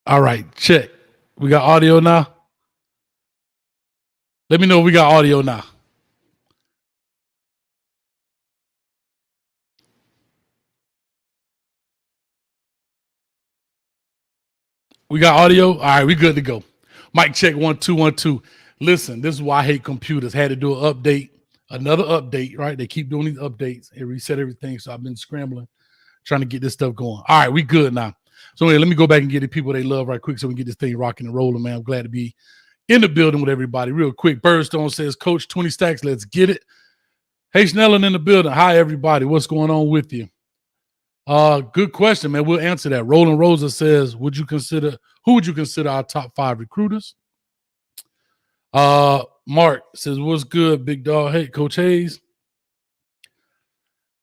All right, check. We got audio now. Let me know if we got audio now. We got audio? All right, we good to go. Mic check 1 2 1 2. Listen, this is why I hate computers. Had to do an update, another update, right? They keep doing these updates and reset everything. So I've been scrambling, trying to get this stuff going. All right, we good now. So anyway, let me go back and get the people they love right quick so we can get this thing rocking and rolling, man. I'm glad to be in the building with everybody. Real quick, Birdstone says, Coach, 20 stacks, let's get it. Hey, Snellen in the building. Hi, everybody. What's going on with you? Good question, man. We'll answer that. Roland Rosa says, who would you consider our top 5 recruiters? Mark says, what's good, big dog? Hey, Coach Hayes.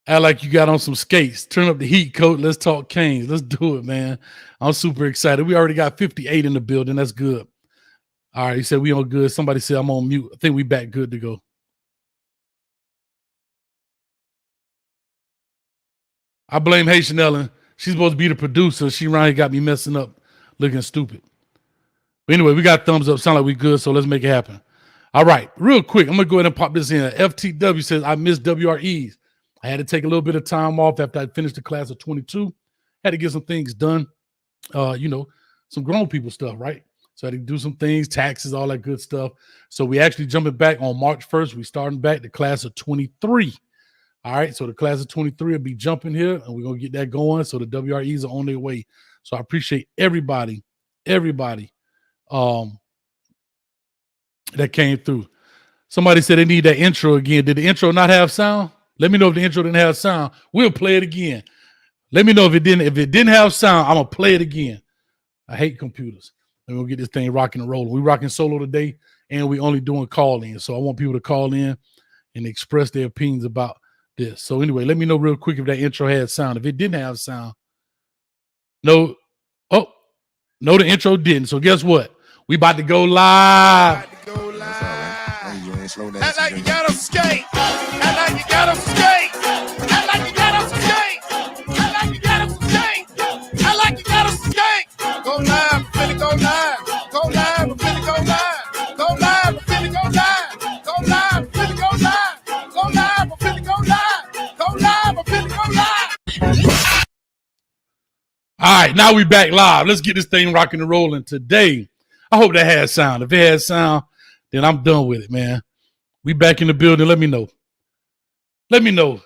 Act like you got on some skates. Turn up the heat, Coach. Let's talk Canes. Let's do it, man. I'm super excited. We already got 58 in the building. That's good. All right, he said we on good. Somebody said I'm on mute. I think we back good to go. I blame Haitian Ellen. She's supposed to be the producer. She around here got me messing up, looking stupid. But anyway, we got thumbs up. Sound like we good, so let's make it happen. All right, real quick, I'm going to go ahead and pop this in. FTW says, I missed WREs. I had to take a little bit of time off after I finished the class of 22. Had to get some things done, some grown people stuff, right? So I had to do some things, taxes, all that good stuff. So we actually jumping back on March 1st. We starting back the class of 23. All right, so the class of 23 will be jumping here, and we're going to get that going. So the WREs are on their way. So I appreciate everybody that came through. Somebody said they need that intro again. Did the intro not have sound? Let me know if the intro didn't have sound. We'll play it again. Let me know if it didn't. If it didn't have sound, I'm going to play it again. I hate computers. And we'll get this thing rocking and rolling. We're rocking solo today, and we only doing call-in. So I want people to call in and express their opinions about this. So anyway, let me know real quick if that intro had sound. If it didn't have sound, no, the intro didn't. So guess what? We about to go live. Act like you got them skate. Act like you got them skate. Act like you got them skate. Act like you got them skate. Act like you got them skate. Go live, finna go live. Go live, finna go live. Go live, finna go live. Go live, finna go live. Go live, finna go live. Go live, finna go live. All right, now we back live. Let's get this thing rocking and rolling today. I hope that has sound. If it has sound, then I'm done with it, man. We back in the building. Let me know.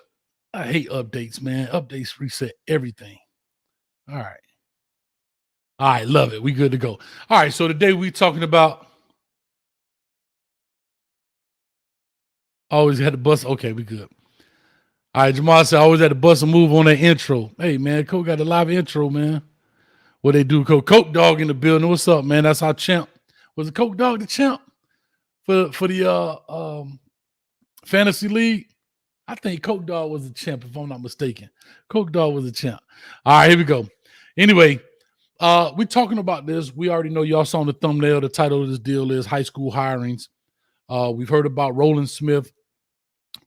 I hate updates, man. Updates reset everything. All right, love it. We good to go. All right, so today we talking about always had to bust. Okay, we good. All right, Jamal said I always had to bust a move on that intro. Hey, man, Coke got a live intro, man. What they do, Coke Dog in the building. What's up, man? That's our champ. Was it Coke Dog the champ for the fantasy league? I think Coke Dog was the champ, if I'm not mistaken. Coke Dog was the champ. All right, here we go. Anyway, we're talking about this. We already know, y'all saw on the thumbnail, the title of this deal is High School Hirings. We've heard about Roland Smith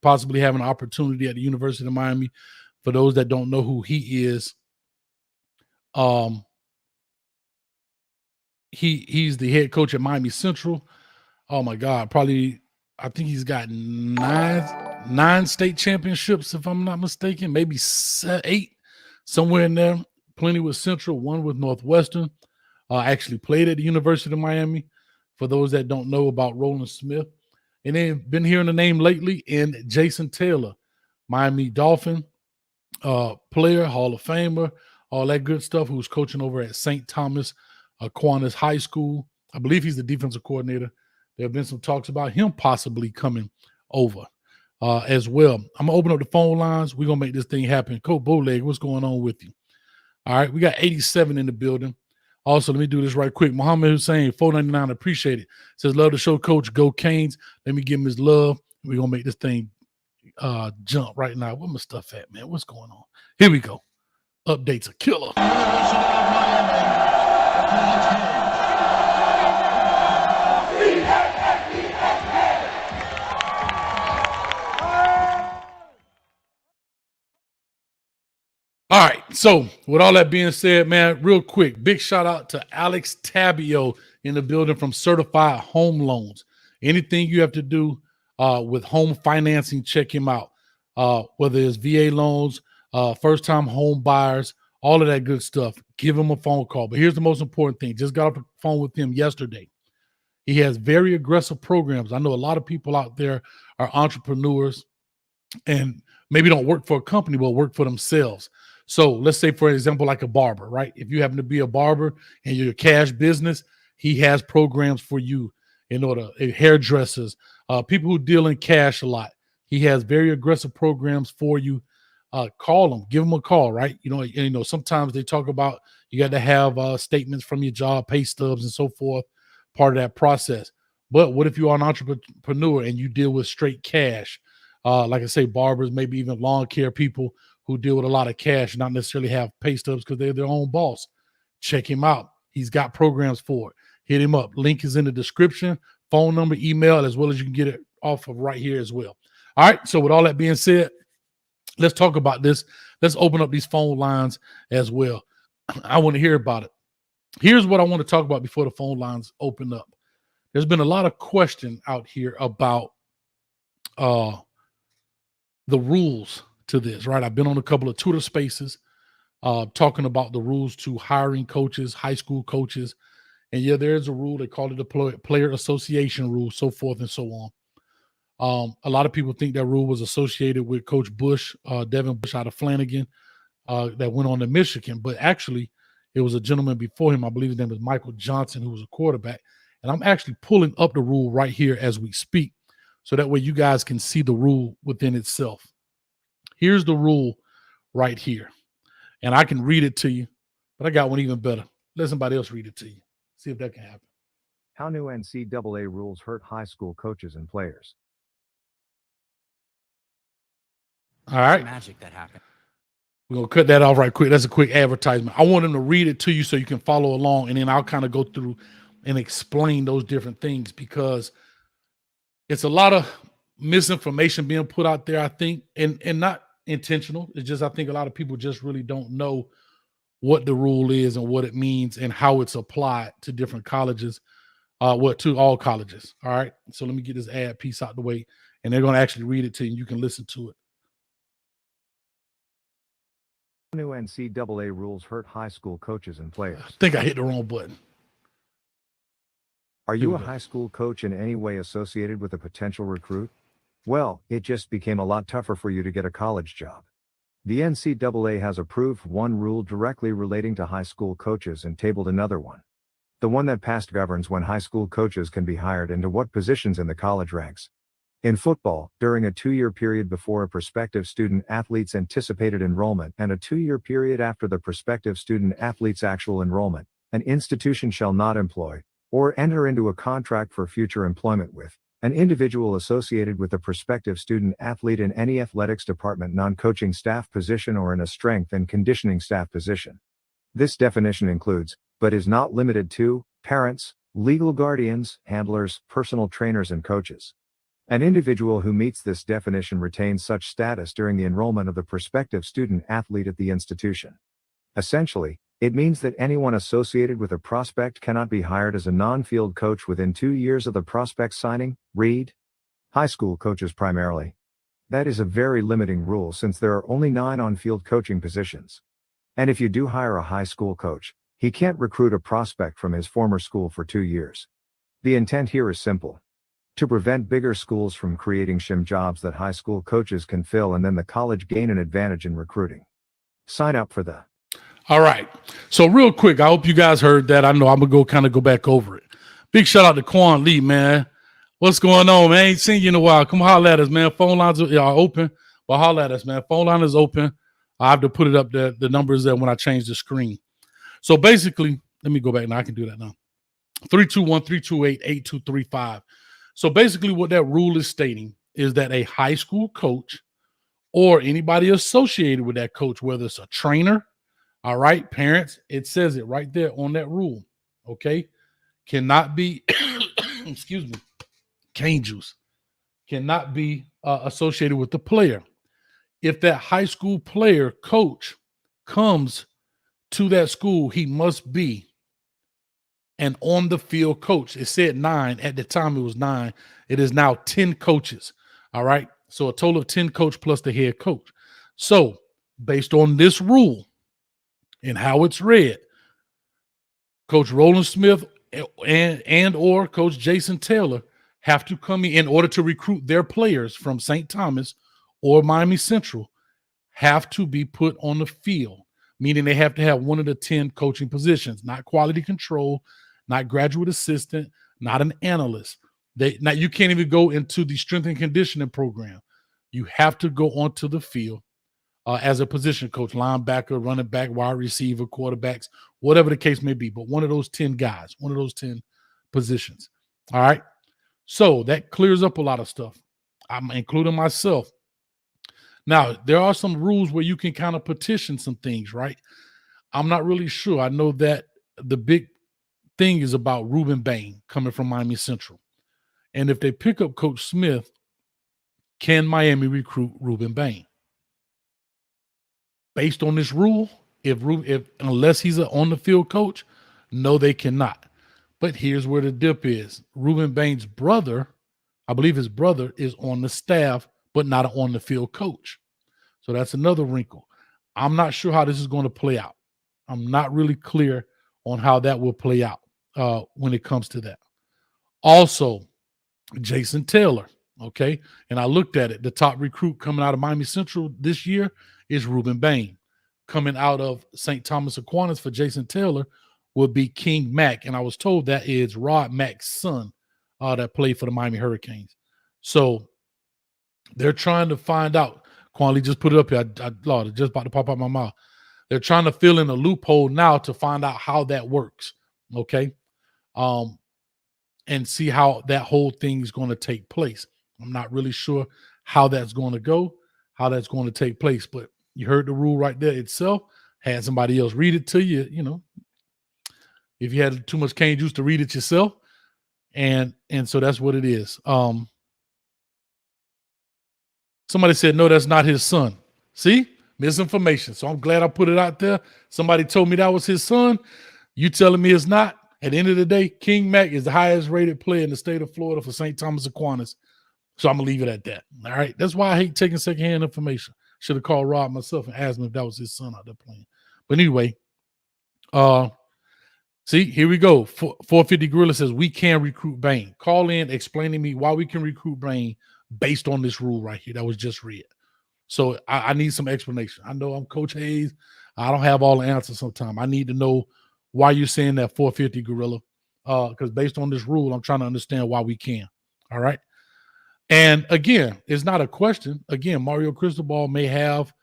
possibly having an opportunity at the University of Miami. For those that don't know who he is, he's the head coach at Miami Central. Oh my God, I think he's got nine state championships, if I'm not mistaken, maybe 8, somewhere in there. Plenty with Central, one with Northwestern. Actually played at the University of Miami. For those that don't know about Roland Smith, and then been hearing the name lately in Jason Taylor, Miami Dolphin player, Hall of Famer, all that good stuff, who's coaching over at St. Thomas Aquinas High School. I believe he's the defensive coordinator. There have been some talks about him possibly coming over as well. I'm going to open up the phone lines. We're going to make this thing happen. Coach Bowleg, what's going on with you? All right, we got 87 in the building. Also, let me do this right quick. Muhammad Hussein, $4.99, appreciate it. Says, love the show, Coach. Go Canes. Let me give him his love. We're going to make this thing jump right now. Where my stuff at, man? What's going on? Here we go. Updates are killer. All right. So with all that being said, man, real quick, big shout out to Alex Tabio in the building from Certified Home Loans. Anything you have to do with home financing, check him out. Whether it's VA loans, first-time home buyers, all of that good stuff. Give him a phone call. But here's the most important thing. Just got off the phone with him yesterday. He has very aggressive programs. I know a lot of people out there are entrepreneurs and maybe don't work for a company, but work for themselves. So let's say, for example, like a barber, right? If you happen to be a barber and you're a cash business, he has programs for you in order, hairdressers, people who deal in cash a lot. He has very aggressive programs for you. Call him, give him a call, right? Sometimes they talk about you got to have statements from your job, pay stubs, and so forth, part of that process. But what if you are an entrepreneur and you deal with straight cash? Like I say, barbers, maybe even lawn care people who deal with a lot of cash, not necessarily have pay stubs because they're their own boss. Check him out. He's got programs for it. Hit him up. Link is in the description, phone number, email, as well as you can get it off of right here as well. All right. So with all that being said, let's talk about this. Let's open up these phone lines as well. I want to hear about it. Here's what I want to talk about before the phone lines open up. There's been a lot of question out here about the rules to this, right? I've been on a couple of Twitter spaces talking about the rules to hiring coaches, high school coaches. And yeah, there's a rule. They call it the player association rule, so forth and so on. A lot of people think that rule was associated with Coach Bush, Devin Bush out of Flanagan, that went on to Michigan. But actually, it was a gentleman before him. I believe his name was Michael Johnson, who was a quarterback. And I'm actually pulling up the rule right here as we speak, so that way you guys can see the rule within itself. Here's the rule right here. And I can read it to you, but I got one even better. Let somebody else read it to you. See if that can happen. How new NCAA rules hurt high school coaches and players. All right. Magic that happened. We're going to cut that off right quick. That's a quick advertisement. I want him to read it to you so you can follow along, and then I'll kind of go through and explain those different things, because it's a lot of misinformation being put out there, I think, and not intentional. It's just I think a lot of people just really don't know what the rule is and what it means and how it's applied to different colleges, to all colleges. All right. So let me get this ad piece out the way, and they're going to actually read it to you, and you can listen to it. New NCAA rules hurt high school coaches and players. I think I hit the wrong button. Are you a high school coach in any way associated with a potential recruit? Well, it just became a lot tougher for you to get a college job. The NCAA has approved one rule directly relating to high school coaches and tabled another one. The one that passed governs when high school coaches can be hired into what positions in the college ranks. In football, during a 2-year period before a prospective student athlete's anticipated enrollment and a 2-year period after the prospective student athlete's actual enrollment, an institution shall not employ or enter into a contract for future employment with an individual associated with the prospective student athlete in any athletics department non-coaching staff position or in a strength and conditioning staff position. This definition includes, but is not limited to, parents, legal guardians, handlers, personal trainers, and coaches. An individual who meets this definition retains such status during the enrollment of the prospective student athlete at the institution. Essentially, it means that anyone associated with a prospect cannot be hired as a non-field coach within 2 years of the prospect signing. Read. High school coaches primarily. That is a very limiting rule since there are only 9 on-field coaching positions. And if you do hire a high school coach, he can't recruit a prospect from his former school for 2 years. The intent here is simple. To prevent bigger schools from creating shim jobs that high school coaches can fill and then the college gain an advantage in recruiting. Sign up for the All right. So real quick, I hope you guys heard that. I know I'm going to go back over it. Big shout out to Quan Lee, man. What's going on, man? Ain't seen you in a while. Come holler at us, man. Phone lines are open, but holler at us, man. Phone line is open. I have to put it up there. The number is there when I change the screen. So basically, let me go back now. I can do that now. 321-328-8235. So basically what that rule is stating is that a high school coach or anybody associated with that coach, whether it's a trainer, all right, parents, it says it right there on that rule, okay, cannot be, excuse me, cane juice, cannot be associated with the player. If that high school player coach comes to that school, he must be an on the field coach. It said 9. At the time, it was 9. It is now 10 coaches. All right. So a total of 10 coach plus the head coach. So based on this rule and how it's read, Coach Roland Smith and or Coach Jason Taylor have to come in order to recruit their players from St. Thomas or Miami Central, have to be put on the field, meaning they have to have one of the 10 coaching positions, not quality control, not graduate assistant, not an analyst. Now you can't even go into the strength and conditioning program. You have to go onto the field as a position coach, linebacker, running back, wide receiver, quarterbacks, whatever the case may be. But one of those 10 guys, one of those 10 positions. All right. So that clears up a lot of stuff. I'm including myself. Now, there are some rules where you can kind of petition some things, right? I'm not really sure. I know that the big thing is about Ruben Bain coming from Miami Central. And if they pick up Coach Smith, can Miami recruit Ruben Bain? Based on this rule, if unless he's an on-the-field coach, no, they cannot. But here's where the dip is. Ruben Bain's brother, I believe his brother, is on the staff, but not an on-the-field coach. So that's another wrinkle. I'm not sure how this is going to play out. I'm not really clear on how that will play out when it comes to that. Also, Jason Taylor, okay? And I looked at it. The top recruit coming out of Miami Central this year is Ruben Bain. Coming out of St. Thomas Aquinas for Jason Taylor will be King Mack. And I was told that is Rod Mack's son that played for the Miami Hurricanes. So they're trying to find out. Quanley just put it up here. Lord, it's just about to pop out my mouth. They're trying to fill in a loophole now to find out how that works, okay? And see how that whole thing is going to take place. I'm not really sure how that's going to go, how that's going to take place, but you heard the rule right there itself. Had somebody else read it to you, you know, if you had too much cane juice to read it yourself. And so that's what it is. Somebody said, no, that's not his son. See, misinformation. So I'm glad I put it out there. Somebody told me that was his son. You telling me it's not? At the end of the day, King Mack is the highest rated player in the state of Florida for St. Thomas Aquinas. So I'm going to leave it at that. All right. That's why I hate taking secondhand information. Should have called Rob myself and asked him if that was his son out there playing. But anyway, see, here we go. 450 Gorilla says, we can recruit Bain. Call in, explain to me why we can recruit Bain based on this rule right here that was just read. So I need some explanation. I know I'm Coach Hayes. I don't have all the answers sometimes. I need to know why you're saying that 450 Gorilla. Because based on this rule, I'm trying to understand why we can. All right. And again, it's not a question. Again, Mario Cristobal may have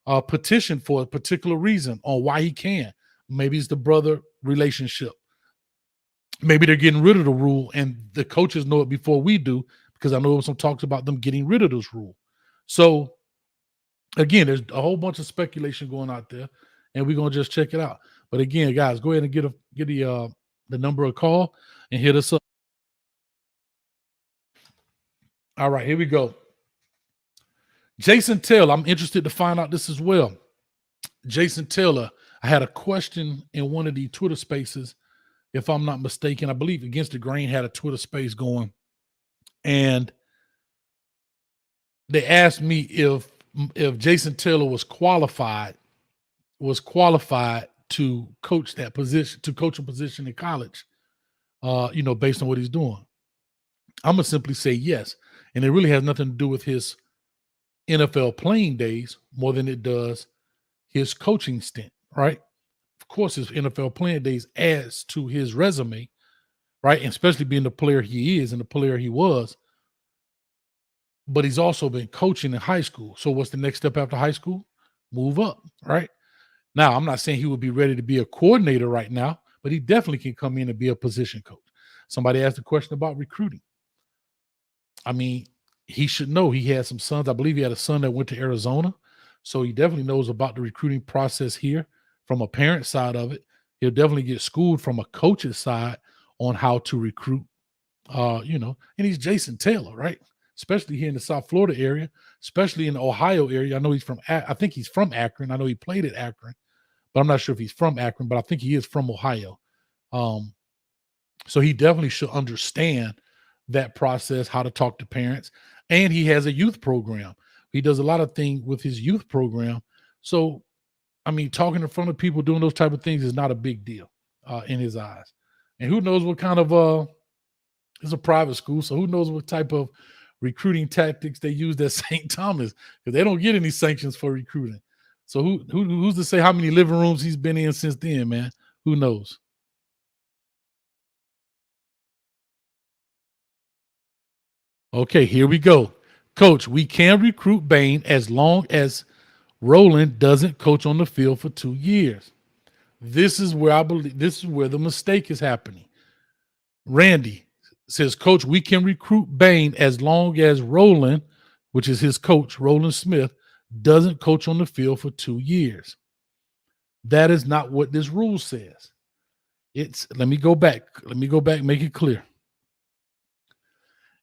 a petition for a particular reason on why he can. Maybe it's the brother relationship. Maybe they're getting rid of the rule and the coaches know it before we do, because I know there was some talks about them getting rid of this rule. So again, there's a whole bunch of speculation going out there, and we're going to just check it out. But again, guys, go ahead and get the number of call and hit us up. All right, here we go. Jason Taylor, I'm interested to find out this as well. Jason Taylor, I had a question in one of the Twitter spaces, if I'm not mistaken. I believe Against the Grain had a Twitter space going, and they asked me if Jason Taylor was qualified to coach that position, to coach a position in college, based on what he's doing. I'm gonna simply say yes. And it really has nothing to do with his NFL playing days more than it does his coaching stint, right? Of course, his NFL playing days adds to his resume, right? And especially being the player he is and the player he was. But he's also been coaching in high school. So what's the next step after high school? Move up, right? Now, I'm not saying he would be ready to be a coordinator right now, but he definitely can come in and be a position coach. Somebody asked a question about recruiting. I mean, he should know. He had some sons. I believe he had a son that went to Arizona. So he definitely knows about the recruiting process here from a parent side of it. He'll definitely get schooled from a coach's side on how to recruit, and he's Jason Taylor, right? Especially here in the South Florida area, especially in the Ohio area. I know I think he's from Akron. I know he played at Akron. but I'm not sure if he's from Akron, but I think he is from Ohio. So he definitely should understand that process, how to talk to parents. And he has a youth program. He does a lot of things with his youth program. So, I mean, talking in front of people, doing those type of things is not a big deal in his eyes. And who knows what kind of it's a private school, so who knows what type of recruiting tactics they used at St. Thomas, because they don't get any sanctions for recruiting. So who's to say how many living rooms he's been in since then, man? Who knows? Okay, here we go. Coach, we can recruit Bain as long as Roland doesn't coach on the field for 2 years. This is where I believe this is where the mistake is happening. Randy says, Coach, we can recruit Bain as long as Roland, which is his coach, Roland Smith, doesn't coach on the field for 2 years. That is not what this rule says. Let me go back, make it clear.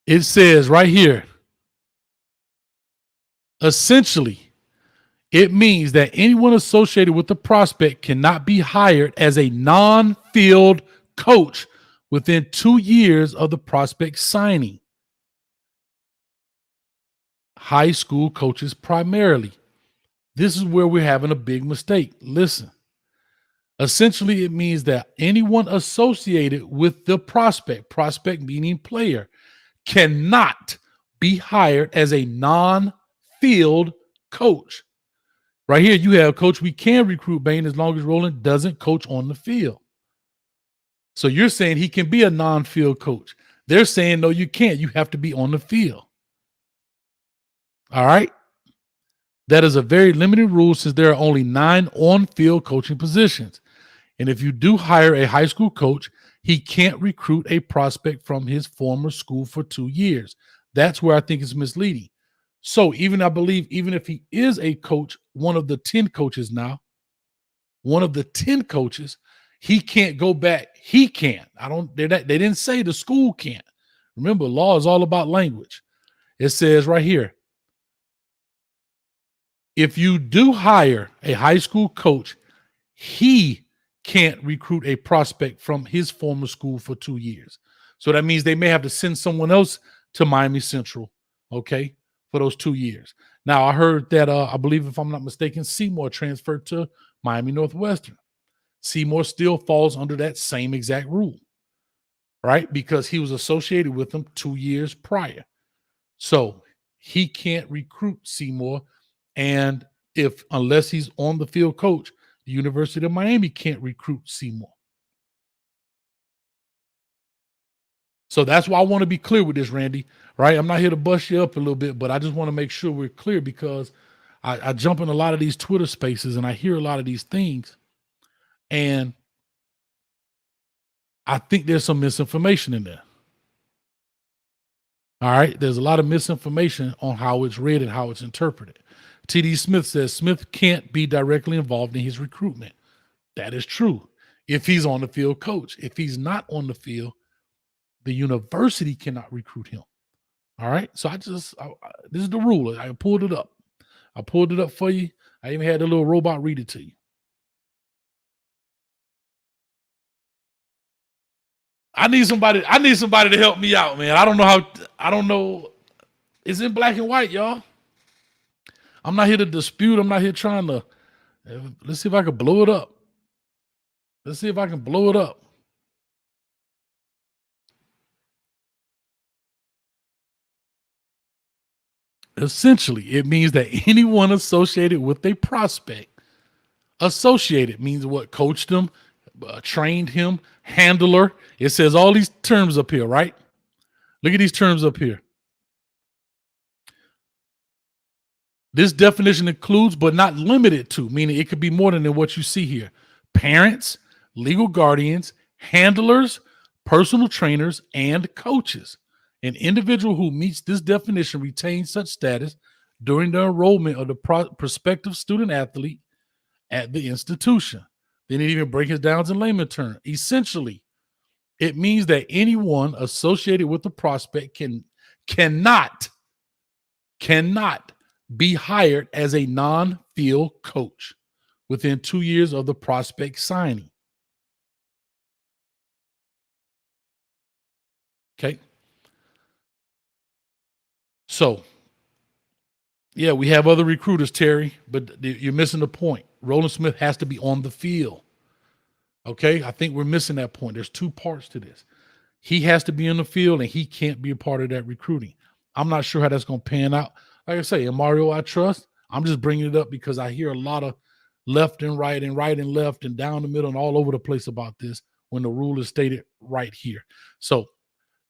It says right here, essentially, it means that anyone associated with the prospect cannot be hired as a non-field coach within 2 years of the prospect signing. High school coaches primarily. This is where we're having a big mistake. Listen. Essentially, it means that anyone associated with the prospect meaning player, cannot be hired as a non-field coach. Right here, you have, Coach, we can recruit Bain as long as Roland doesn't coach on the field. So you're saying he can be a non-field coach. They're saying, no, you can't. You have to be on the field. All right. That is a very limited rule since there are only 9 on-field coaching positions. And if you do hire a high school coach, he can't recruit a prospect from his former school for 2 years. That's where I think it's misleading. So I believe even if he is a coach, one of the 10 coaches now, he can't go back. He can't. They didn't say the school can't. Remember, law is all about language. It says right here, if you do hire a high school coach, he can't recruit a prospect from his former school for 2 years. So that means they may have to send someone else to Miami Central, okay, for those 2 years. Now, I heard that, I believe, if I'm not mistaken, Seymour transferred to Miami Northwestern. Seymour still falls under that same exact rule, right? Because he was associated with them 2 years prior. So he can't recruit Seymour. And unless he's on the field coach, the University of Miami can't recruit Seymour. So that's why I want to be clear with this, Randy, right? I'm not here to bust you up a little bit, but I just want to make sure we're clear because I jump in a lot of these Twitter spaces and I hear a lot of these things. And I think there's some misinformation in there. All right. There's a lot of misinformation on how it's read and how it's interpreted. T.D. Smith says Smith can't be directly involved in his recruitment. That is true. If he's on the field coach, if he's not on the field, the university cannot recruit him. All right. So this is the rule. I pulled it up. I pulled it up for you. I even had the little robot read it to you. I need somebody to help me out, man. I don't know. It's in black and white, y'all. I'm not here to dispute. I'm not here trying to. Let's see if I can blow it up. Let's see if I can blow it up. Essentially, it means that anyone associated with a prospect, associated means what? Coached him, trained him, handler. It says all these terms up here, right? Look at these terms up here. This definition includes, but not limited to, meaning it could be more than what you see here. Parents, legal guardians, handlers, personal trainers, and coaches. An individual who meets this definition retains such status during the enrollment of the prospective student athlete at the institution. They didn't even break it down in layman terms. Essentially, it means that anyone associated with the prospect cannot be hired as a non-field coach within 2 years of the prospect signing. Okay. So, yeah, we have other recruiters, Terry, but you're missing the point. Roland Smith has to be on the field. Okay. I think we're missing that point. There's two parts to this. He has to be in the field and he can't be a part of that recruiting. I'm not sure how that's going to pan out. Like I say, in Mario, I trust. I'm just bringing it up because I hear a lot of left and right and left and down the middle and all over the place about this when the rule is stated right here. So,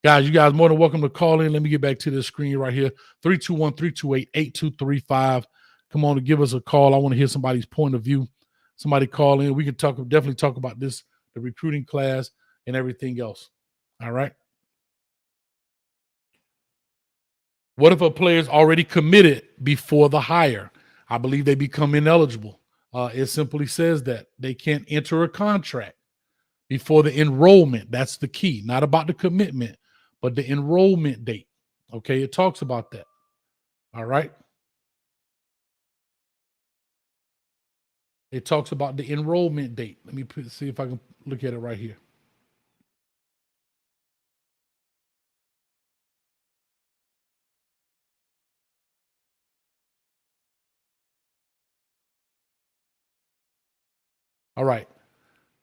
guys, you guys more than welcome to call in. Let me get back to the screen right here. 321-328-8235. Come on and give us a call. I want to hear somebody's point of view. Somebody call in. We can definitely talk about this, the recruiting class and everything else. All right. What if a player is already committed before the hire? I believe they become ineligible. It simply says that they can't enter a contract before the enrollment. That's the key. Not about the commitment, but the enrollment date. Okay, it talks about that. All right. It talks about the enrollment date. Let me see if I can look at it right here. All right.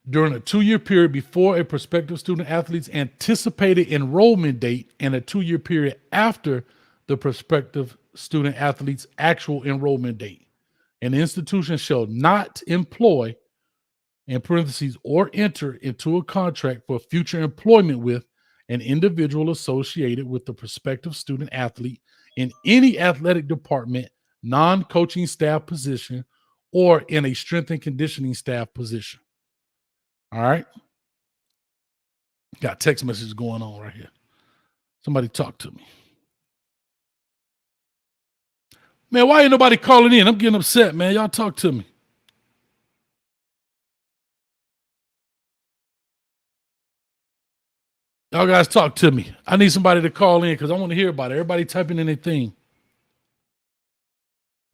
During a 2-year period before a prospective student athlete's anticipated enrollment date and a 2-year period after the prospective student athlete's actual enrollment date, an institution shall not employ, in parentheses, or enter into a contract for future employment with an individual associated with the prospective student athlete in any athletic department, non-coaching staff position, or in a strength and conditioning staff position. All right. Got text messages going on right here. Somebody talk to me. Man, why ain't nobody calling in? I'm getting upset, man. Y'all talk to me. Y'all guys talk to me. I need somebody to call in because I want to hear about it. Everybody typing in their thing.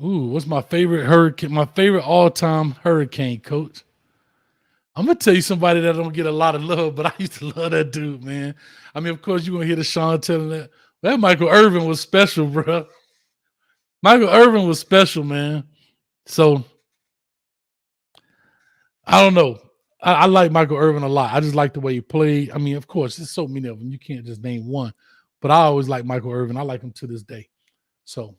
Ooh, what's my favorite hurricane? My favorite all-time hurricane, coach. I'm going to tell you somebody that don't get a lot of love, but I used to love that dude, man. I mean, of course, you're going to hear the Sean telling that. That Michael Irvin was special, bro. Michael Irvin was special, man. So, I don't know. I like Michael Irvin a lot. I just like the way he played. I mean, of course, there's so many of them. You can't just name one. But I always like Michael Irvin. I like him to this day. So,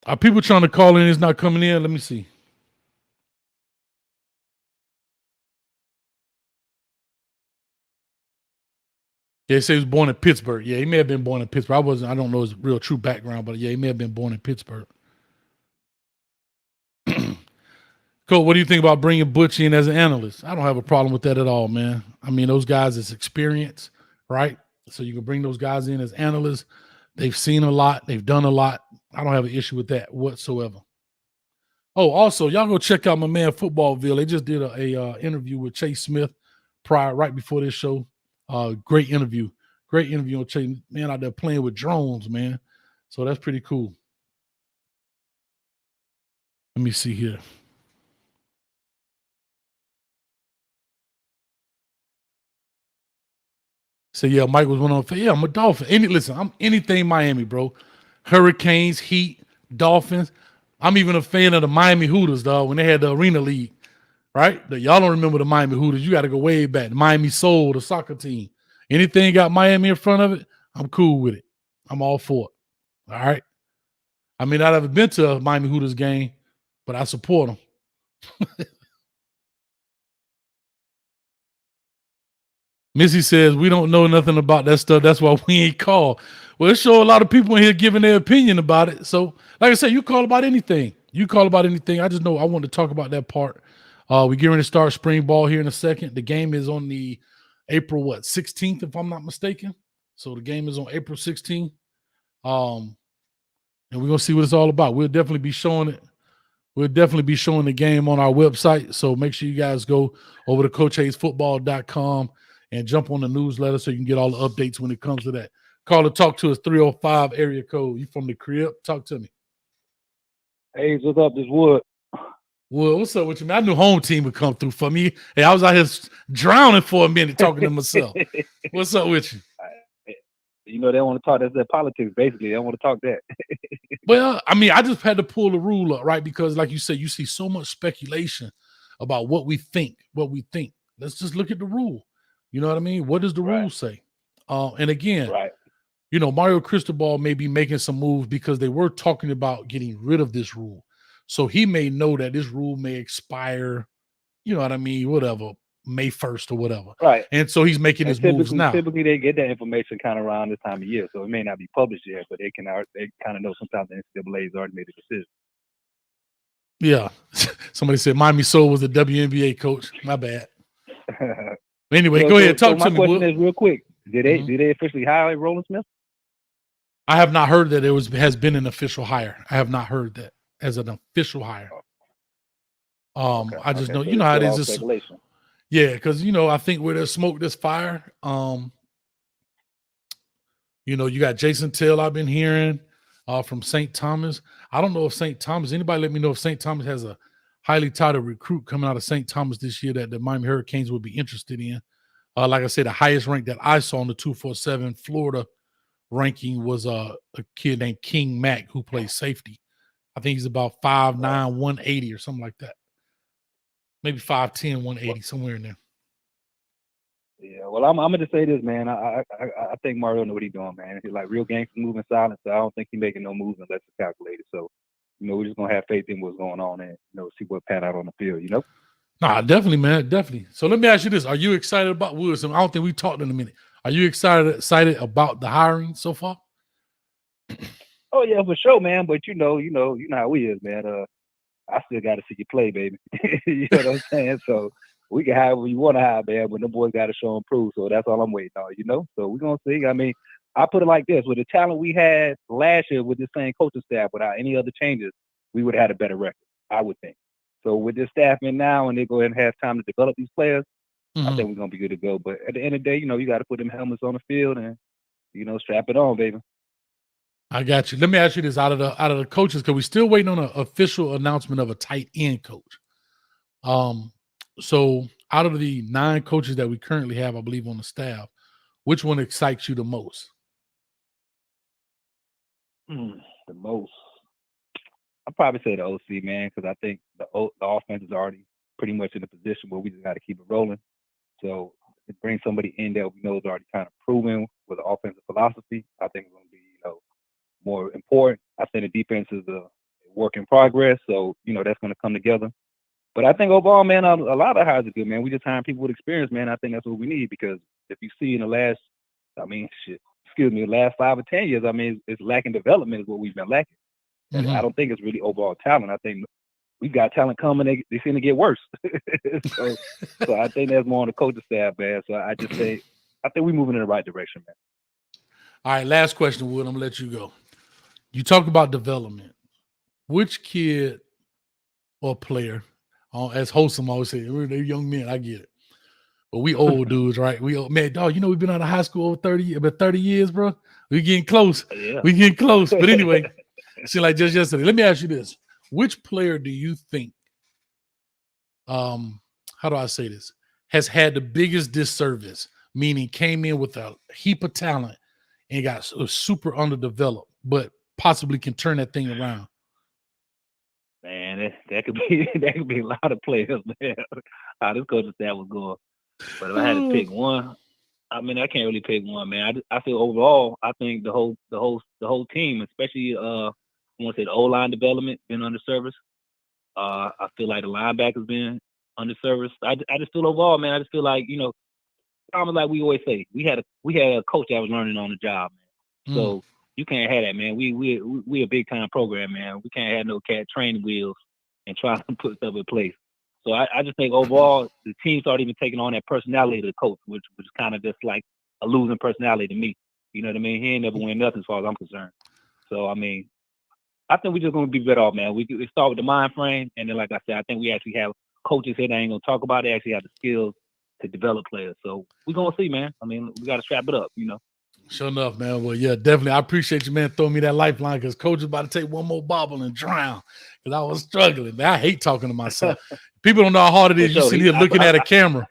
are people trying to call in? It's not coming in. Let me see. Yeah, he said he was born in Pittsburgh. Yeah, he may have been born in Pittsburgh. I don't know his real true background, but yeah, he may have been born in Pittsburgh. Cool. What do you think about bringing Butch in as an analyst? I don't have a problem with that at all, man. I mean, those guys is experience, right? So you can bring those guys in as analysts. They've seen a lot. They've done a lot. I don't have an issue with that whatsoever. Oh, also, y'all go check out my man Footballville. They just did a interview with Chase Smith right before this show. Great interview. Great interview on Chase, man, out there playing with drones, man. So that's pretty cool. Let me see here. So yeah, Mike was one on. Yeah, I'm a Dolphin. Listen, I'm anything Miami, bro. Hurricanes, Heat, Dolphins. I'm even a fan of the Miami Hooters, dog. When they had the Arena League, right? Y'all don't remember the Miami Hooters. You got to go way back. The Miami Soul, the soccer team. Anything got Miami in front of it, I'm cool with it. I'm all for it. All right. I mean, I've never been to a Miami Hooters game, but I support them. Missy says, we don't know nothing about that stuff. That's why we ain't called. Well, it shows a lot of people in here giving their opinion about it. So, like I said, you call about anything. You call about anything. I just know I want to talk about that part. We're getting ready to start spring ball here in a second. The game is on the April, 16th, if I'm not mistaken. So the game is on April 16th. And we're going to see what it's all about. We'll definitely be showing it We'll definitely be showing the game on our website. So make sure you guys go over to CoachHayesFootball.com and jump on the newsletter so you can get all the updates when it comes to that. Call to talk to us, 305 area code. You from the crib? Talk to me. Hey, what's up? This Wood. Well, what's up with you, man? I knew home team would come through for me. Hey, I was out here drowning for a minute talking to myself. What's up with you? You know, they want to talk. That's their politics, basically. They don't want to talk that. Well, I mean, I just had to pull the rule up, right? Because like you said, you see so much speculation about what we think. Let's just look at the rule. You know what I mean? What does the rule say? And again, you know, Mario Cristobal may be making some moves because they were talking about getting rid of this rule. So he may know that this rule may expire, you know what I mean, whatever, May 1st or whatever. Right. And so he's making his moves now. Typically, they get that information kind of around this time of year. So it may not be published yet, but they kind of know sometimes the NCAA has already made a decision. Yeah. Somebody said Miami Soul was the WNBA coach. My bad. Anyway, go ahead. Talk to me. My question is real quick. Did they officially hire Roland Smith? I have not heard that has been an official hire. I have not heard that as an official hire. I just know, you know how it is. Speculation. Yeah, because, you know, I think where there's smoke, there's fire. You know, you got Jason Tell I've been hearing from St. Thomas. I don't know if St. Thomas, anybody let me know if St. Thomas has a highly touted recruit coming out of St. Thomas this year that the Miami Hurricanes would be interested in. Like I said, the highest rank that I saw in the 247 Florida ranking was a kid named King Mack who plays safety. I think he's about 5'9", 180 or something like that. Maybe 5'10", 180, somewhere in there. Yeah, well, I'm gonna just say this, man. I think Mario knows what he's doing, man. He's like real gangster moving silent, so I don't think he's making no moves unless it's calculated. So, you know, we're just gonna have faith in what's going on and, you know, see what pan out on the field, you know? Nah, definitely, man, definitely. So let me ask you this: are you excited about Wilson? I don't think we talked in a minute. Are you excited about the hiring so far? Oh yeah, for sure, man. But you know how we is, man. I still got to see you play, baby. You know what I'm saying? So we can hire what you want to hire, man, but the boys got to show and prove. So that's all I'm waiting on, you know? So we're going to see. I mean, I put it like this. With the talent we had last year with the same coaching staff, without any other changes, we would have had a better record, I would think. So with this staff in now and they go ahead and have time to develop these players, I think we're going to be good to go. But at the end of the day, you know, you got to put them helmets on the field and, you know, strap it on, baby. I got you. Let me ask you this: out of the coaches, because we're still waiting on an official announcement of a tight end coach. So out of the 9 coaches that we currently have, I believe, on the staff, which one excites you the most? The most, I'd probably say the OC, man, because I think the offense is already pretty much in a position where we just got to keep it rolling. So to bring somebody in that we know is already kind of proven with the offensive philosophy, I think it's going to be, you know, more important. I think the defense is a work in progress, so, you know, that's going to come together. But I think overall, man, a lot of hires are good, man. We just hiring people with experience, man. I think that's what we need because if you see in the last, the last 5 or 10 years, I mean, it's lacking development is what we've been lacking. And I don't think it's really overall talent. I think we've got talent coming. They seem to get worse. so I think that's more on the coaching staff, man. So I think we're moving in the right direction, man. All right, last question, Wood. I'm going to let you go. You talked about development. Which kid or player, as Wholesome always say, we're young men, I get it. But we old dudes, right? We old, man, dog, you know we've been out of high school over 30 years, bro. We getting close. Yeah. We getting close. But anyway, see, like just yesterday, let me ask you this. Which player do you think, how do I say this, has had the biggest disservice, meaning came in with a heap of talent and got super underdeveloped, but possibly can turn that thing around? Man, that could be a lot of players, man. How this coaching staff was going. But if I had to pick one, I mean, I can't really pick one, man. I feel overall, I think the whole team, especially I want to say the O-line development, been underserviced. I feel like the linebackers been underserviced. I just feel overall, man. I just feel like, you know, almost like we always say, we had a coach that was learning on the job, man. So you can't have that, man. We a big time program, man. We can't have no cat training wheels and try to put stuff in place. So I just think overall the team started even taking on that personality of the coach, which was kind of just like a losing personality to me. You know what I mean? He ain't never win nothing as far as I'm concerned. So I mean, I think we're just going to be better off, man. We start with the mind frame, and then, like I said, I think we actually have coaches here that ain't going to talk about it. Actually, have the skills to develop players. So we're going to see, man. I mean, we got to strap it up, you know. Sure enough, man. Well, yeah, definitely. I appreciate you, man, throwing me that lifeline because coach is about to take one more bobble and drown because I was struggling. Man, I hate talking to myself. People don't know how hard it is. You sitting here looking at a camera.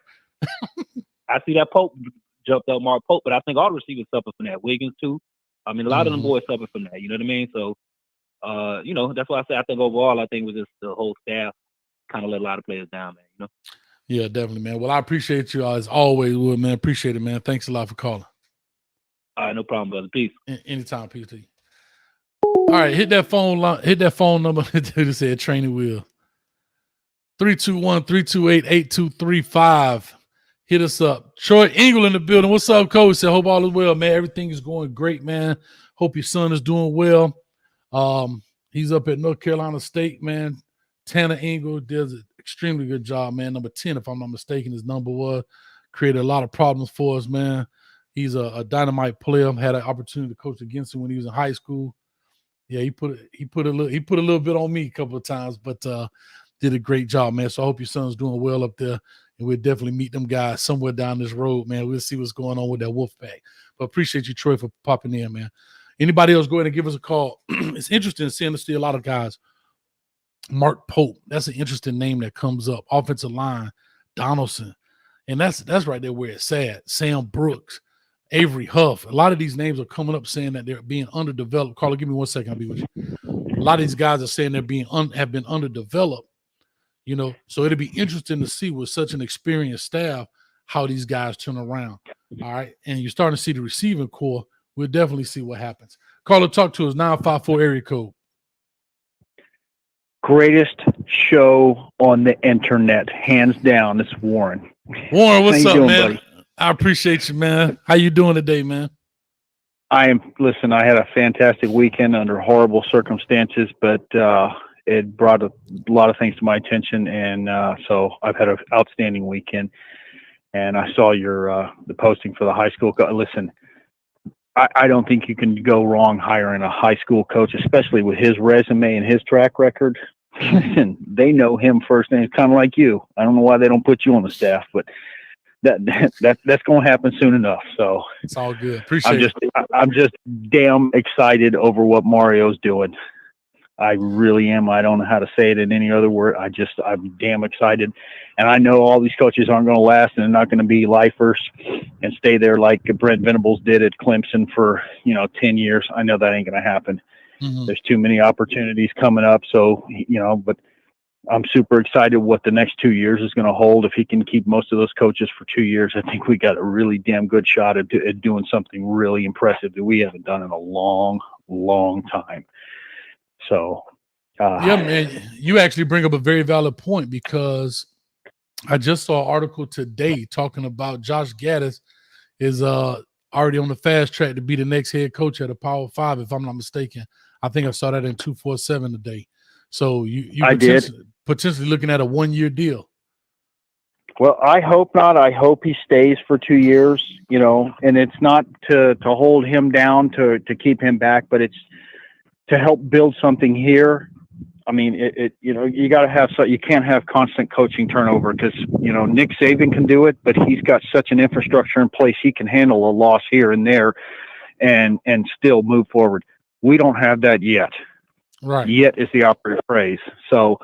I see that Pope jumped up, Mark Pope, but I think all the receivers suffer from that. Wiggins, too. I mean, a lot of them boys suffer from that. You know what I mean? So, you know, that's why I say I think overall, I think it was just the whole staff kind of let a lot of players down, man, you know? Yeah, definitely, man. Well, I appreciate you as always, Will, man. Appreciate it, man. Thanks a lot for calling. All right, no problem, brother. Peace. Anytime, peace to you. All right, hit that phone number. They said training wheel. 321-328-8235. Hit us up. Troy Engel in the building. What's up, coach? Said, hope all is well, man. Everything is going great, man. Hope your son is doing well. He's up at North Carolina State, man. Tanner Engel does an extremely good job, man. Number 10, if I'm not mistaken, his number was. Created a lot of problems for us, man. He's a dynamite player. Had an opportunity to coach against him when he was in high school. Yeah, he put a little bit on me a couple of times, but did a great job, man. So I hope your son's doing well up there, and we'll definitely meet them guys somewhere down this road, man. We'll see what's going on with that Wolfpack. But appreciate you, Troy, for popping in, man. Anybody else, go ahead and give us a call. It's interesting seeing us see a lot of guys. Mark Pope, that's an interesting name that comes up. Offensive line, Donaldson, and that's right there where it's sad. Sam Brooks. Avery Huff. A lot of these names are coming up saying that they're being underdeveloped. Carla, give me 1 second. I'll be with you. A lot of these guys are saying they're have been underdeveloped, you know. So it'll be interesting to see with such an experienced staff how these guys turn around. All right. And you're starting to see the receiving core. We'll definitely see what happens. Carla, talk to us. 954 area code. Greatest show on the internet, hands down. It's Warren. Warren, what's up, doing, man? buddy? I appreciate you, man. How you doing today, man? Listen, I had a fantastic weekend under horrible circumstances, but it brought a lot of things to my attention, and so I've had an outstanding weekend. And I saw your the posting for the high school. Listen, I don't think you can go wrong hiring a high school coach, especially with his resume and his track record. Listen, they know him first name. It's kind of like you. I don't know why they don't put you on the staff, but that's going to happen soon enough. So it's all good. Appreciate it. I'm just damn excited over what Mario's doing. I really am. I don't know how to say it in any other word. I'm damn excited. And I know all these coaches aren't going to last and they're not going to be lifers and stay there like Brent Venables did at Clemson for, 10 years. I know that ain't going to happen. Mm-hmm. There's too many opportunities coming up. So, but I'm super excited what the next 2 years is going to hold. If he can keep most of those coaches for 2 years, I think we got a really damn good shot at doing something really impressive that we haven't done in a long, long time. So, yeah, man, you actually bring up a very valid point because I just saw an article today talking about Josh Gaddis is already on the fast track to be the next head coach at a Power 5, if I'm not mistaken. I think I saw that in 247 today. So you potentially looking at a 1-year deal. Well, I hope not. I hope he stays for 2 years, and it's not to hold him down, to keep him back, but it's to help build something here. I mean, you got to have, you can't have constant coaching turnover because, Nick Saban can do it, but he's got such an infrastructure in place. He can handle a loss here and there and still move forward. We don't have that yet. Right. Yet is the operative phrase. So,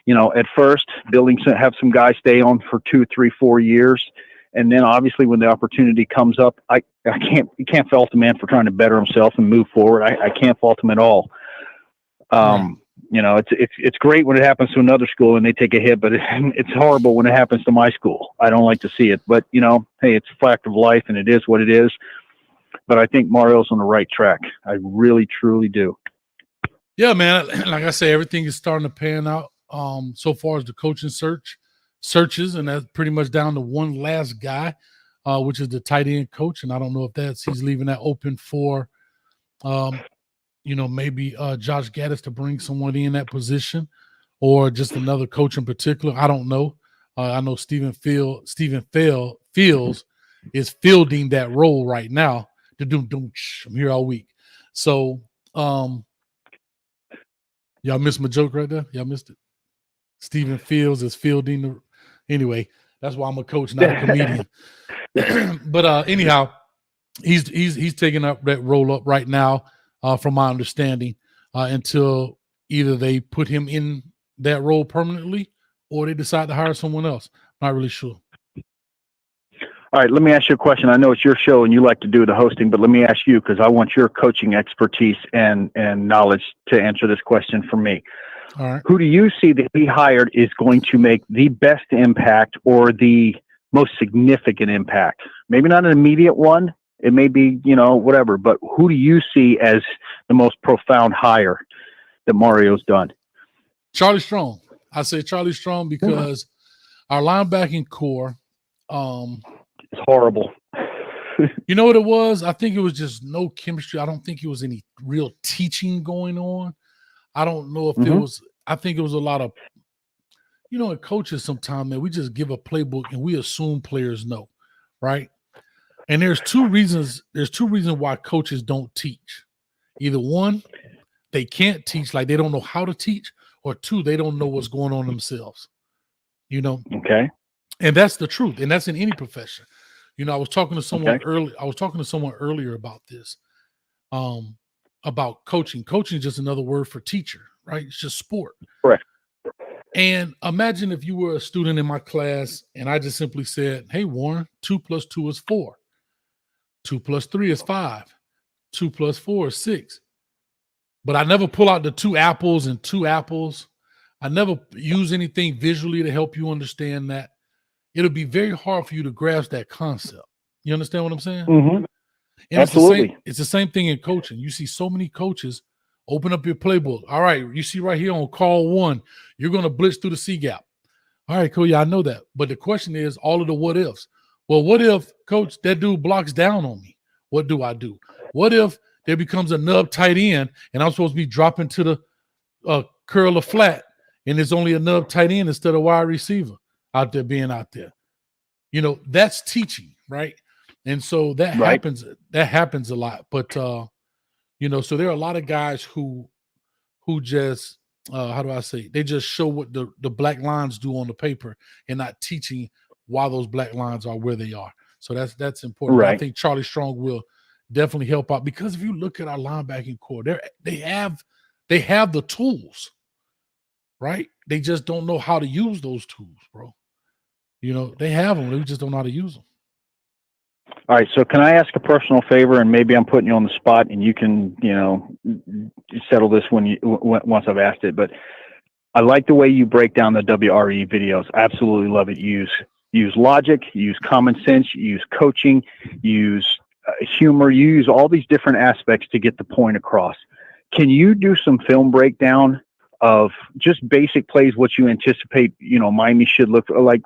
at first have some guys stay on for 2, 3, 4 years. And then obviously when the opportunity comes up, you can't fault the man for trying to better himself and move forward. I can't fault him at all. It's great when it happens to another school and they take a hit, but it's horrible when it happens to my school. I don't like to see it, but hey, it's a fact of life and it is what it is. But I think Mario's on the right track. I really, truly do. Yeah, man. Like I say, everything is starting to pan out. So far as the coaching searches, and that's pretty much down to one last guy, which is the tight end coach. And I don't know if he's leaving that open for, maybe Josh Gaddis to bring someone in that position, or just another coach in particular. I don't know. I know Stephen Fields is fielding that role right now. I'm here all week. So, Y'all missed my joke right there? Y'all missed it? Stephen Fields is fielding. Anyway, that's why I'm a coach, not a comedian. But anyhow, he's taking up that role up right now, from my understanding, until either they put him in that role permanently or they decide to hire someone else. Not really sure. All right, let me ask you a question. I know it's your show and you like to do the hosting, but let me ask you, because I want your coaching expertise and knowledge to answer this question for me. All right. Who do you see that he hired is going to make the best impact or the most significant impact? Maybe not an immediate one. It may be, whatever, but who do you see as the most profound hire that Mario's done? Charlie Strong. I say Charlie Strong because our linebacking core, it's horrible. you know what it was? I think it was just no chemistry. I don't think it was any real teaching going on. I don't know if there was. I think it was a lot of, in coaches sometimes, man, we just give a playbook and we assume players know, right? And there's two reasons why coaches don't teach. Either one, they can't teach, like they don't know how to teach, or two, they don't know what's going on themselves. Okay. And that's the truth. And that's in any profession. I was talking to someone earlier about this, about coaching. Coaching is just another word for teacher, right? It's just sport. Correct. And imagine if you were a student in my class and I just simply said, hey, Warren, 2 + 2 is 4. 2 + 3 is 5. 2 + 4 is 6. But I never pull out the 2 apples and 2 apples. I never use anything visually to help you understand that. It'll be very hard for you to grasp that concept. You understand what I'm saying? Mm-hmm. And Absolutely. It's the same thing in coaching. You see so many coaches open up your playbook. All right, you see right here on call 1, you're going to blitz through the C gap. All right, cool. Yeah, I know that. But the question is all of the what ifs. Well, what if, coach, that dude blocks down on me? What do I do? What if there becomes a nub tight end and I'm supposed to be dropping to the curl or flat and there's only a nub tight end instead of wide receiver out there? That's teaching, right? And so that happens a lot. But so there are a lot of guys who just how do I say, they just show what the black lines do on the paper and not teaching why those black lines are where they are. So that's important. Right. I think Charlie Strong will definitely help out, because if you look at our linebacking core, they have the tools, right? They just don't know how to use those tools, bro. They have them. They just don't know how to use them. All right. So can I ask a personal favor, and maybe I'm putting you on the spot and you can, settle this once I've asked it, but I like the way you break down the WRE videos. Absolutely love it. Use logic, use common sense, use coaching, use humor, you use all these different aspects to get the point across. Can you do some film breakdown of just basic plays, what you anticipate, Miami should look like?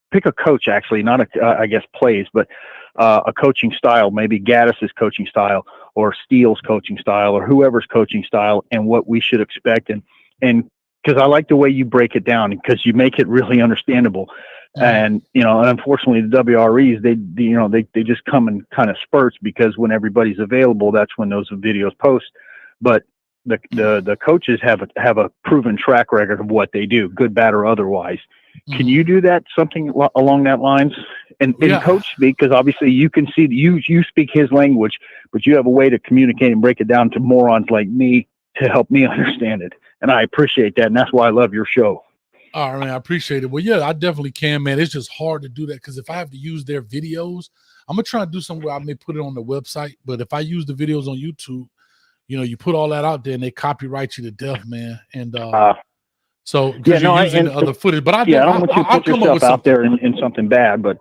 Pick a coach, actually, not I guess plays, but a coaching style, maybe Gaddis's coaching style or Steele's coaching style or whoever's coaching style, and what we should expect. And because I like the way you break it down, because you make it really understandable. And, unfortunately the WREs, they just come in kind of spurts, because when everybody's available, that's when those videos post. But the coaches have a proven track record of what they do, good, bad, or otherwise. Can you do that, something along that lines? And coach speak, because obviously you can see you speak his language, but you have a way to communicate and break it down to morons like me to help me understand it. And I appreciate that. And that's why I love your show. All right, man, I appreciate it. Well, yeah, I definitely can, man. It's just hard to do that, because if I have to use their videos, I'm going to try to do something where I may put it on the website. But if I use the videos on YouTube, you put all that out there and they copyright you to death, man. And so because you're using the other footage. But I don't want you to put yourself out there in something bad, but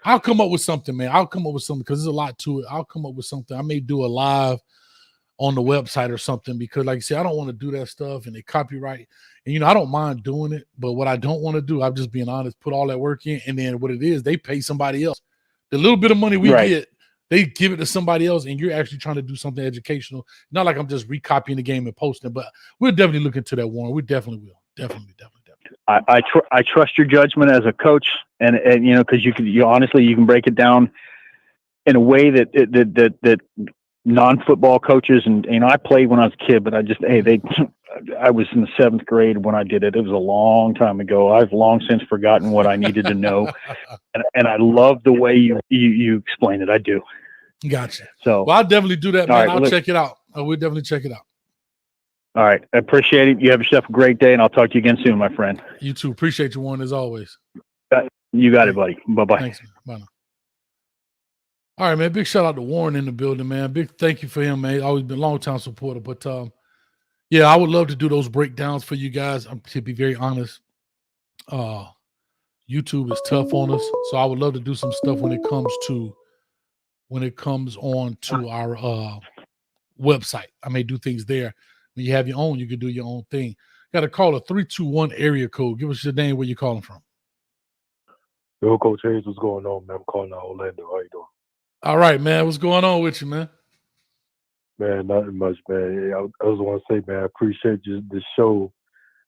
I'll come up with something, man. I'll come up with something, because there's a lot to it. I'll come up with something. I may do a live on the website or something, because like you say, I don't want to do that stuff and they copyright. And I don't mind doing it, but what I don't want to do, I'm just being honest, put all that work in, and then what it is, they pay somebody else. The little bit of money we get, they give it to somebody else, and you're actually trying to do something educational. Not like I'm just recopying the game and posting, but we'll definitely look into that, Warren. We definitely will. Definitely. I trust your judgment as a coach, and because you honestly, you can break it down in a way that non-football coaches, and I played when I was a kid, but I was in the 7th grade when I did it. It was a long time ago. I've long since forgotten what I needed to know, and I love the way you explain it. I do. Gotcha. So, well, I'll definitely do that, man. right, I'll check it out. We'll definitely check it out. All right. I appreciate it. You have yourself a great day, and I'll talk to you again soon, my friend. You too. Appreciate you, Warren, as always. You got it, buddy. Bye-bye. Thanks, man. Bye now. All right, man. Big shout out to Warren in the building, man. Big thank you for him, man. Always been a long-time supporter. But, yeah, I would love to do those breakdowns for you guys. To be very honest, YouTube is tough on us. So I would love to do some stuff when it comes on to our website. I may do things there. When you have your own, you can do your own thing. Got to call a 321 area code. Give us your name, where you're calling from. Yo, Coach Hayes, what's going on, man? I'm calling out Orlando. How you doing? All right, man. What's going on with you, man? Man, nothing much, man. I just want to say, man, I appreciate the show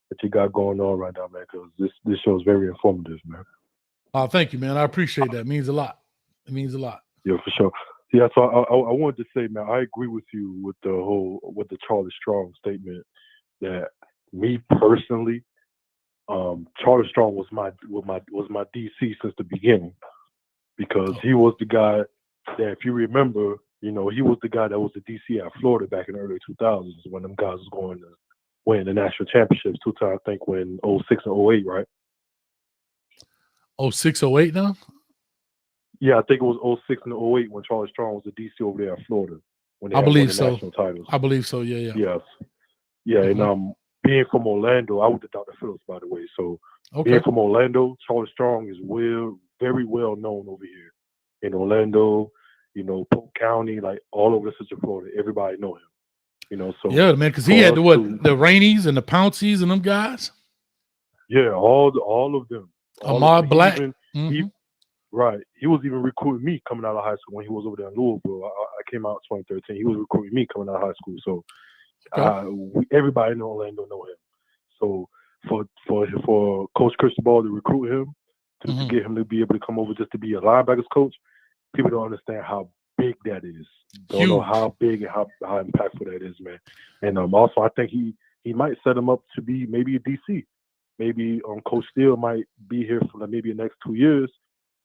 that you got going on right now, man, because this show is very informative, man. Thank you, man. I appreciate that. It means a lot. It means a lot. Yeah, for sure. Yeah, so I wanted to say, man, I agree with you with the Charlie Strong statement that me personally, Charlie Strong was my DC since the beginning, because he was the guy that, if you remember, he was the guy that was the DC at Florida back in the early 2000s when them guys was going to win the national championships 2 times. I think when 06 and 08, right? 06, 08 now? Yeah, I think it was 06 and 08 when Charlie Strong was the DC over there at Florida when they I had believe won the so. national titles. I believe so. Yeah. Yes. Yeah, and being from Orlando, I went to Dr. Phillips, by the way. So being from Orlando, Charlie Strong is very well known over here in Orlando. Polk County, like all over the Central Florida, everybody know him. So yeah, man, because he had the Rainies and the Pounceys and them guys. Yeah, all of them. Ahmad Black. Right. He was even recruiting me coming out of high school when he was over there in Louisville. I came out in 2013. He was recruiting me coming out of high school. So everybody in Orlando know him. So for Coach Cristobal to recruit him, to get him to be able to come over just to be a linebackers coach, people don't understand how big that is. Don't know how big and how impactful that is, man. And also, I think he might set him up to be maybe a DC. Maybe Coach Steele might be here for maybe the next 2 years,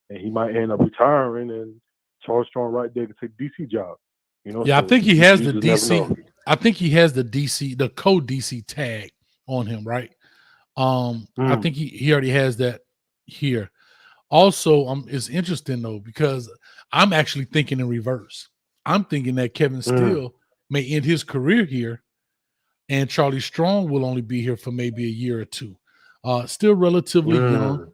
and he might end up retiring, and Charles Strong right there can take DC job. Yeah, so I think he has the DC. I think he has the DC, the co-DC tag on him, right? I think he already has that here. Also, it's interesting though, because I'm actually thinking in reverse. I'm thinking that Kevin Steele may end his career here, and Charlie Strong will only be here for maybe a year or two. Still relatively young.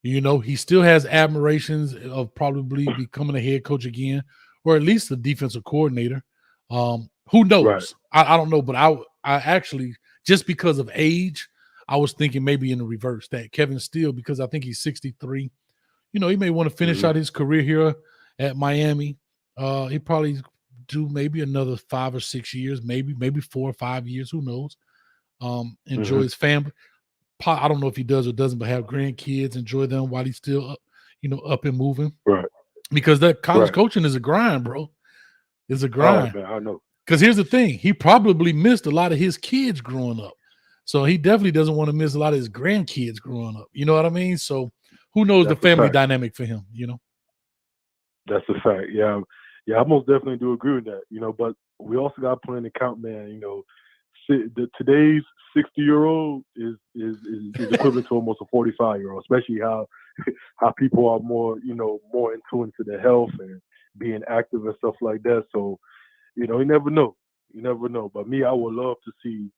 He still has admirations of probably becoming a head coach again, or at least a defensive coordinator. Who knows? Right. I don't know, but I actually, just because of age, I was thinking maybe in the reverse, that Kevin Steele, because I think he's 63, he may want to finish out his career here at Miami. He probably do maybe another 5 or 6 years, maybe 4 or 5 years, who knows? Enjoy his family. I don't know if he does or doesn't, but have grandkids, enjoy them while he's still up, up and moving. Right. Because that college coaching is a grind, bro. It's a grind. Oh, man, I know. Because here's the thing. He probably missed a lot of his kids growing up. So he definitely doesn't want to miss a lot of his grandkids growing up. You know what I mean? So who knows the family dynamic for him, That's a fact. Yeah. Yeah, I most definitely do agree with that, but we also got to put in account, man, today's 60-year-old is equivalent to almost a 45-year-old, especially how people are more in tune to their health and being active and stuff like that. So, you never know. You never know. But me, I would love to see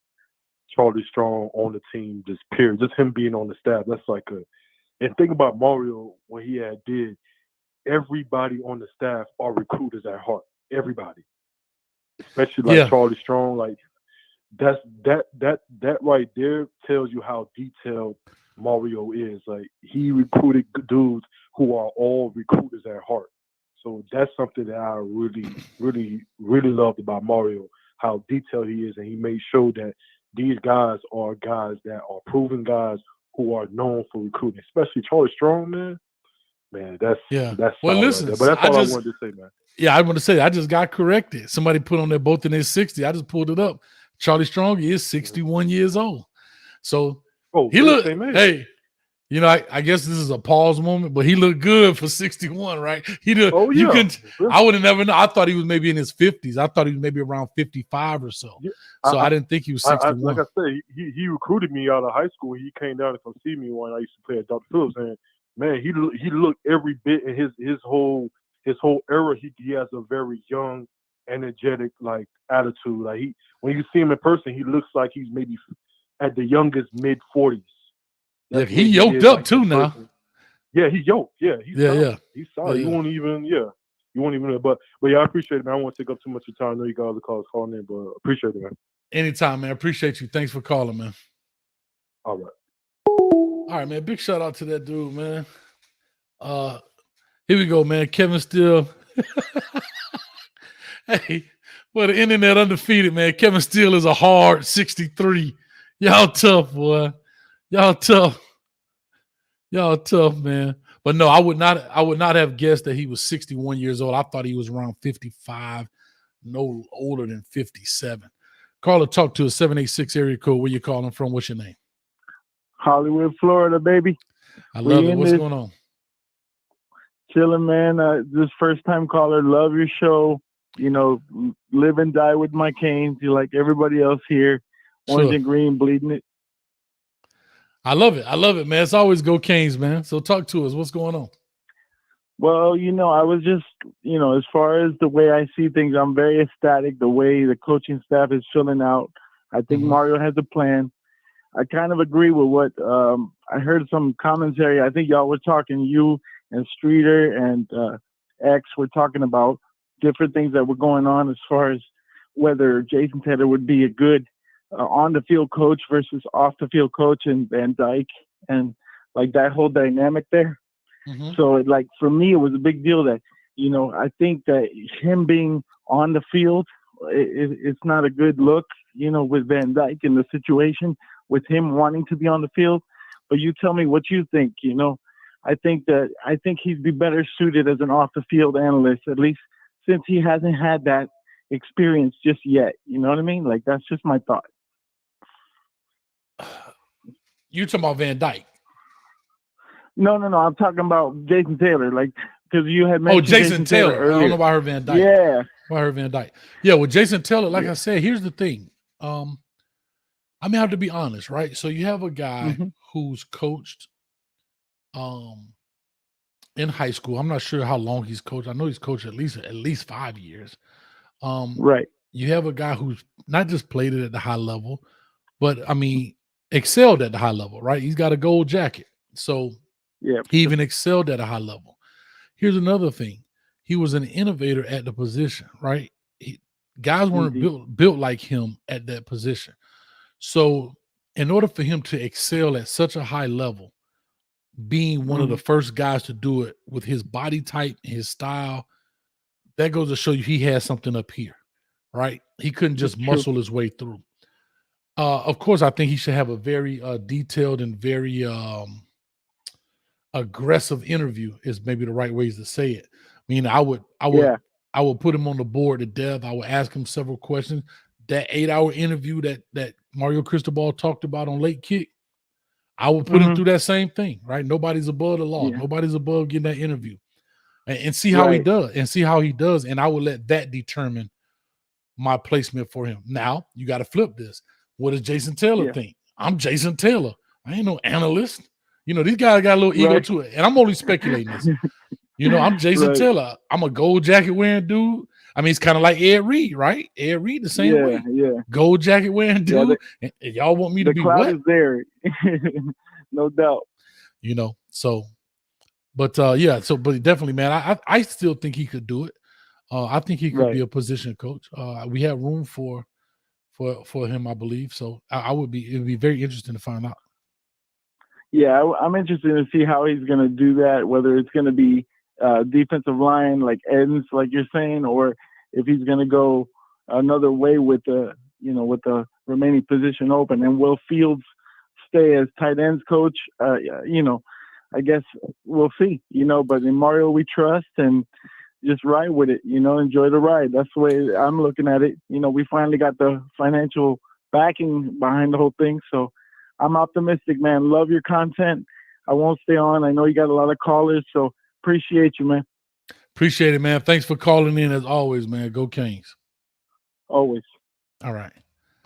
Charlie Strong on the team, just period. Just him being on the staff. That's and think about Mario when he did. Everybody on the staff are recruiters at heart. Everybody, especially Charlie Strong. Like that right there tells you how detailed Mario is. Like he recruited dudes who are all recruiters at heart. So that's something that I really, really, really loved about Mario, how detailed he is, and he made sure that these guys are guys that are proven guys who are known for recruiting, especially Charlie Strong, man. Man, that's Yeah. that's Well, solid listen, right there. But that's I all I just wanted to say, man. yeah, I want to say I just got corrected. Somebody put on there both in their 60s. I just pulled it up. Charlie Strong is 61 years old. So Oh, he we're the looked, same age. hey, you know, I guess this is a pause moment, but he looked good for 61, right? He did. Oh You yeah. can. Yeah. I would have never known. I thought he was maybe in his 50s. I thought he was maybe around 55 or so. Yeah. So I didn't think he was 61. Like I said, he recruited me out of high school. He came down to come see me when I used to play at Dr. Phillips, and man, he looked every bit in his whole era. He has a very young, energetic like attitude. Like when you see him in person, he looks like he's maybe at the youngest mid-40s. Yeah, he yoked up too now. Yeah, he yoked. Yeah, he's solid. Yeah. He's solid. Yeah. You won't even. But yeah, I appreciate it, man. I don't want to take up too much of your time. I know you got other calls calling in, but appreciate it, man. Anytime, man. Appreciate you. Thanks for calling, man. All right. All right, man. Big shout out to that dude, man. Here we go, man. Kevin Steele. Hey, for the internet undefeated, man. Kevin Steele is a hard 63. Y'all tough, boy. Y'all tough. Y'all tough, man. But no, I would not have guessed that he was 61 years old. I thought he was around 55, no older than 57. Caller, talk to a 786 area code. Where you calling from? What's your name? Hollywood, Florida, baby. I love it. What's this. going on? Chilling, man. This first time caller. Love your show. You know, live and die with my Canes. You like everybody else here. Orange Sure. and green, bleeding it. I love it. I love it, man. It's always go Canes, man. So talk to us. What's going on? Well, you know, I was just, you know, as far as the way I see things, I'm very ecstatic the way the coaching staff is filling out. I think Mario has a plan. I kind of agree with what I heard some commentary. I think y'all were talking, you and Streeter and X were talking about different things that were going on as far as whether Jason Taylor would be a good on the field coach versus off the field coach and Van Dyke and like that whole dynamic there. So like for me, it was a big deal that, you know, I think that him being on the field, it's not a good look, you know, with Van Dyke in the situation with him wanting to be on the field. But you tell me what you think, you know. I think he'd be better suited as an off the field analyst, at least since he hasn't had that experience just yet. You know what I mean? Like, that's just my thought. You talking about Van Dyke? No. I'm talking about Jason Taylor, like, because you had mentioned Jason Taylor earlier. I don't know about her Van Dyke. Yeah. About her Van Dyke. Yeah, with Jason Taylor, like I said, here's the thing. I mean, I have to be honest, right? So you have a guy who's coached in high school. I'm not sure how long he's coached. I know he's coached at least 5 years. Right. You have a guy who's not just played it at the high level, but I mean, excelled at the high level, right? He's got a gold jacket. So he even excelled at a high level. Here's another thing. He was an innovator at the position, right? Guys weren't built like him at that position. So in order for him to excel at such a high level, being one of the first guys to do it with his body type, his style, that goes to show you he has something up here, right? He couldn't just muscle his way through. Of course, I think he should have a very detailed and very aggressive interview is maybe the right ways to say it. I mean, I would put him on the board to death. I would ask him several questions. That 8-hour interview that Mario Cristobal talked about on Late Kick, I would put him through that same thing, right? Nobody's above the law. Nobody's above getting that interview and see how he does. And I would let that determine my placement for him. Now you got to flip this. What does Jason Taylor think? I'm Jason Taylor. I ain't no analyst. You know, these guys got a little ego to it. And I'm only speculating this. You know, I'm Jason Taylor. I'm a gold jacket wearing dude. I mean, it's kind of like Ed Reed, right? Ed Reed the same way. Yeah. Gold jacket wearing dude. And y'all want me to be what? The what? cloud is there. No doubt. You know, so, but but definitely, man, I still think he could do it. I think he could be a position coach. We have room for him, I believe. So it'd be very interesting to find out. Yeah, I'm interested to see how he's going to do that, whether it's going to be defensive line like ends, like you're saying, or if he's going to go another way with the remaining position open. And will Fields stay as tight ends coach? I guess we'll see, but in Mario we trust, and just ride with it, enjoy the ride. That's the way I'm looking at it. We finally got the financial backing behind the whole thing. So I'm optimistic, man. Love your content. I won't stay on. I know you got a lot of callers, so appreciate you, man. Appreciate it, man. Thanks for calling in as always, man. Go Kings. Always. All right.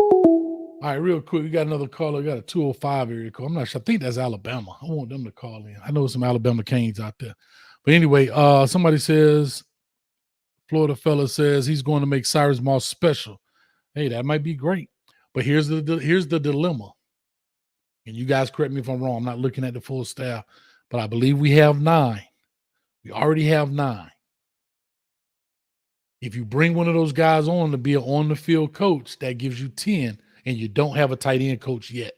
All right, real quick. We got another caller. We got a 205 area code. I'm not sure. I think that's Alabama. I want them to call in. I know some Alabama Canes out there. But anyway, somebody says, Florida fella says he's going to make Cyrus Moss special. Hey, that might be great. But here's the dilemma. And you guys correct me if I'm wrong. I'm not looking at the full staff, but I believe we have 9. We already have 9. If you bring one of those guys on to be an on-the-field coach, that gives you 10, and you don't have a tight end coach yet.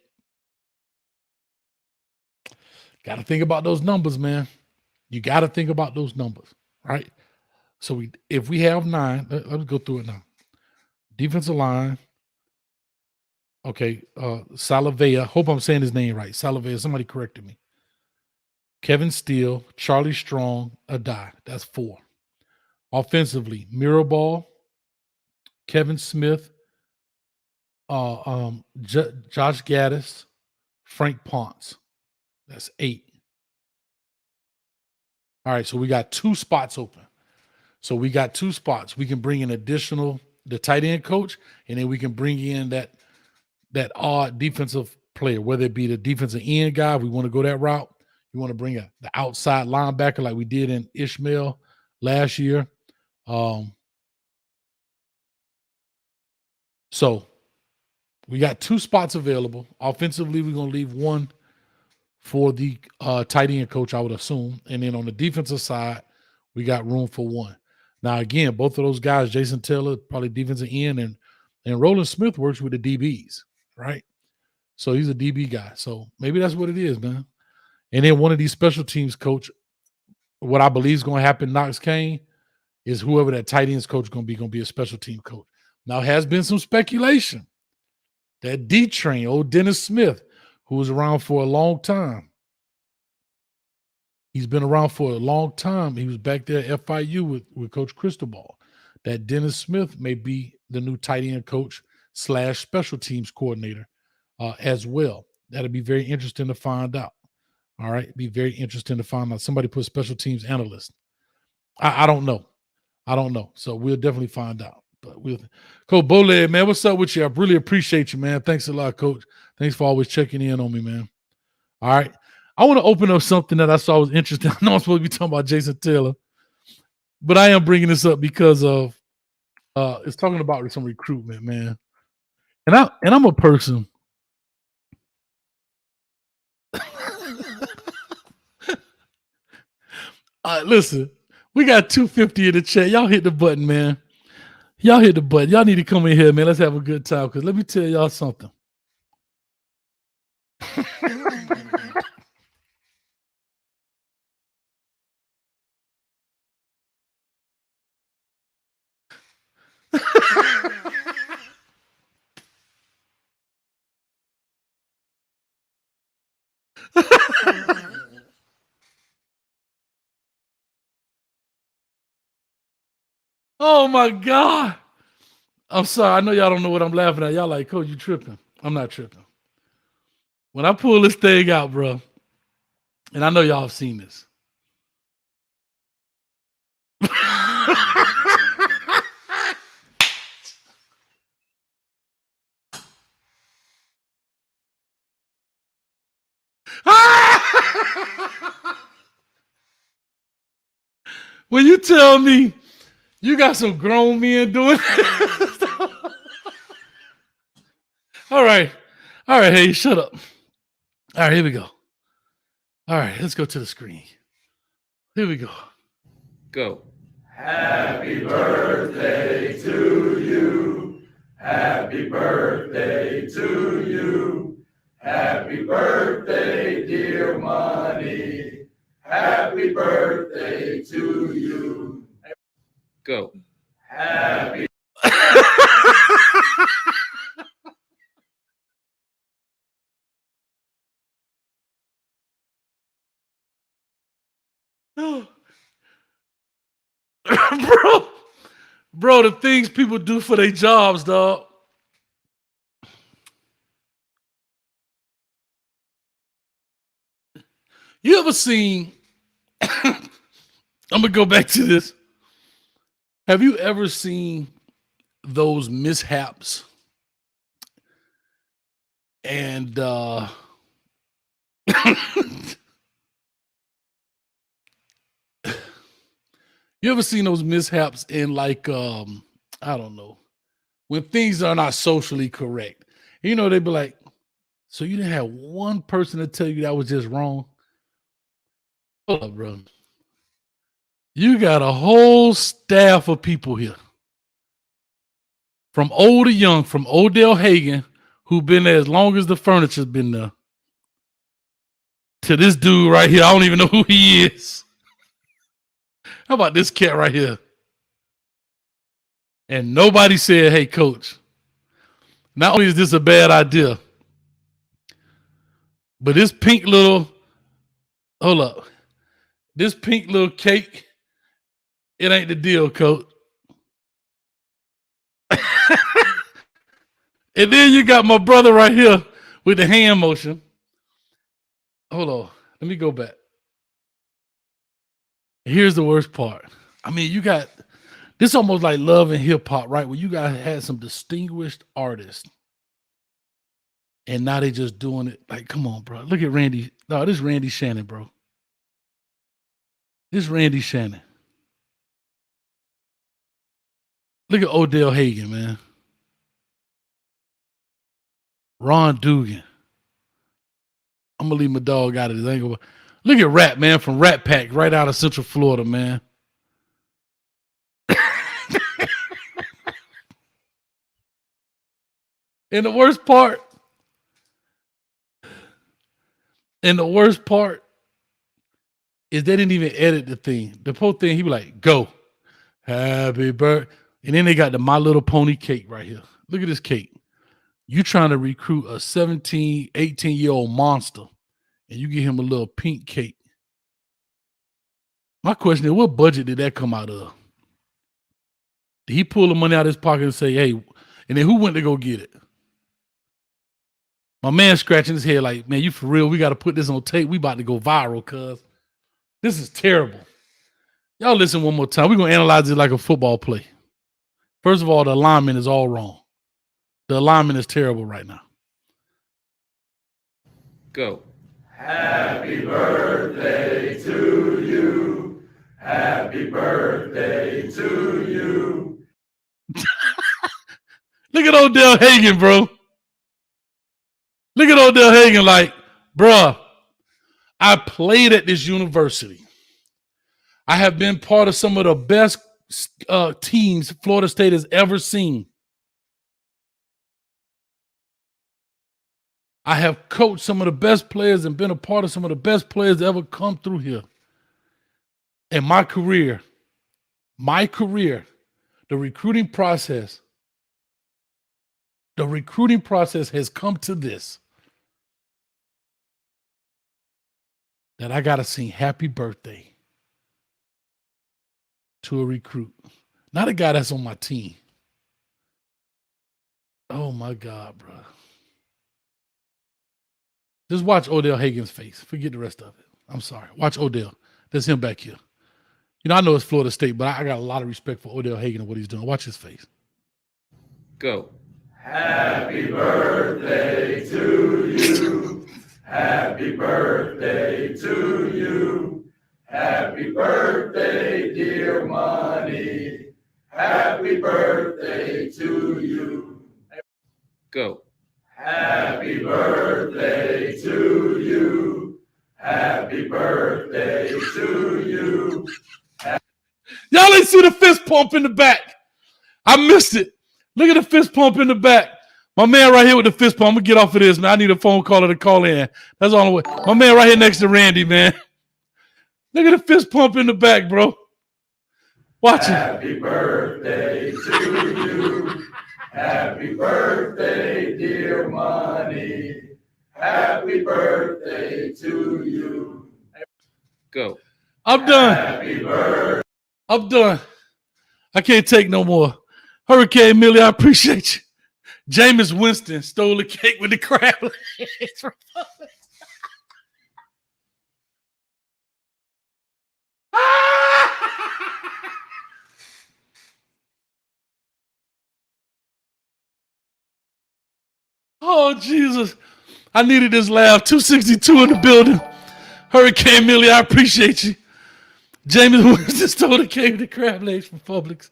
Got to think about those numbers, man. You got to think about those numbers, right? So if we have 9, let's go through it now. Defensive line. Okay, Salavea. Hope I'm saying his name right. Salavea. Somebody corrected me. Kevin Steele, Charlie Strong, Adai. That's 4. Offensively, Mirabal, Kevin Smith, Josh Gaddis, Frank Ponce. That's 8. All right, so we got 2 spots open. So we got 2 spots. We can bring in the tight end coach, and then we can bring in that odd defensive player, whether it be the defensive end guy, if we want to go that route. You want to bring the outside linebacker like we did in Ishmael last year. So we got 2 spots available. Offensively, we're going to leave 1 for the tight end coach, I would assume. And then on the defensive side, we got room for 1. Now, again, both of those guys, Jason Taylor, probably defensive end, and Roland Smith works with the DBs, right? So he's a DB guy. So maybe that's what it is, man. And then one of these special teams coach, what I believe is going to happen, Knox Kane, is whoever that tight ends coach is going to be a special team coach. Now, has been some speculation that D-Train, old Dennis Smith, who was around for a long time. He's been around for a long time. He was back there at FIU with Coach Cristobal. That Dennis Smith may be the new tight end coach / special teams coordinator as well. That'll be very interesting to find out. All right. Be very interesting to find out. Somebody put special teams analyst. I don't know. So we'll definitely find out. But Coach Boled, man, what's up with you? I really appreciate you, man. Thanks a lot, Coach. Thanks for always checking in on me, man. All right. I want to open up something that I saw was interesting. I know I'm supposed to be talking about Jason Taylor, but I am bringing this up because of it's talking about some recruitment, man. And I'm a person. Listen, we got 250 in the chat. Y'all hit the button, man. Y'all hit the button. Y'all need to come in here, man. Let's have a good time. Because let me tell y'all something. Oh my God. I'm sorry. I know y'all don't know what I'm laughing at. Y'all like, Coach, you tripping. I'm not tripping. When I pull this thing out, bro, and I know y'all have seen this. When you tell me you got some grown men doing it. All right. Hey, shut up. All right, here we go. All right, let's go to the screen. Here we go. Go. Happy birthday to you. Happy birthday to you. Happy birthday, dear Money. Happy birthday to you. Go. Happy Bro, the things people do for their jobs, dog. You ever seen, I'm going to go back to this. Have you ever seen those mishaps? And you ever seen those mishaps in like, I don't know, when things are not socially correct? You know, they'd be like, so you didn't have one person to tell you that was just wrong? Hold up, bro. You got a whole staff of people here. From old to young, from Odell Hagen, who been there as long as the furniture's been there, to this dude right here. I don't even know who he is. How about this cat right here? And nobody said, hey, coach, not only is this a bad idea, but this pink little, hold up, this pink little cake, it ain't the deal, coach. And then you got my brother right here with the hand motion. Hold on. Let me go back. Here's the worst part. I mean, you got this almost like Love and Hip Hop, right? Where you guys had some distinguished artists. And now they just doing it. Like, come on, bro. Look at Randy. No, this is Randy Shannon, bro. This is Randy Shannon. Look at Odell Hagen, man. Ron Dugan. I'm going to leave my dog out of this. Look at Rat, man, from Rat Pack, right out of Central Florida, man. And the worst part is they didn't even edit the thing. The whole thing, he be like, go. Happy birthday. And then they got the My Little Pony cake right here. Look at this cake. You trying to recruit a 17, 18-year-old monster, and you give him a little pink cake. My question is, what budget did that come out of? Did he pull the money out of his pocket and say, hey, and then who went to go get it? My man scratching his head like, man, you for real? We got to put this on tape. We about to go viral, cuz. This is terrible. Y'all listen one more time. We're going to analyze it like a football play. First of all, the alignment is all wrong. The alignment is terrible right now. Go. Happy birthday to you. Happy birthday to you. Look at Odell Hagen, bro. Look at Odell Hagen like, bruh, I played at this university. I have been part of some of the best teams Florida State has ever seen. I have coached some of the best players and been a part of some of the best players that ever come through here. In my career, the recruiting process has come to this. That I got to sing happy birthday to a recruit. Not a guy that's on my team. Oh, my God, bro. Just watch Odell Hagen's face. Forget the rest of it. I'm sorry. Watch Odell. That's him back here. You know, I know it's Florida State, but I got a lot of respect for Odell Hagen and what he's doing. Watch his face. Go. Happy birthday to you. Happy birthday to you. Happy birthday, dear Money. Happy birthday to you. Go. Happy birthday to you. Happy birthday to you. Y'all ain't see the fist pump in the back. I missed it. Look at the fist pump in the back. My man right here with the fist pump. I'm going to get off of this, man. I need a phone caller to call in. That's all the way. My man right here next to Randy, man. Look at the fist pump in the back, bro. Watch it. Happy birthday to you. Happy birthday, dear Money. Happy birthday to you. Go. I'm done. Happy birthday. I'm done. I can't take no more. Hurricane Millie, I appreciate you. Jameis Winston stole the cake with the crab legs. Oh, Jesus. I needed this laugh. 262 in the building. Hurricane Millie, I appreciate you. Jameis Winston stole the cake with the crab legs from Publix.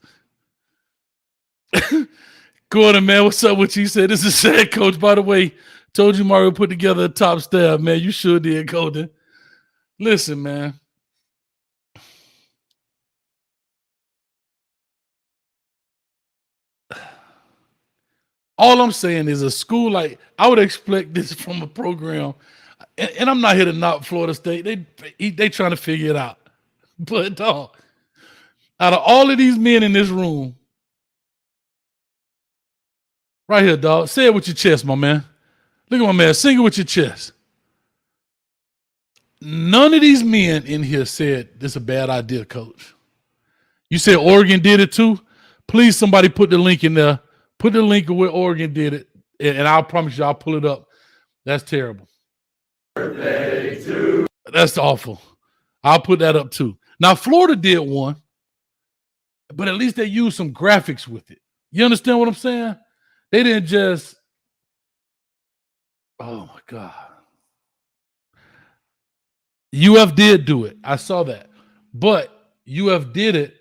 Gordon, man, what's up with you? He said, this is sad, coach. By the way, told you Mario put together a top staff, man. You sure did, Golden. Listen, man. All I'm saying is a school like, I would expect this from a program, and I'm not here to knock Florida State. They trying to figure it out. But, dog, out of all of these men in this room, right here, dog, say it with your chest, my man. Look at my man. Sing it with your chest. None of these men in here said this is a bad idea, coach. You said Oregon did it too? Please, somebody put the link in there. Put the link of where Oregon did it, and I'll promise you I'll pull it up. That's terrible. Birthday to. That's awful. I'll put that up too. Now, Florida did one, but at least they used some graphics with it. You understand what I'm saying? They didn't just, oh my God. UF did do it. I saw that. But UF did it,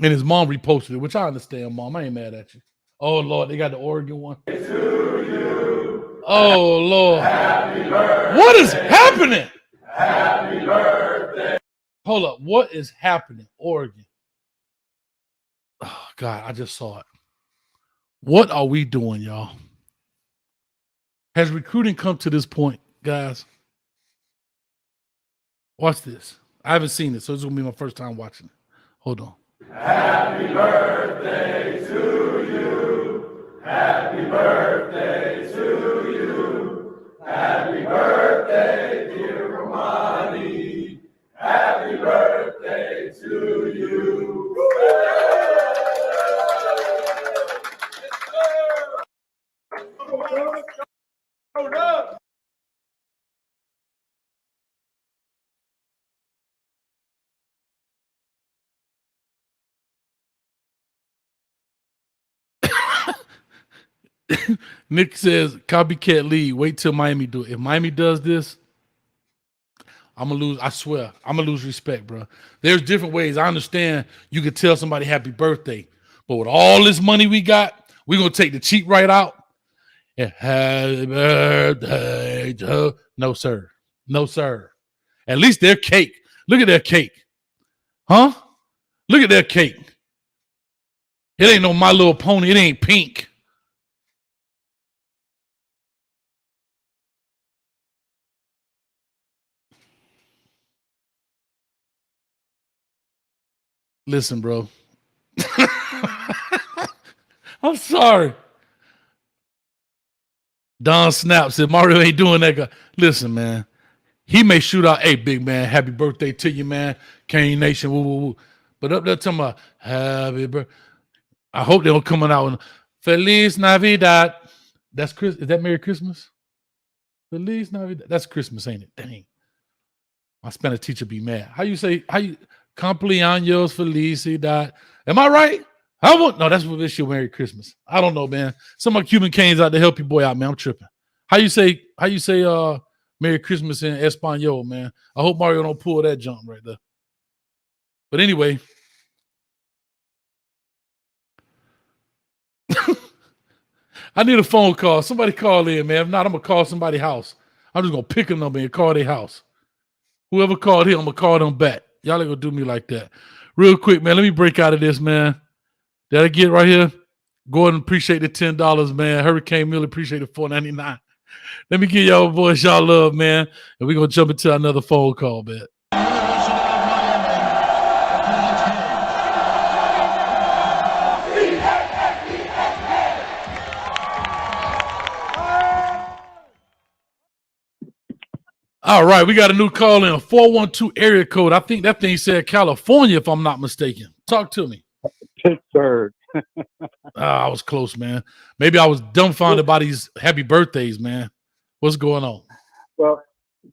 and his mom reposted it, which I understand, Mom. I ain't mad at you. Oh, Lord, they got the Oregon one. To you. Oh, Lord. Happy birthday. What is happening? Happy birthday. Hold up. What is happening? Oregon. Oh, God, I just saw it. What are we doing, y'all? Has recruiting come to this point, guys? Watch this. I haven't seen it, so this is going to be my first time watching it. Hold on. Happy birthday to you. Happy birthday to you. Happy birthday, dear Romani. Happy birthday to you. Nick says, copycat lead. Wait till Miami do it. If Miami does this, I'm going to lose. I swear. I'm going to lose respect, bro. There's different ways. I understand you could tell somebody happy birthday. But with all this money we got, we're going to take the cheat right out. And happy birthday to... No, sir. No, sir. At least their cake. Look at their cake. Huh? Look at their cake. It ain't no My Little Pony. It ain't pink. Listen, bro. I'm sorry. Don Snap said Mario ain't doing that guy. Listen, man. He may shoot out, hey, big man, happy birthday to you, man. Kane Nation, woo, woo, woo. But up there talking about happy birthday. I hope they don't coming out with Feliz Navidad. That's Chris. Is that Merry Christmas? Feliz Navidad. That's Christmas, ain't it? Dang. My Spanish teacher be mad. How you Cumpleaños Felicidad. Am I right? No, that's what this year, Merry Christmas. I don't know, man. Some of my Cuban canes out to help your boy out, man. I'm tripping. How you say Merry Christmas in Espanol, man? I hope Mario don't pull that jump right there. But anyway. I need a phone call. Somebody call in, man. If not, I'm going to call somebody's house. I'm just going to pick a number and call their house. Whoever called here, I'm going to call them back. Y'all ain't going to do me like that. Real quick, man, let me break out of this, man. Did I get right here? Gordon, appreciate the $10, man. Hurricane Miller, appreciate the $4.99. Let me give y'all boys y'all love, man. And we're going to jump into another phone call, man. All right, we got a new call in, 412 area code. I think that thing said California, if I'm not mistaken. Talk to me. Pittsburgh. I was close, man. Maybe I was dumbfounded by these happy birthdays, man. What's going on? Well,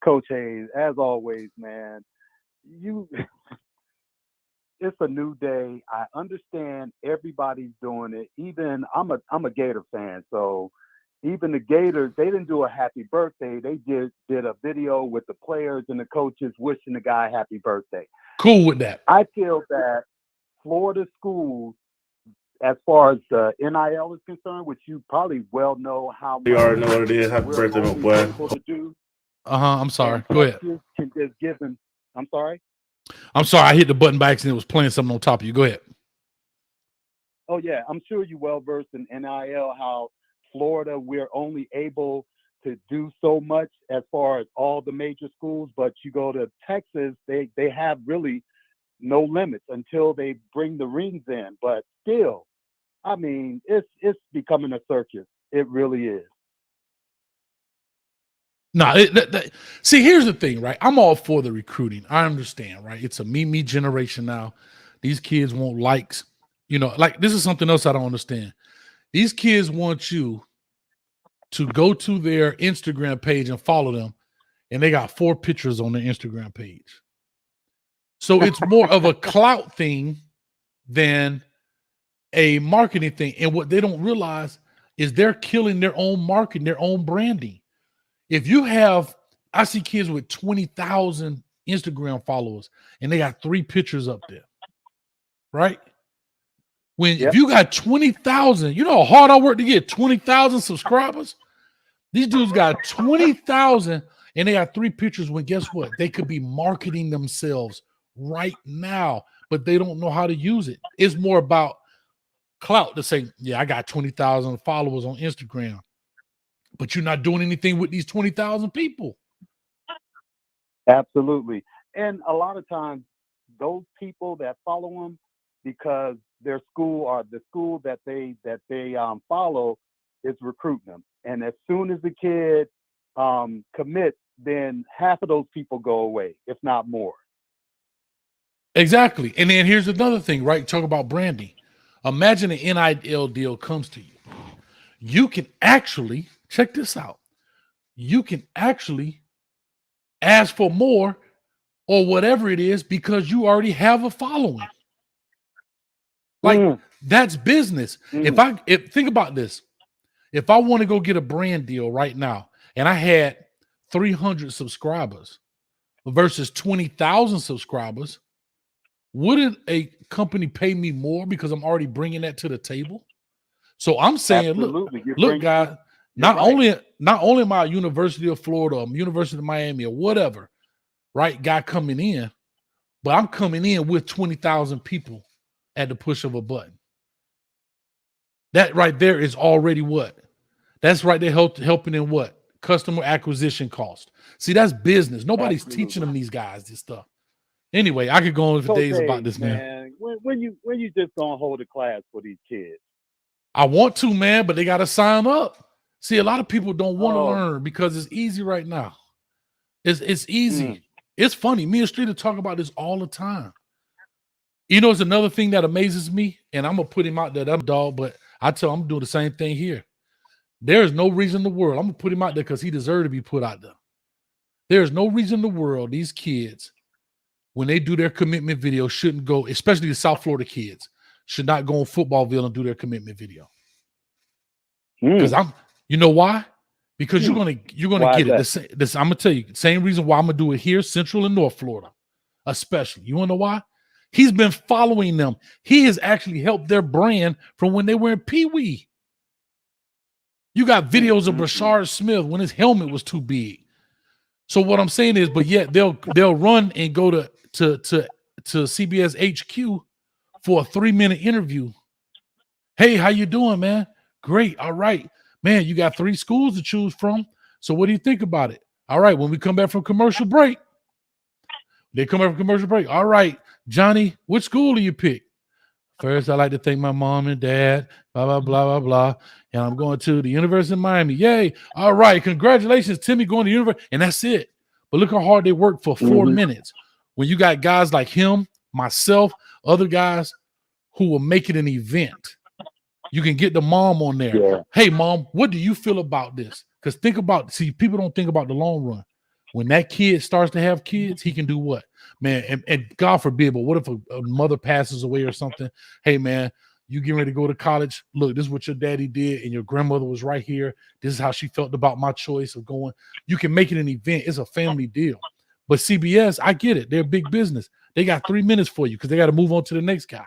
Coach Hayes, as always, man, it's a new day. I understand everybody's doing it. Even I'm a Gator fan, so even the Gators, they didn't do a happy birthday. They did a video with the players and the coaches wishing the guy happy birthday. Cool with that. I feel that Florida schools, as far as the NIL is concerned, which you probably well know how much you already know what it is. Happy birthday, my boy. to do. I'm sorry. Go ahead. Can just give them. I'm sorry. I'm sorry. I hit the button by accident. It was playing something on top of you. Go ahead. Oh yeah, I'm sure you're well versed in NIL. How Florida, we're only able to do so much as far as all the major schools, but you go to Texas, they have really no limits until they bring the rings in. But still, I mean, it's becoming a circus. It really is. No, see, here's the thing, right? I'm all for the recruiting. I understand, right? It's a me generation now. These kids want likes. You know, like this is something else I don't understand. These kids want you to go to their Instagram page and follow them, and they got 4 pictures on their Instagram page. So it's more of a clout thing than a marketing thing. And what they don't realize is they're killing their own marketing, their own branding. If you have, I see kids with 20,000 Instagram followers and they got 3 pictures up there, right? If you got 20,000, you know how hard I work to get 20,000 subscribers? These dudes got 20,000 and they got 3 pictures when guess what? They could be marketing themselves right now, but they don't know how to use it. It's more about clout to say, yeah, I got 20,000 followers on Instagram, but you're not doing anything with these 20,000 people. Absolutely. And a lot of times those people that follow them because their school or the school that they follow is recruiting them. And as soon as the kid commits, then half of those people go away, if not more. Exactly. And then here's another thing, right? Talk about branding. Imagine an NIL deal comes to you. You can actually, check this out. You can actually ask for more or whatever it is because you already have a following. Like that's business. If think about this. If I want to go get a brand deal right now and I had 300 subscribers versus 20,000 subscribers, wouldn't a company pay me more because I'm already bringing that to the table? So I'm saying, look, guys, not only am I University of Florida or University of Miami or whatever, right, guy coming in, but I'm coming in with 20,000 people at the push of a button. That right there is already what? That's right there helping in what? Customer acquisition cost. See, that's business. Nobody's teaching them these guys this stuff. Anyway, I could go on for days about this, man. When you just gonna hold a class for these kids? I want to, man, but they got to sign up. See, a lot of people don't want to learn because it's easy right now. It's easy. It's funny. Me and Streeter talk about this all the time. You know, it's another thing that amazes me, and I'm gonna put him out there, that dog, but I tell him I'm doing the same thing here. There's no reason in the world. I'm gonna put him out there because he deserves to be put out there. There's no reason in the world these kids, when they do their commitment video, shouldn't go, especially the South Florida kids, should not go on Footballville and do their commitment video. Because you know why? Because you're gonna get it. This I'm gonna tell you, same reason why I'm gonna do it here, Central and North Florida, especially. You wanna know why? He's been following them. He has actually helped their brand from when they were in Pee Wee. You got videos of Brashard Smith when his helmet was too big. So what I'm saying is, but yet they'll run and go to CBS HQ for a 3-minute interview. Hey, how you doing, man? Great. All right, man. You got 3 schools to choose from. So what do you think about it? All right. When we come back from commercial break, they come back from commercial break. All right, Johnny, which school do you pick? First, I like to thank my mom and dad, blah, blah, blah, blah, blah. And I'm going to the University of Miami. Yay. All right. Congratulations, Timmy, going to university. And that's it. but look how hard they work for 4 minutes. When you got guys like him, myself, other guys who will make it an event. You can get the mom on there. Yeah. Hey, mom, what do you feel about this? Because people don't think about the long run. When that kid starts to have kids, he can do what? Man, and God forbid, but what if a mother passes away or something? Hey, man, you getting ready to go to college? Look, this is what your daddy did, and your grandmother was right here. This is how she felt about my choice of going. You can make it an event. It's a family deal. But CBS, I get it. They're big business. They got 3 minutes for you because they got to move on to the next guy.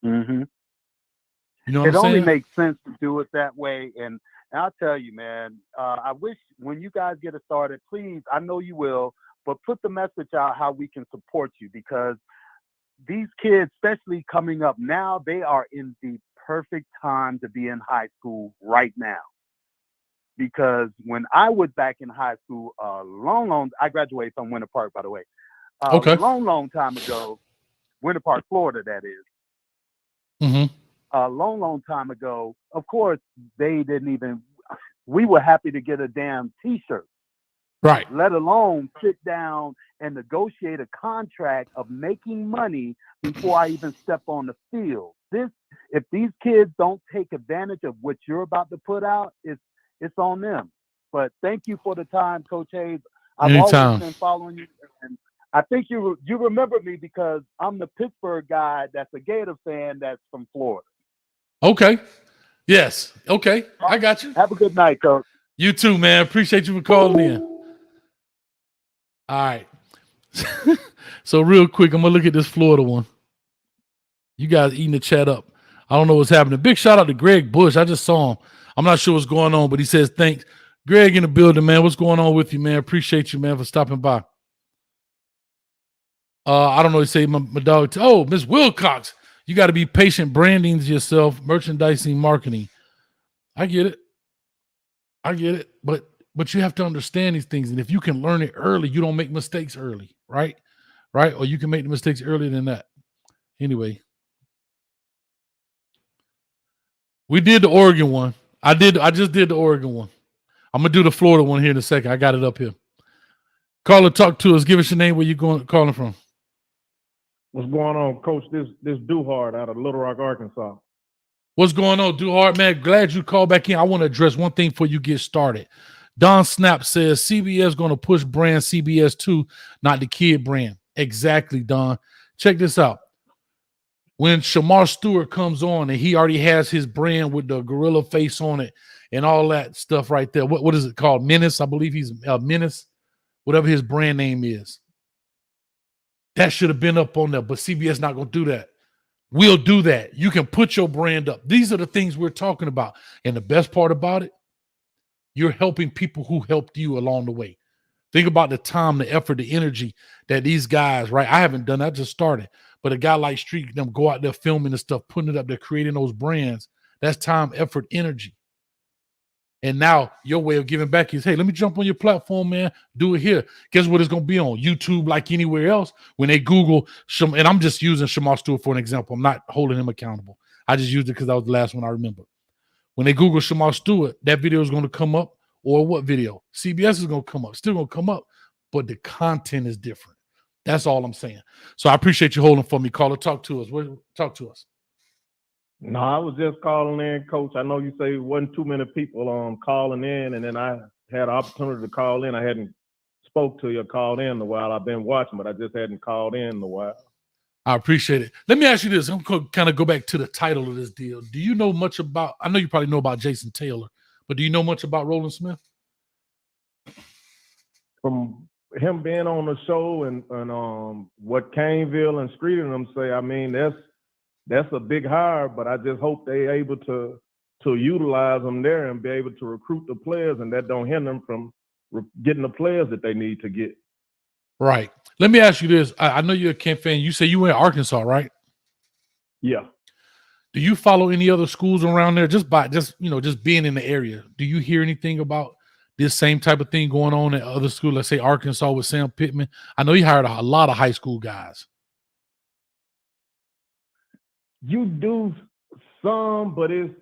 Mm-hmm. You know what It I'm only saying? makes sense to do it that way. And I'll tell you, man, I wish when you guys get it started, please, I know you will, but put the message out how we can support you, because these kids, especially coming up now, they are in the perfect time to be in high school right now. Because when I was back in high school, I graduated from Winter Park, by the way, Okay. long time ago, Winter Park, Florida, that is. Mm-hmm. A long time ago, of course, they didn't even, we were happy to get a damn t-shirt, Right. let alone sit down and negotiate a contract of making money before I even step on the field. If these kids don't take advantage of what you're about to put out, it's on them. But thank you for the time, Coach Hayes. I've Anytime. always been following you, and I think you remember me because I'm the Pittsburgh guy that's a Gator fan that's from Florida. Okay. Yes. Okay. I got you. Have a good night, Coach. You too, man. Appreciate you for calling in. All right. So real quick, I'm going to look at this Florida one. You guys eating the chat up. I don't know what's happening. Big shout out to Greg Bush. I just saw him. I'm not sure what's going on, but he says thanks. Greg in the building, man. What's going on with you, man? Appreciate you, man, for stopping by. I don't know. He say my dog. Miss Wilcox. You got to be patient branding yourself, merchandising, marketing. I get it. But you have to understand these things. And if you can learn it early, you don't make mistakes early, right? Right? Or you can make the mistakes earlier than that. Anyway. We did the Oregon one. I just did the Oregon one. I'm gonna do the Florida one here in a second. I got it up here. Caller, talk to us. Give us your name. Where you calling from? What's going on, Coach? This Duhart out of Little Rock, Arkansas. What's going on, Duhart, man? Glad you called back in. I want to address one thing before you get started. Don Snap says CBS going to push brand CBS 2, not the kid brand. Exactly, Don. Check this out. When Shamar Stewart comes on and he already has his brand with the gorilla face on it and all that stuff right there. What is it called? Menace. I believe he's Menace, whatever his brand name is. That should have been up on there, but CBS not going to do that. We'll do that. You can put your brand up. These are the things we're talking about. And the best part about it, you're helping people who helped you along the way. Think about the time, the effort, the energy that these guys, right? I haven't done that, just started. But a guy like Street, them go out there filming and stuff, putting it up there, creating those brands. That's time, effort, energy. And now your way of giving back is, hey, let me jump on your platform, man. Do it here. Guess what it's going to be on? YouTube, like anywhere else. When they Google, and I'm just using Shamar Stewart for an example. I'm not holding him accountable. I just used it because that was the last one I remember. When they Google Shamar Stewart, that video is going to come up. Or what video? CBS is going to come up. Still going to come up. But the content is different. That's all I'm saying. So I appreciate you holding for me. Caller, talk to us. Talk to us. No, I was just calling in, Coach. I know you say it wasn't too many people calling in, and then I had an opportunity to call in. I hadn't spoke to you or called in a while. I've been watching, but I just hadn't called in a while. I appreciate it. Let me ask you this. I'm going to kind of go back to the title of this deal. Do you know much about, I know you probably know about Jason Taylor, but do you know much about Roland Smith? From him being on the show and what Caneville and Street and them say, I mean, that's a big hire, but I just hope they're able to utilize them there and be able to recruit the players, and that don't hinder them from getting the players that they need to get. Right. Let me ask you this. I know you're a Kent fan. You say you were in Arkansas, right? Yeah. Do you follow any other schools around there just being in the area? Do you hear anything about this same type of thing going on at other schools? Let's say Arkansas with Sam Pittman. I know he hired a lot of high school guys. You do some, but it's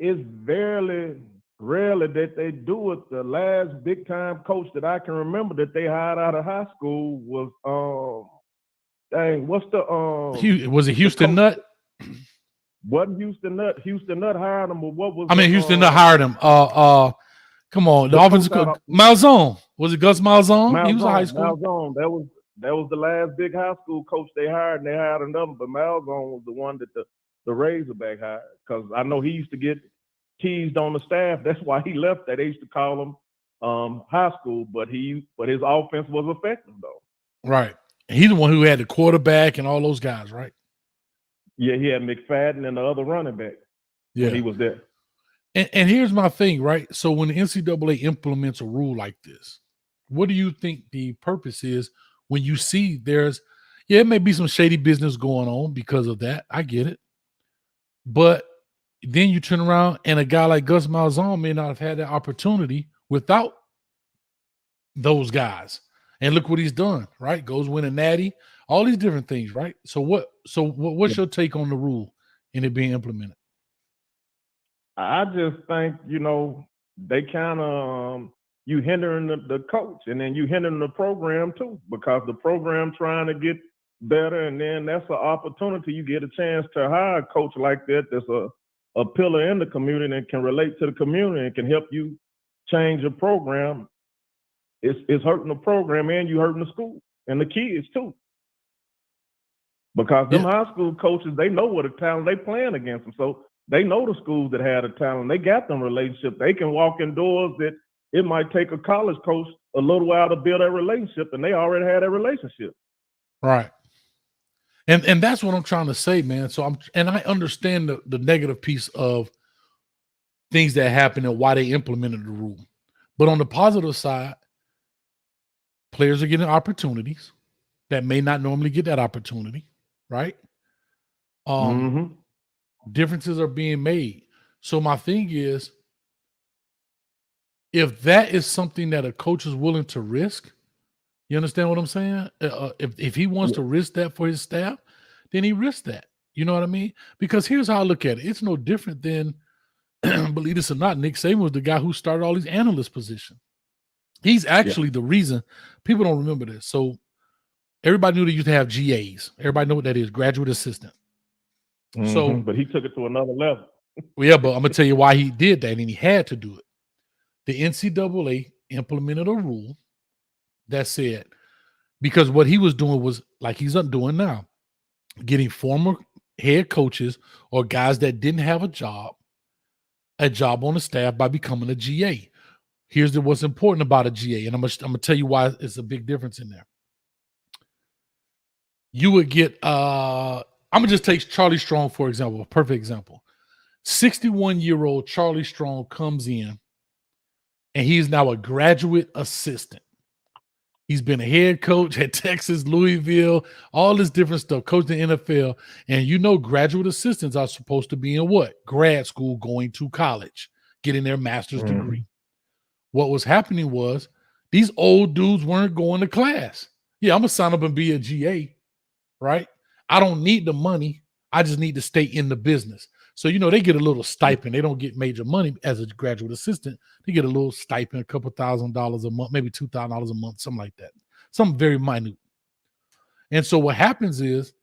barely rarely that they do it. The last big time coach that I can remember that they hired out of high school was what's the was it Houston Nutt? Wasn't Houston Nutt? Houston Nutt hired him, but what was I mean, Houston Nutt hired him. Come on, the offensive coach Malzahn. Was it Gus Malzahn? He was a high school. Malzahn. That was the last big high school coach they hired, and they hired another. But Malzahn was the one that the Razorback hired, because I know he used to get teased on the staff. That's why he left. That they used to call him high school, but his offense was effective though. Right. He's the one who had the quarterback and all those guys, right? Yeah, he had McFadden and the other running back. Yeah, when he was there. And here's my thing, right? So when the NCAA implements a rule like this, what do you think the purpose is when you see it may be some shady business going on because of that. I get it. But then you turn around and a guy like Gus Malzahn may not have had that opportunity without those guys. And look what he's done, right? Goes win a natty, all these different things, right? So what's your take on the rule and it being implemented? I just think, they kind of you hindering the coach, and then you hindering the program too, because the program trying to get better, and then that's an opportunity. You get a chance to hire a coach like that that's a pillar in the community and can relate to the community and can help you change your program. It's hurting the program, and you hurting the school and the kids too. Because them high school coaches, they know what a talent they playing against them. So they know the schools that had a talent. They got them relationships. They can walk indoors that it might take a college coach a little while to build that relationship, and they already had that relationship. Right. And that's what I'm trying to say, man. So I understand the negative piece of things that happen and why they implemented the rule. But on the positive side, players are getting opportunities that may not normally get that opportunity, right? Differences are being made. So my thing is, if that is something that a coach is willing to risk, you understand what I'm saying? If he wants to risk that for his staff, then he risks that. You know what I mean? Because here's how I look at it. It's no different than, believe this or not, Nick Saban was the guy who started all these analyst positions. He's actually the reason. People don't remember this. So everybody knew they used to have GAs. Everybody know what that is, graduate assistant. So, but he took it to another level. Yeah, but I'm going to tell you why he did that, and he had to do it. The NCAA implemented a rule that said, because what he was doing was like he's doing now, getting former head coaches or guys that didn't have a job on the staff by becoming a GA. Here's what's important about a GA, and I'm gonna tell you why it's a big difference in there. You would get, I'm gonna just take Charlie Strong, for example, a perfect example. 61-year-old Charlie Strong comes in, and he's now a graduate assistant. He's been a head coach at Texas, Louisville, all this different stuff, coached in the NFL. And graduate assistants are supposed to be in what? Grad school, going to college, getting their master's degree. What was happening was these old dudes weren't going to class. Yeah, I'm going to sign up and be a GA, right? I don't need the money. I just need to stay in the business. So, they get a little stipend. They don't get major money as a graduate assistant. They get a little stipend, a couple $1,000s a month, maybe $2,000 a month, something like that. Something very minute. And so what happens is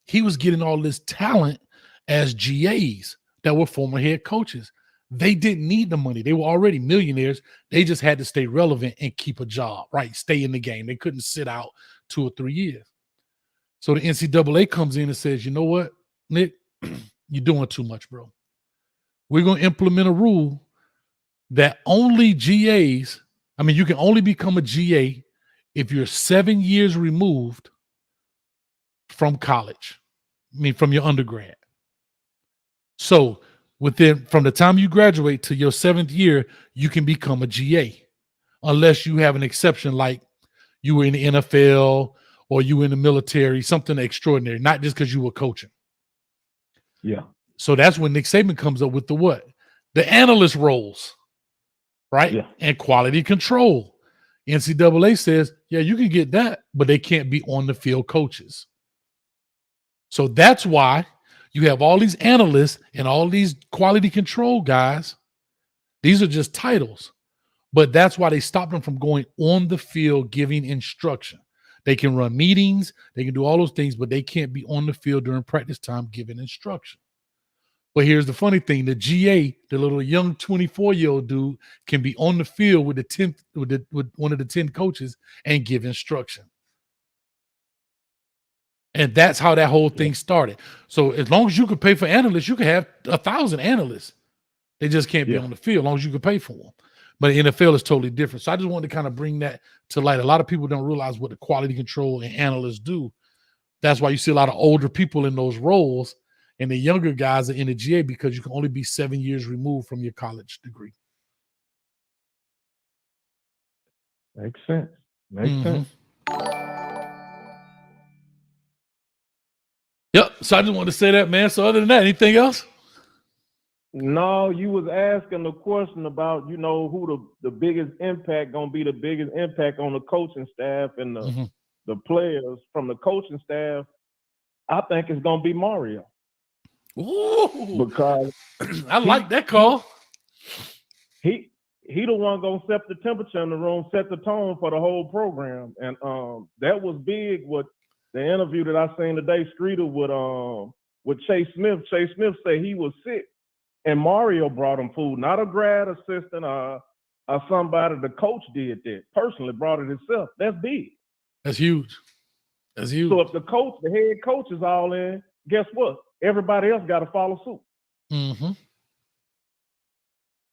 he was getting all this talent as GAs that were former head coaches. They didn't need the money. They were already millionaires. They just had to stay relevant and keep a job, right? Stay in the game. They couldn't sit out 2 or 3 years. So the NCAA comes in and says, you know what, Nick, you're doing too much, bro. We're going to implement a rule that only GAs, you can only become a GA if you're 7 years removed from college, from your undergrad. So from the time you graduate to your 7th year, you can become a GA, unless you have an exception like you were in the NFL or you were in the military, something extraordinary, not just because you were coaching. Yeah. So that's when Nick Saban comes up with the what? The analyst roles, right? Yeah. And quality control. NCAA says, yeah, you can get that, but they can't be on the field coaches. So that's why you have all these analysts and all these quality control guys These are just titles. But that's why they stopped them from going on the field giving instruction. They can run meetings, they can do all those things, but they can't be on the field during practice time giving instruction. But here's the funny thing: the GA, the little young 24-year-old dude, can be on the field with with one of the 10 coaches and give instruction. And that's how that whole thing started. So as long as you could pay for analysts, you could have 1,000 analysts. They just can't be on the field as long as you can pay for them. But the NFL is totally different. So I just wanted to kind of bring that to light. A lot of people don't realize what the quality control and analysts do. That's why you see a lot of older people in those roles, and the younger guys are in the GA because you can only be 7 years removed from your college degree. Makes sense. Makes sense. Yep. So I just wanted to say that, man. So other than that, anything else? No, you was asking the question about, who the biggest impact gonna be, the biggest impact on the coaching staff and the players from the coaching staff. I think it's gonna be Mario. Ooh, because I like that call. He the one gonna set the temperature in the room, set the tone for the whole program, and that was big. What the interview that I seen today, Streeter with Chase Smith. Chase Smith said he was sick. And Mario brought him food, not a grad assistant or somebody. The coach did that. Personally brought it himself. That's big. That's huge. That's huge. So if the head coach is all in, guess what? Everybody else got to follow suit.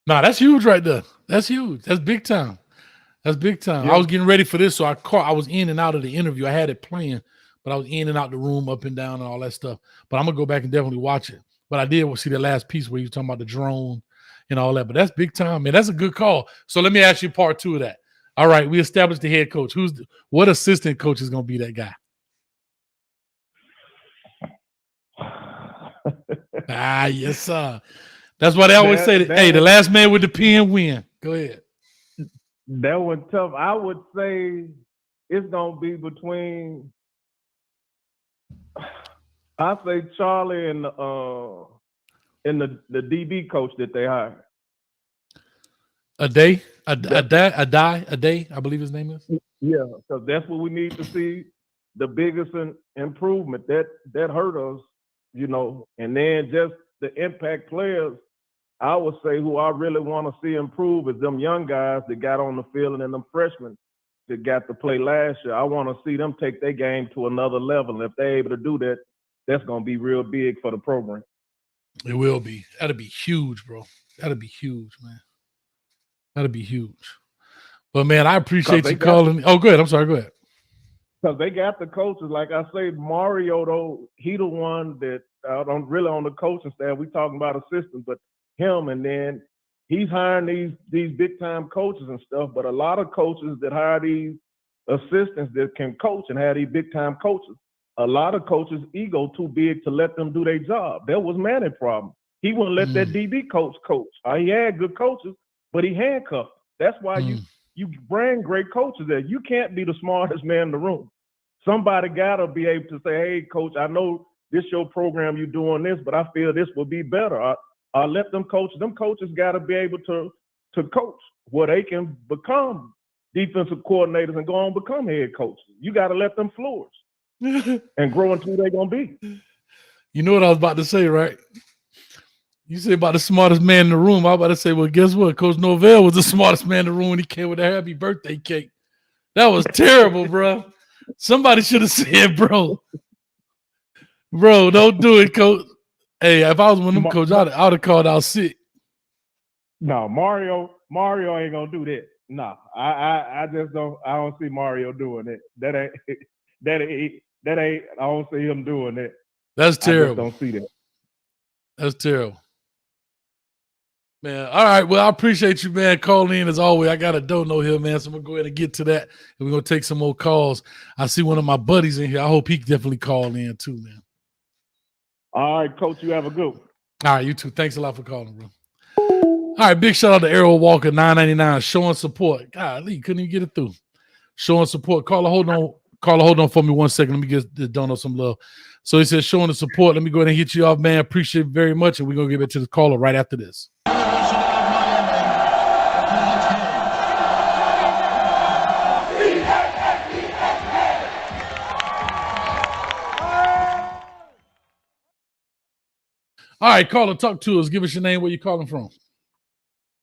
Nah, that's huge right there. That's huge. That's big time. That's big time. Yeah. I was getting ready for this, so I was in and out of the interview. I had it playing, but I was in and out the room, up and down and all that stuff. But I'm going to go back and definitely watch it. But I did see the last piece where you were talking about the drone and all that. But that's big time, man. That's a good call. So let me ask you part 2 of that. All right, we established the head coach. What assistant coach is going to be that guy? Yes, sir. That's why they always say that, hey, the last man with the pen win. Go ahead. That was tough. I would say it's going to be between, I say Charlie and the DB coach that they hired. A day, I believe his name is. Yeah, because that's what we need to see, the biggest improvement. That hurt us, and then just the impact players. I would say who I really want to see improve is them young guys that got on the field and them freshmen that got to play last year. I want to see them take their game to another level. And if they're able to do that, that's going to be real big for the program. It will be. That'll be huge, bro. That'll be huge, man. That'll be huge. But, man, I appreciate you calling. Oh, go ahead. I'm sorry. Go ahead. Because they got the coaches. Like I say, Mario, though, he the one that really on the coaching staff. We talking about assistants, but him, and then he's hiring these big-time coaches and stuff. But a lot of coaches that hire these assistants that can coach and have these big-time coaches, a lot of coaches' ego too big to let them do their job. That was Manning's problem. He wouldn't let that DB coach. He had good coaches, but he handcuffed. That's why you bring great coaches there. You can't be the smartest man in the room. Somebody got to be able to say, hey, coach, I know this your program, you're doing this, but I feel this will be better. I let them coach. Them coaches got to be able to coach where they can become defensive coordinators and go on and become head coaches. You got to let them flourish and grow into who they're going to be. You know what I was about to say, right? You say about the smartest man in the room. I was about to say, well, guess what? Coach Norvell was the smartest man in the room when he came with a happy birthday cake. That was terrible, bro. Somebody should have said, bro, don't do it, coach. Hey, if I was one of them coaches, I would have called out sick. No, Mario ain't gonna do that. No, I just don't. I don't see Mario doing it. That ain't. I don't see him doing that. That's terrible. I just don't see that. That's terrible, man. All right, well, I appreciate you, man, calling in as always. I got a dono here, man, so I'm gonna go ahead and get to that, and we're gonna take some more calls. I see one of my buddies in here. I hope he can definitely call in too, man. All right, coach, you have a good one. All right, you too. Thanks a lot for calling, bro. All right, big shout out to Arrow Walker, $9.99, showing support. Golly, couldn't even get it through. Showing support. Caller, hold on for me 1 second. Let me get the dono some love. So he says, showing the support. Let me go ahead and hit you off, man. Appreciate it very much, and we're going to give it to the caller right after this. University of Miami All right, caller, talk to us. Give us your name. Where you calling from?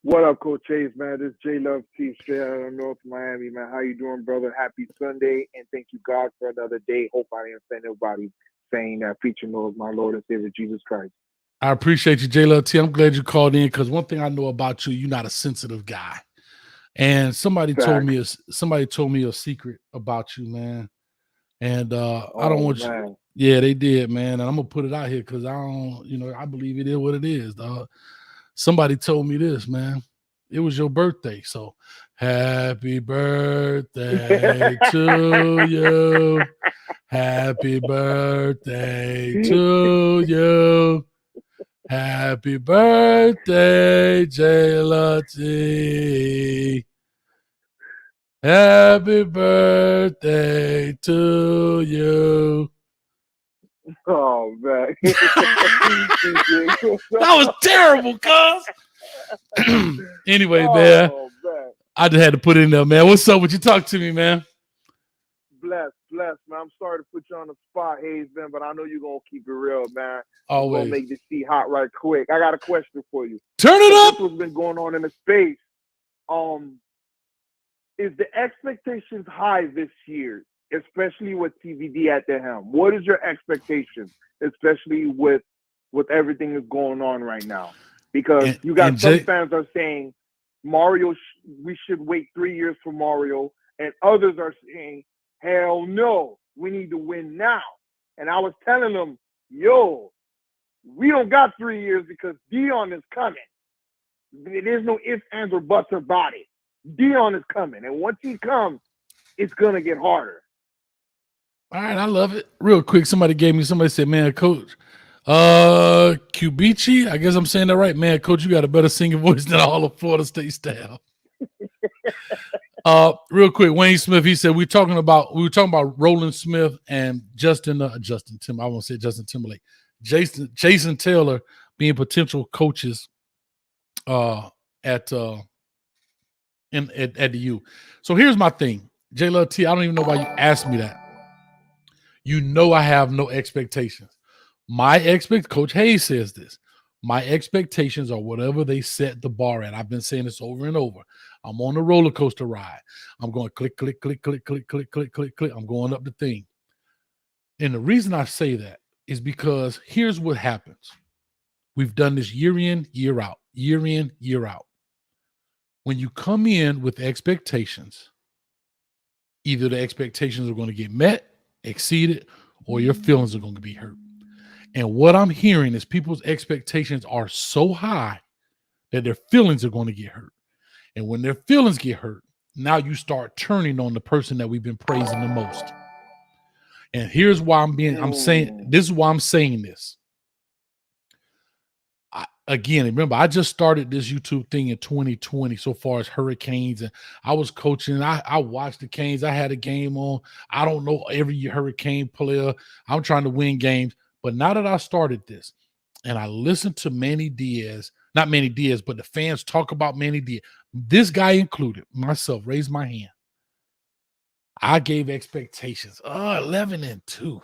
What up, Coach Chase, man? This is J Love T, straight out of North Miami, man. How you doing, brother? Happy Sunday, and thank you, God, for another day. Hope I didn't offend nobody saying that preacher knows my Lord and Savior Jesus Christ. I appreciate you, J Love T. I'm glad you called in because one thing I know about you, you're not a sensitive guy. And somebody told me a secret about you, man. And I don't want you. Yeah, they did, man. And I'm gonna put it out here because I don't, I believe it is what it is, dog. Somebody told me this, man. It was your birthday, so happy birthday to you. Happy birthday to you. Happy birthday, J-Lottie. Happy birthday to you. Oh, man. That was terrible, cuz. Anyway, man. I just had to put it in there, man. What's up? Would you talk to me, man? Bless, man. I'm sorry to put you on the spot, Hayes, man, but I know you're going to keep it real, man. Always. Going to make this seat hot right quick. I got a question for you. Turn it up. What's been going on in the space? Is the expectations high this year, especially with TVD at the helm? What is your expectation, especially with everything that's going on right now? Because you got some fans are saying Mario, we should wait 3 years for Mario, and others are saying, hell no, we need to win now. And I was telling them, yo, we don't got 3 years because Dion is coming. There's no ifs, ands, or buts about it. Dion is coming, and once he comes, it's gonna get harder. All right, I love it. Real quick, somebody said, man, Coach, Kubici, I guess I'm saying that right, man. Coach, you got a better singing voice than all of Florida State staff. Real quick, Wayne Smith, he said we were talking about Roland Smith and Justin Tim. I won't say Justin Timberlake, Jason Taylor being potential coaches at the U. So here's my thing, J Love T. I don't even know why you asked me that. You know I have no expectations. Coach Hayes says this. My expectations are whatever they set the bar at. I've been saying this over and over. I'm on a roller coaster ride. I'm going click, click, click, click, click, click, click, click, click. I'm going up the thing. And the reason I say that is because here's what happens. We've done this year in, year out, year in, year out. When you come in with expectations, either the expectations are going to get met, exceeded, or your feelings are going to be hurt. And what I'm hearing is people's expectations are so high that their feelings are going to get hurt. And when their feelings get hurt, now you start turning on the person that we've been praising the most. And here's why this is why I'm saying this. Again, remember, I just started this YouTube thing in 2020 so far as hurricanes, and I was coaching. I watched the Canes. I had a game on. I don't know every hurricane player. I'm trying to win games. But now that I started this, and I listened to Manny Diaz, not Manny Diaz, but the fans talk about Manny Diaz, this guy included, myself, raised my hand. I gave expectations. 11-2.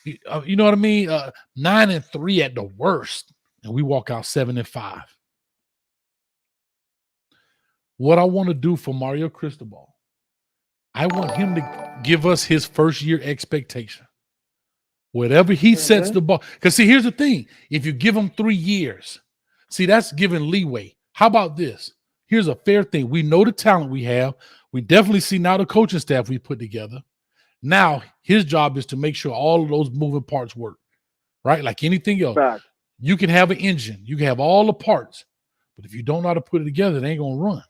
You know what I mean? 9-3 at the worst. And we walk out 7-5. What I want to do for Mario Cristobal, I want him to give us his first year expectation. Whatever he sets the bar. Because see, here's the thing. If you give him 3 years, see, that's giving leeway. How about this? Here's a fair thing. We know the talent we have. We definitely see now the coaching staff we put together. Now, his job is to make sure all of those moving parts work, right? Like anything else. Fact. You can have an engine. You can have all the parts. But if you don't know how to put it together, it ain't going to run.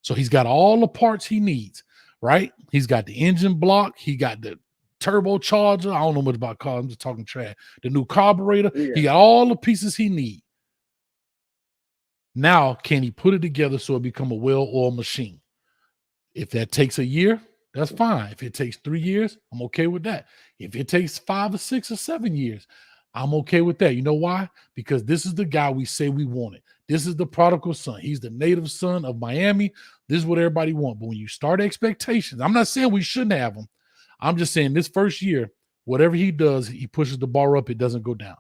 So he's got all the parts he needs, right? He's got the engine block. He got the turbocharger. I don't know much about cars. I'm just talking trash. The new carburetor. Yeah. He got all the pieces he needs. Now, can he put it together so it become a well-oiled machine? If that takes a year, that's fine. If it takes 3 years, I'm okay with that. If it takes 5 or 6 or 7 years, I'm okay with that. You know why? Because this is the guy we say we wanted. This is the prodigal son. He's the native son of Miami. This is what everybody wants. But when you start expectations, I'm not saying we shouldn't have him. I'm just saying this first year, whatever he does, he pushes the bar up. It doesn't go down.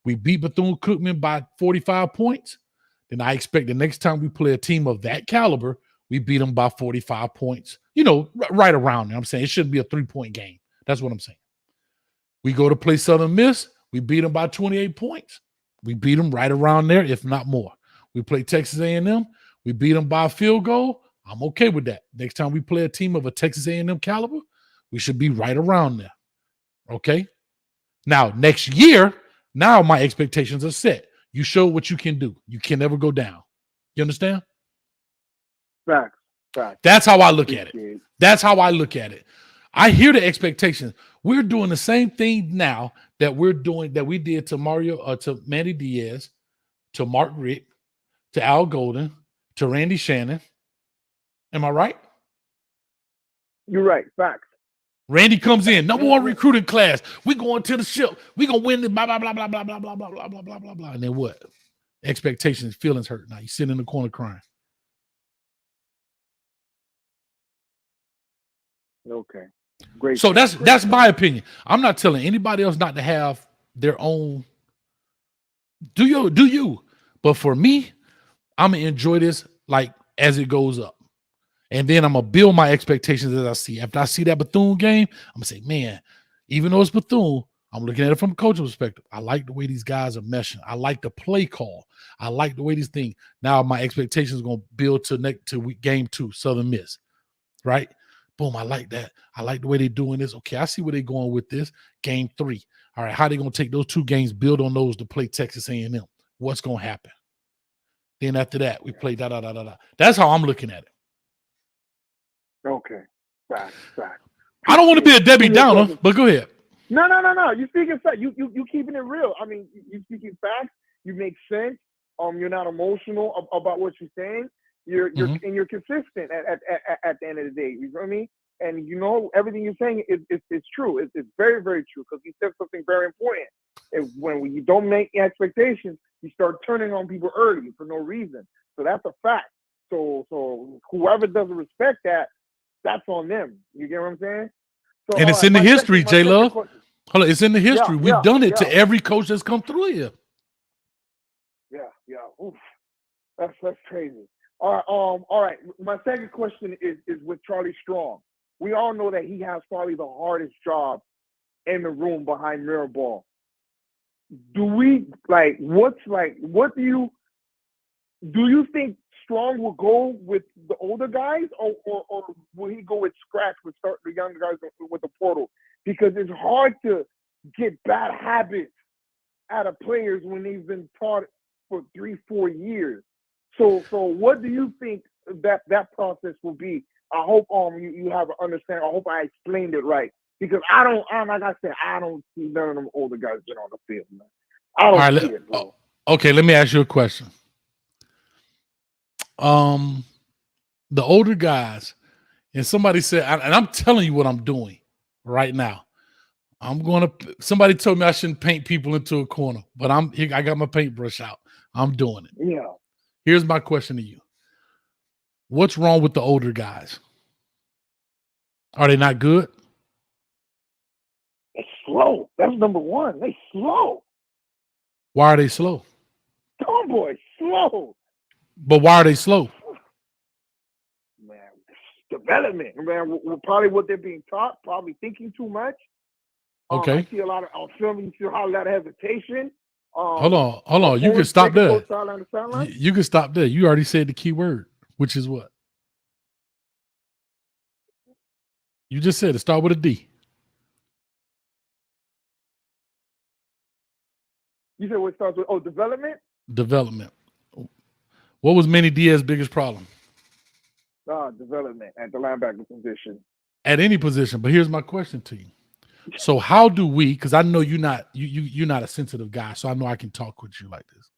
we beat Bethune-Cookman by 45 points, then I expect the next time we play a team of that caliber, we beat them by 45 points. Right around there. I'm saying it shouldn't be a 3-point game. That's what I'm saying. We go to play Southern Miss, we beat them by 28 points. We beat them right around there, if not more. We play Texas A&M, we beat them by a field goal. I'm okay with that. Next time we play a team of a Texas A&M caliber, we should be right around there. Okay? Now, next year, now my expectations are set. You show what you can do. You can never go down. You understand? Facts. That's how I look at it. That's how I look at it. I hear the expectations. We're doing the same thing now that we did to to Manny Diaz, to Mark Richt, to Al Golden, to Randy Shannon. Am I right? You're right. Facts. Randy comes in, number one recruiting class. We going to the ship. We gonna win this. Blah blah blah blah blah blah blah blah blah blah blah blah blah. And then what? Expectations, feelings hurt. Now you sitting in the corner crying. Okay. Great. So that's my opinion. I'm not telling anybody else not to have their own. Do you? But for me, I'm gonna enjoy this like as it goes up. And then I'm going to build my expectations as I see. After I see that Bethune game, I'm going to say, man, even though it's Bethune, I'm looking at it from a coaching perspective. I like the way these guys are meshing. I like the play call. I like the way these things. Now my expectations are going to build to game 2, Southern Miss, right? Boom, I like that. I like the way they're doing this. Okay, I see where they're going with this. Game 3. All right, how they going to take those 2 games, build on those to play Texas A&M? What's going to happen? Then after that, we play da-da-da-da-da. That's how I'm looking at it. Okay. Fact. I don't want to be a Debbie Downer, but go ahead. No. You speaking fact. You keeping it real. I mean, you speaking facts. You make sense. You're not emotional about what you're saying. You're and you're consistent at the end of the day. You know what I mean? And everything you're saying is true. It's very, very true because you said something very important. When you don't make expectations, you start turning on people early for no reason. So that's a fact. So whoever doesn't respect that, that's on them. You get what I'm saying? So, and it's in the history, J Love. Hold on, it's in the history. We've done it to every coach that's come through here. Yeah. Oof. That's crazy. All right. My second question is with Charlie Strong. We all know that he has probably the hardest job in the room behind Mirrorball. What do you think Strong will go with the older guys, or will he go with scratch with start the younger guys with the portal? Because it's hard to get bad habits out of players when they've been taught for 3-4 years. So what do you think that process will be? I hope you have an understanding. I hope I explained it right. Because I don't see none of them older guys get on the field, man. I don't see it, bro. Okay, let me ask you a question. The older guys, and somebody said, and I'm telling you what I'm doing right now. Somebody told me I shouldn't paint people into a corner, but I got my paintbrush out. I'm doing it. Yeah. Here's my question to you. What's wrong with the older guys? Are they not good? They're slow. That's number one. They slow. Why are they slow? Tomboy, slow. But why are they slow? Man, development. Man, probably what they're being taught, probably thinking too much. Okay. I see a lot of film. You see a lot of hesitation. Hold on. You can stop there. You can stop there. You already said the key word, which is what? You just said it. Start with a D. You said what starts with development? Development. What was Manny Diaz's biggest problem? Development at the linebacker position. At any position. But here's my question to you. So how do we, because I know you're not a sensitive guy, so I know I can talk with you like this.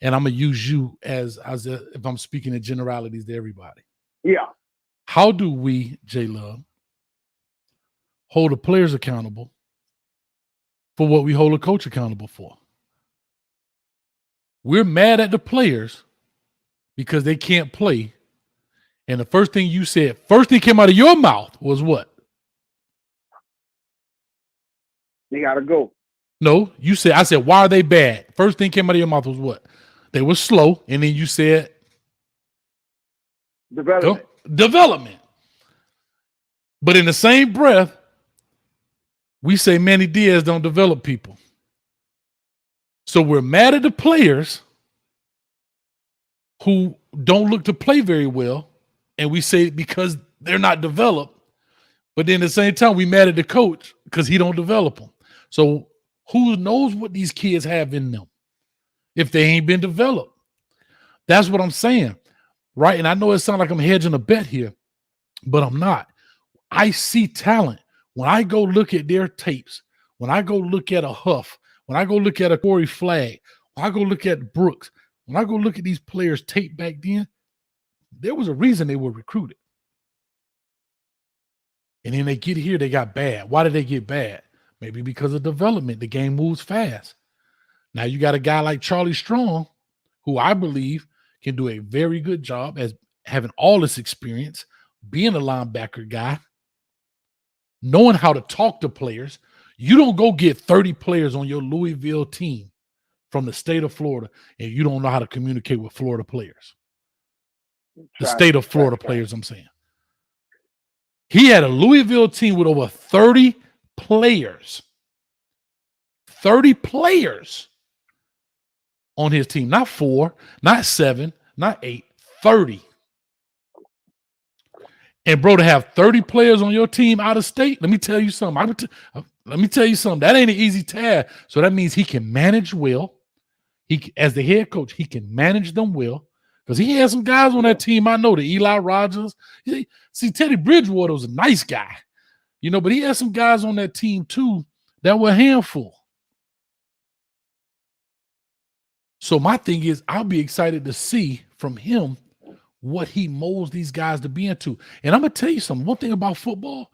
And I'm gonna use you as if I'm speaking in generalities to everybody. Yeah. How do we, J Love, hold the players accountable for what we hold a coach accountable for? We're mad at the players because they can't play. And the first thing you said, first thing came out of your mouth was what? They gotta go. No, you said, I said, why are they bad? First thing came out of your mouth was what? They were slow. And then you said development. But in the same breath, we say Manny Diaz don't develop people. So we're mad at the players who don't look to play very well. And we say because they're not developed. But then at the same time, we mad at the coach because he don't develop them. So who knows what these kids have in them if they ain't been developed? That's what I'm saying, right? And I know it sounds like I'm hedging a bet here, but I'm not. I see talent. When I go look at their tapes, when I go look at a Huff, when I go look at a Corey Flagg, when I go look at Brooks, when I go look at these players' tape back then, there was a reason they were recruited. And then they get here, they got bad. Why did they get bad? Maybe because of development. The game moves fast. Now you got a guy like Charlie Strong, who I believe can do a very good job as having all this experience, being a linebacker guy, knowing how to talk to players. You don't go get 30 players on your Louisville team from the state of Florida and you don't know how to communicate with Florida players. The state of Florida players, I'm saying. He had a Louisville team with over 30 players. 30 players on his team. Not 4, not 7, not 8, 30. And bro, to have 30 players on your team out of state, let me tell you something. Let me tell you something. That ain't an easy task. So that means he can manage well. He, as the head coach, he can manage them well. Because he had some guys on that team, I know, the Eli Rogers. See, Teddy Bridgewater was a nice guy, you know, but he had some guys on that team too that were a handful. So my thing is, I'll be excited to see from him what he molds these guys to be into. And I'm going to tell you something. One thing about football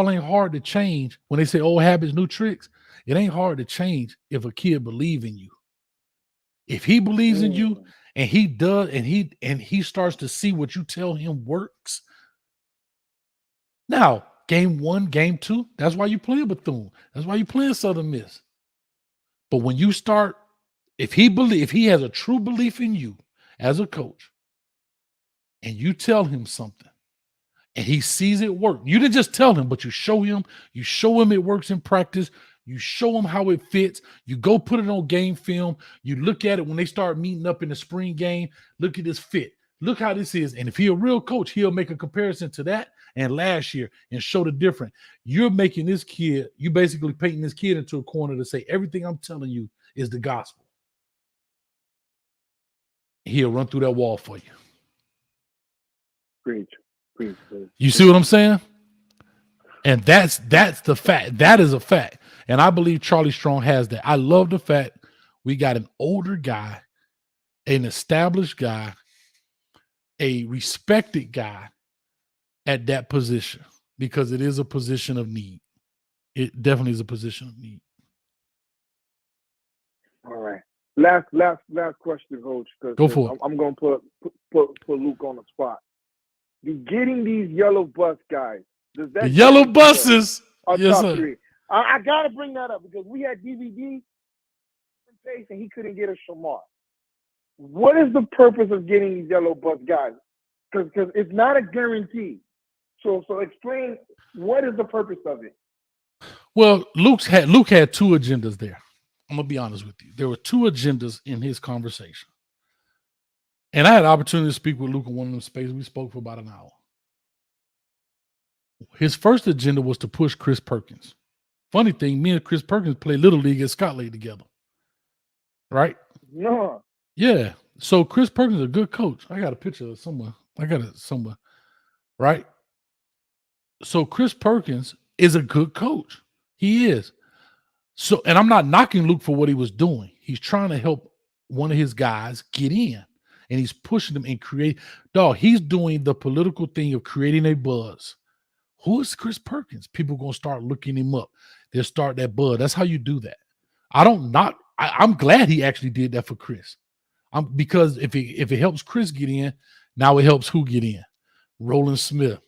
ain't hard to change. When they say old habits, new tricks, it ain't hard to change if a kid believes in you. If he believes in you, and he does, and he starts to see what you tell him works. Now, game 1, game 2, that's why you playing Bethune. That's why you playing Southern Miss. But when you start, if he has a true belief in you as a coach, and you tell him something, and he sees it work, you didn't just tell him, but you show him it works in practice. You show them how it fits. You go put it on game film. You look at it when they start meeting up in the spring game. Look at this fit. Look how this is. And if he's a real coach, he'll make a comparison to that and last year and show the difference. You're making this kid, you basically painting this kid into a corner to say everything I'm telling you is the gospel. He'll run through that wall for you. Preach. You see what I'm saying? And that's the fact. That is a fact. And I believe Charlie Strong has that. I love the fact we got an older guy, an established guy, a respected guy at that position, because it is a position of need. It definitely is a position of need. All right. Last question, Coach. Go for it. I'm going to put Luke on the spot. You getting these yellow bus guys. Does that the yellow buses? Yes, top 3. I got to bring that up because we had DVD and he couldn't get a Shamar. What is the purpose of getting these yellow bus guys? Because it's not a guarantee. So explain, what is the purpose of it? Well, Luke had 2 agendas there. I'm going to be honest with you. There were 2 agendas in his conversation. And I had an opportunity to speak with Luke in one of them spaces. We spoke for about an hour. His first agenda was to push Chris Perkins. Funny thing, me and Chris Perkins played Little League at Scott Lake together. Right? No. Yeah. So Chris Perkins is a good coach. I got a picture of somewhere. Right? So Chris Perkins is a good coach. He is. So, and I'm not knocking Luke for what he was doing. He's trying to help one of his guys get in. And he's pushing them and create. Dog, he's doing the political thing of creating a buzz. Who is Chris Perkins? People going to start looking him up. They'll start that buzz. That's how you do that. I'm glad he actually did that for Chris. Because if it helps Chris get in, now it helps who get in? Roland Smith.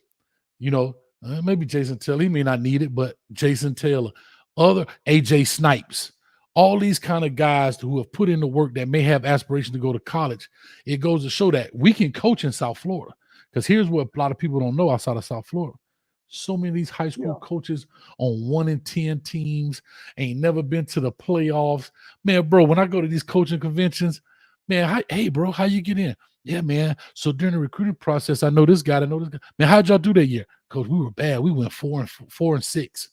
You know, maybe Jason Taylor. He may not need it, but Jason Taylor. other AJ Snipes, all these kind of guys who have put in the work that may have aspiration to go to college. It goes to show that we can coach in South Florida. Because here's what a lot of people don't know outside of South Florida. So many of these high school coaches on 1 in 10 teams ain't never been to the playoffs. Man, bro, when I go to these coaching conventions, man, hey, bro, how you get in? Yeah, man. So during the recruiting process, I know this guy, I know this guy. Man, how'd y'all do that year? Coach, we were bad. We went 4-6.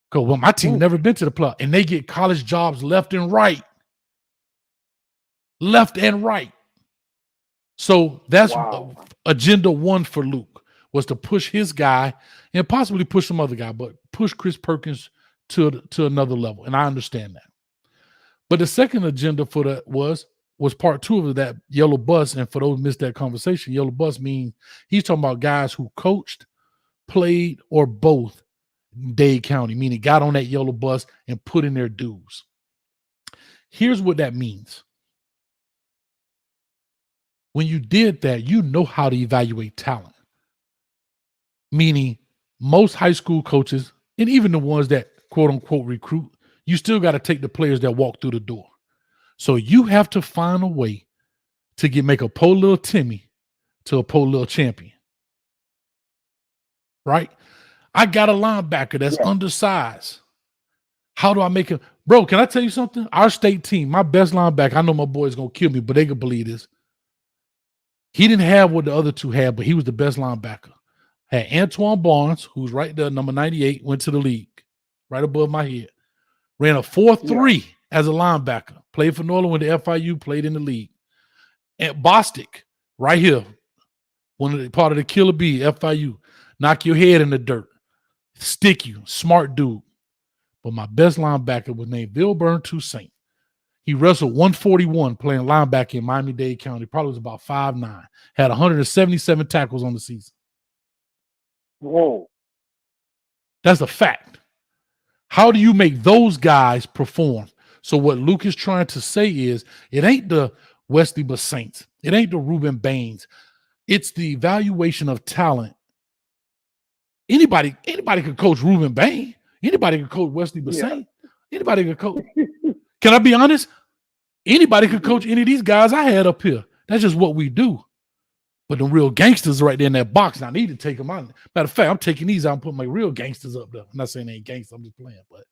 Coach, well, my team never been to the playoff, and they get college jobs left and right. Left and right. So that's agenda 1 for Luke, was to push his guy and possibly push some other guy, but push Chris Perkins to another level. And I understand that. But the second agenda for that was part 2 of that yellow bus. And for those who missed that conversation, yellow bus means he's talking about guys who coached, played, or both Dade County, meaning got on that yellow bus and put in their dues. Here's what that means. When you did that, you know how to evaluate talent. Meaning most high school coaches, and even the ones that quote unquote recruit, you still got to take the players that walk through the door. So you have to find a way to make a poor little Timmy to a poor little champion. Right? I got a linebacker that's undersized. How do I make him? Bro, can I tell you something? Our state team, my best linebacker, I know my boy's going to kill me, but they can believe this. He didn't have what the other two had, but he was the best linebacker. Had Antoine Barnes, who's right there, number 98, went to the league, right above my head. Ran a 4.3 as a linebacker. Played for Norland, went to FIU, played in the league. And Bostic, right here, part of the Killer Bee, FIU. Knock your head in the dirt. Stick you. Smart dude. But my best linebacker was named Vilburn Toussaint. He wrestled 141 playing linebacker in Miami-Dade County. Probably was about 5'9". Had 177 tackles on the season. Whoa. That's a fact. How do you make those guys perform? So what Luke is trying to say is, it ain't the Wesley Saints. It ain't the Reuben Baines. It's the evaluation of talent. Anybody could coach Reuben Bain. Anybody could coach Wesley Bassett. Anybody could coach. Can I be honest? Anybody could coach any of these guys I had up here. That's just what we do. But the real gangsters right there in that box, and I need to take them out. Matter of fact, I'm taking these out and putting my real gangsters up there. I'm not saying they ain't gangsters, I'm just playing, but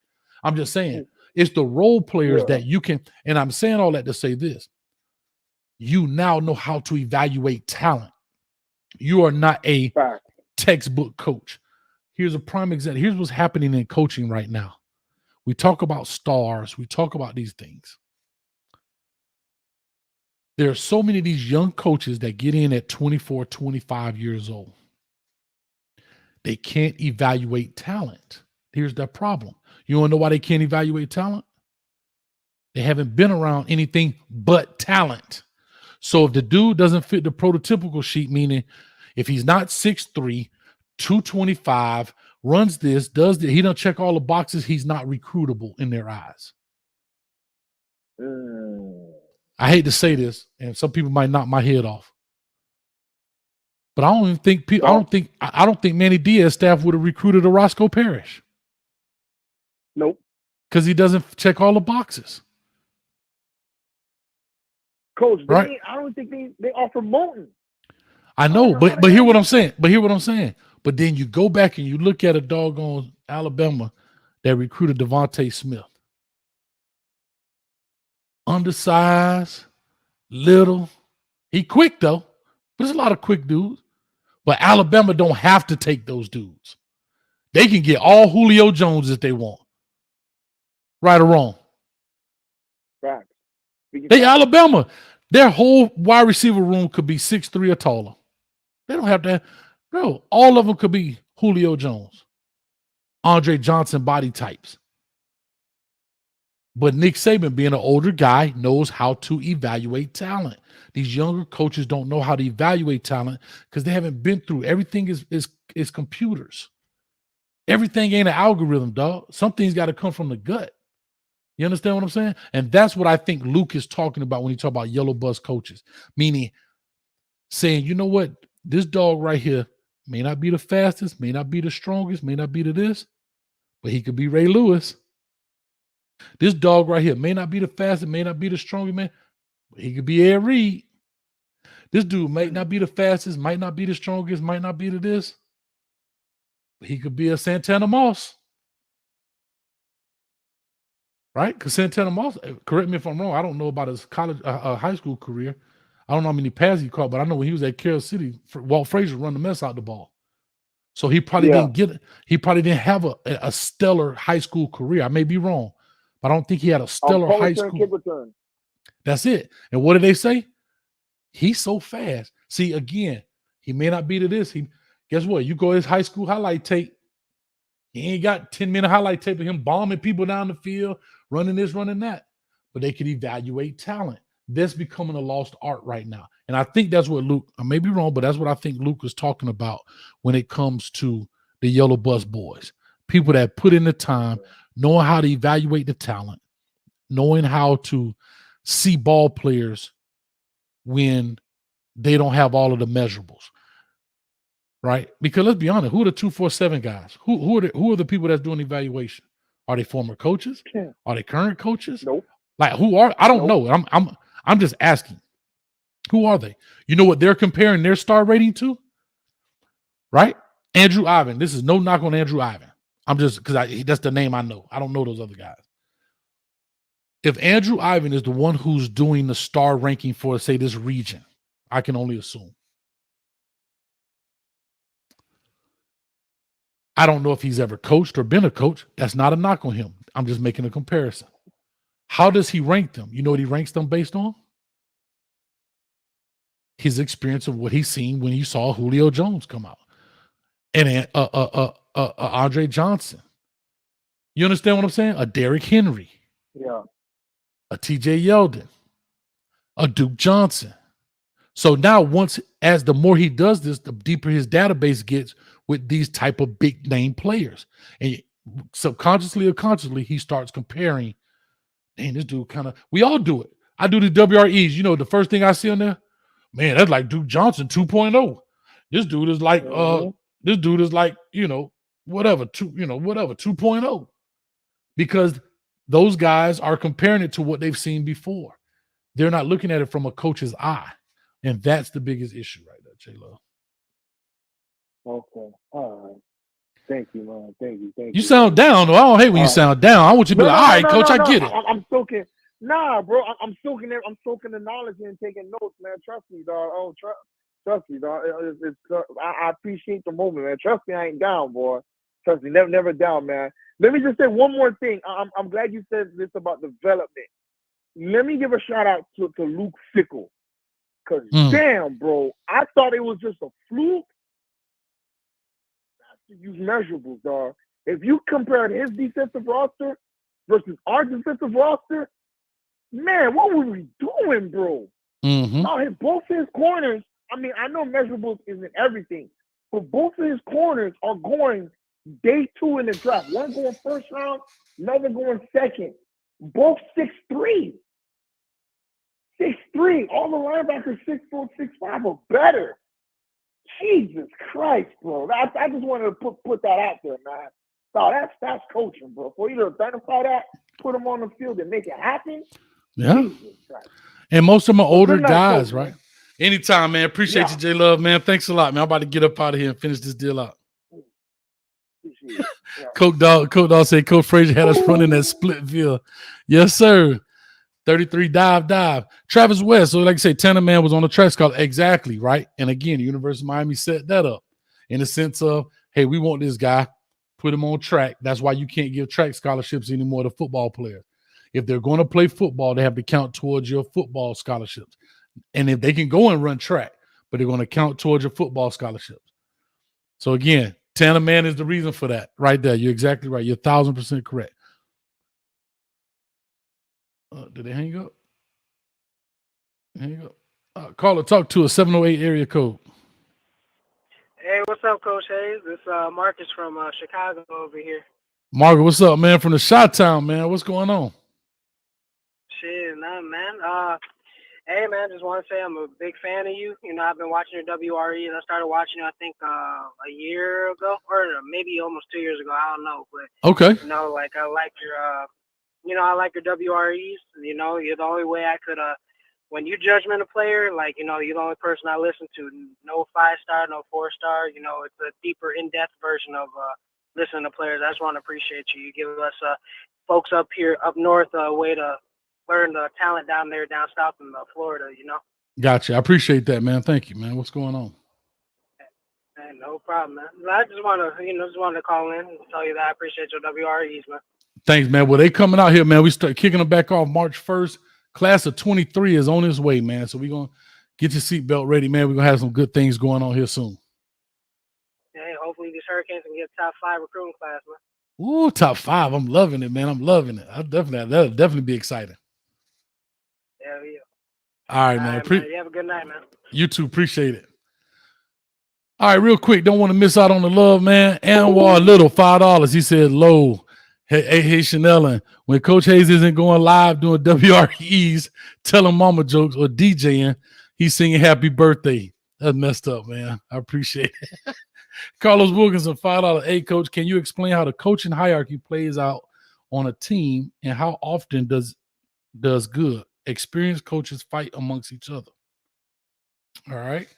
I'm just saying it's the role players that you can, and I'm saying all that to say this. You now know how to evaluate talent. You are not a textbook coach. Here's a prime example. Here's what's happening in coaching right now. We talk about stars. We talk about these things. There are so many of these young coaches that get in at 24, 25 years old. They can't evaluate talent. Here's the problem. You want to know why they can't evaluate talent? They haven't been around anything but talent. So if the dude doesn't fit the prototypical sheet, meaning if he's not 6'3", 225, runs this, does that, he don't check all the boxes, he's not recruitable in their eyes. I hate to say this, and some people might knock my head off, but I don't even think I don't think Manny Diaz's staff would have recruited a Roscoe Parrish. Nope, because he doesn't check all the boxes. Coach, right? I don't think they offer Moulton. I know, but hear what I'm saying. But then you go back and you look at a doggone Alabama that recruited Devontae Smith. Undersized, little. He quick though. There's a lot of quick dudes. But Alabama don't have to take those dudes. They can get all Julio Jones if they want. Right or wrong? Right. They Alabama. Their whole wide receiver room could be 6'3" or taller. They don't have to. Bro, all of them could be Julio Jones, Andre Johnson body types. But Nick Saban, being an older guy, knows how to evaluate talent. These younger coaches don't know how to evaluate talent because they haven't been through. Everything is computers. Everything ain't an algorithm, dog. Some things got to come from the gut. You understand what I'm saying? And that's what I think Luke is talking about when he talk about yellow bus coaches, meaning saying, you know what, this dog right here may not be the fastest, may not be the strongest, may not be the this, but he could be Ray Lewis. This dog right here may not be the fastest, may not be the strongest, man, but he could be Ed Reed. This dude might not be the fastest, might not be the strongest, might not be the this, but he could be a Santana Moss. Right? Because Santana Moss, correct me if I'm wrong, I don't know about his college, high school career. I don't know how many passes he caught, but I know when he was at Carroll City, Walt Frazier run the mess out the ball. So he probably didn't have a stellar high school career. I may be wrong, but I don't think he had a stellar high school. That's it. And what did they say? He's so fast. See, again, he may not be to this. Guess what? You go his high school highlight tape. He ain't got 10-minute highlight tape of him bombing people down the field, running this, running that. But they could evaluate talent. That's becoming a lost art right now. And I think that's what Luke, I may be wrong, but that's what I think Luke was talking about when it comes to the Yellow Bus boys. People that put in the time, knowing how to evaluate the talent, knowing how to see ball players when they don't have all of the measurables. Right? Because let's be honest, who are the 247 guys? Who are the people that's doing evaluation? Are they former coaches? Are they current coaches? Nope. Like who are? I don't know. I'm just asking. Who are they? You know what they're comparing their star rating to? Right? Andrew Ivan. This is no knock on Andrew Ivan. I'm just because that's the name I know. I don't know those other guys. If Andrew Ivan is the one who's doing the star ranking for, say, this region, I can only assume. I don't know if he's ever coached or been a coach. That's not a knock on him. I'm just making a comparison. How does he rank them? You know what he ranks them based on? His experience of what he's seen when he saw Julio Jones come out. And Andre Johnson. You understand what I'm saying? A Derrick Henry. Yeah. A TJ Yeldon. A Duke Johnson. So now as the more he does this, the deeper his database gets with these type of big name players. And subconsciously or consciously, he starts comparing. Dang, this dude we all do it. I do the WREs. You know, the first thing I see on there, man, that's like Duke Johnson 2.0. This dude is like, whatever, 2.0. Because those guys are comparing it to what they've seen before. They're not looking at it from a coach's eye. And that's the biggest issue right there, J-Lo. Okay. All right. Thank you, man. Thank you. You sound down, though. I don't hate when you sound down. I want you to be like, all right, coach, I get it. I'm soaking. Nah, bro. I'm soaking it. I'm soaking the knowledge and taking notes, man. Trust me, dog. Oh, trust me, dog. I appreciate the moment, man. Trust me, I ain't down, boy. Trust me, never down, man. Let me just say one more thing. I'm glad you said this about development. Let me give a shout out to Luke Fickell. Because damn, bro, I thought it was just a fluke. That's to use measurables, dog. If you compared his defensive roster versus our defensive roster, man, what were we doing, bro? Now, both his corners, I mean, I know measurables isn't everything, but both of his corners are going day 2 in the draft. One going first round, another going second. Both 6'3". 6'3". All the linebackers 6'4", 6'5" or better. Jesus Christ, bro. I just wanted to put that out there, man. So that's coaching, bro. For you to identify that, put them on the field and make it happen. Yeah. Jesus Christ. And most of them are older guys, coach, right? Anytime, man. Appreciate you, J-Love, man. Thanks a lot, man. I'm about to get up out of here and finish this deal out. Coach Dog said Coach Frazier had us running that Splitville. Yes, sir. 33 dive. Travis West. So like I say, Tanner Man was on the track scholar. Exactly, right? And again, the University of Miami set that up in the sense of, hey, we want this guy, put him on track. That's why you can't give track scholarships anymore to football players. If they're going to play football, they have to count towards your football scholarships. And if they can go and run track, but they're going to count towards your football scholarships. So again, Tanner Man is the reason for that right there. You're exactly right. You're 1,000% correct. Did they hang up? Hang up. Caller, talk to a 708 area code. Hey, what's up, Coach Hayes? It's Marcus from Chicago over here. Margaret, what's up, man? From the Chi-Town, man. What's going on? Shit, nothing, man. Hey, man, just want to say I'm a big fan of you. You know, I've been watching your WRE, and I started watching it, I think, a year ago, or maybe almost 2 years ago. I don't know, but okay. You know, like I like I like your WREs. You're the only way I could when you judgment a player, like, you're the only person I listen to. No 5-star, no 4-star. It's a deeper, in-depth version of listening to players. I just want to appreciate you. You give us folks up north a way to learn the talent down south in Florida. Gotcha. I appreciate that, man. Thank you, man. What's going on? Hey, no problem, man. I just want to call in and tell you that I appreciate your WREs, man. Thanks, man. Well, they coming out here, man. We start kicking them back off March 1st. Class of 23 is on its way, man. So we're going to get your seatbelt ready, man. We're going to have some good things going on here soon. Hey, hopefully these Hurricanes can get top 5 recruiting class, man. Ooh, top 5. I'm loving it, man. I'm loving it. That'll definitely be exciting. Yeah, yeah. All right, man. Man. You have a good night, man. You too. Appreciate it. All right, real quick. Don't want to miss out on the love, man. Anwar Little, $5. He said, low. Hey, Chanel, when Coach Hayes isn't going live doing WREs, telling mama jokes or DJing, he's singing happy birthday. That's messed up, man. I appreciate it. Carlos Wilkinson, $5. Hey, Coach, can you explain how the coaching hierarchy plays out on a team and how often does good experienced coaches fight amongst each other? All right.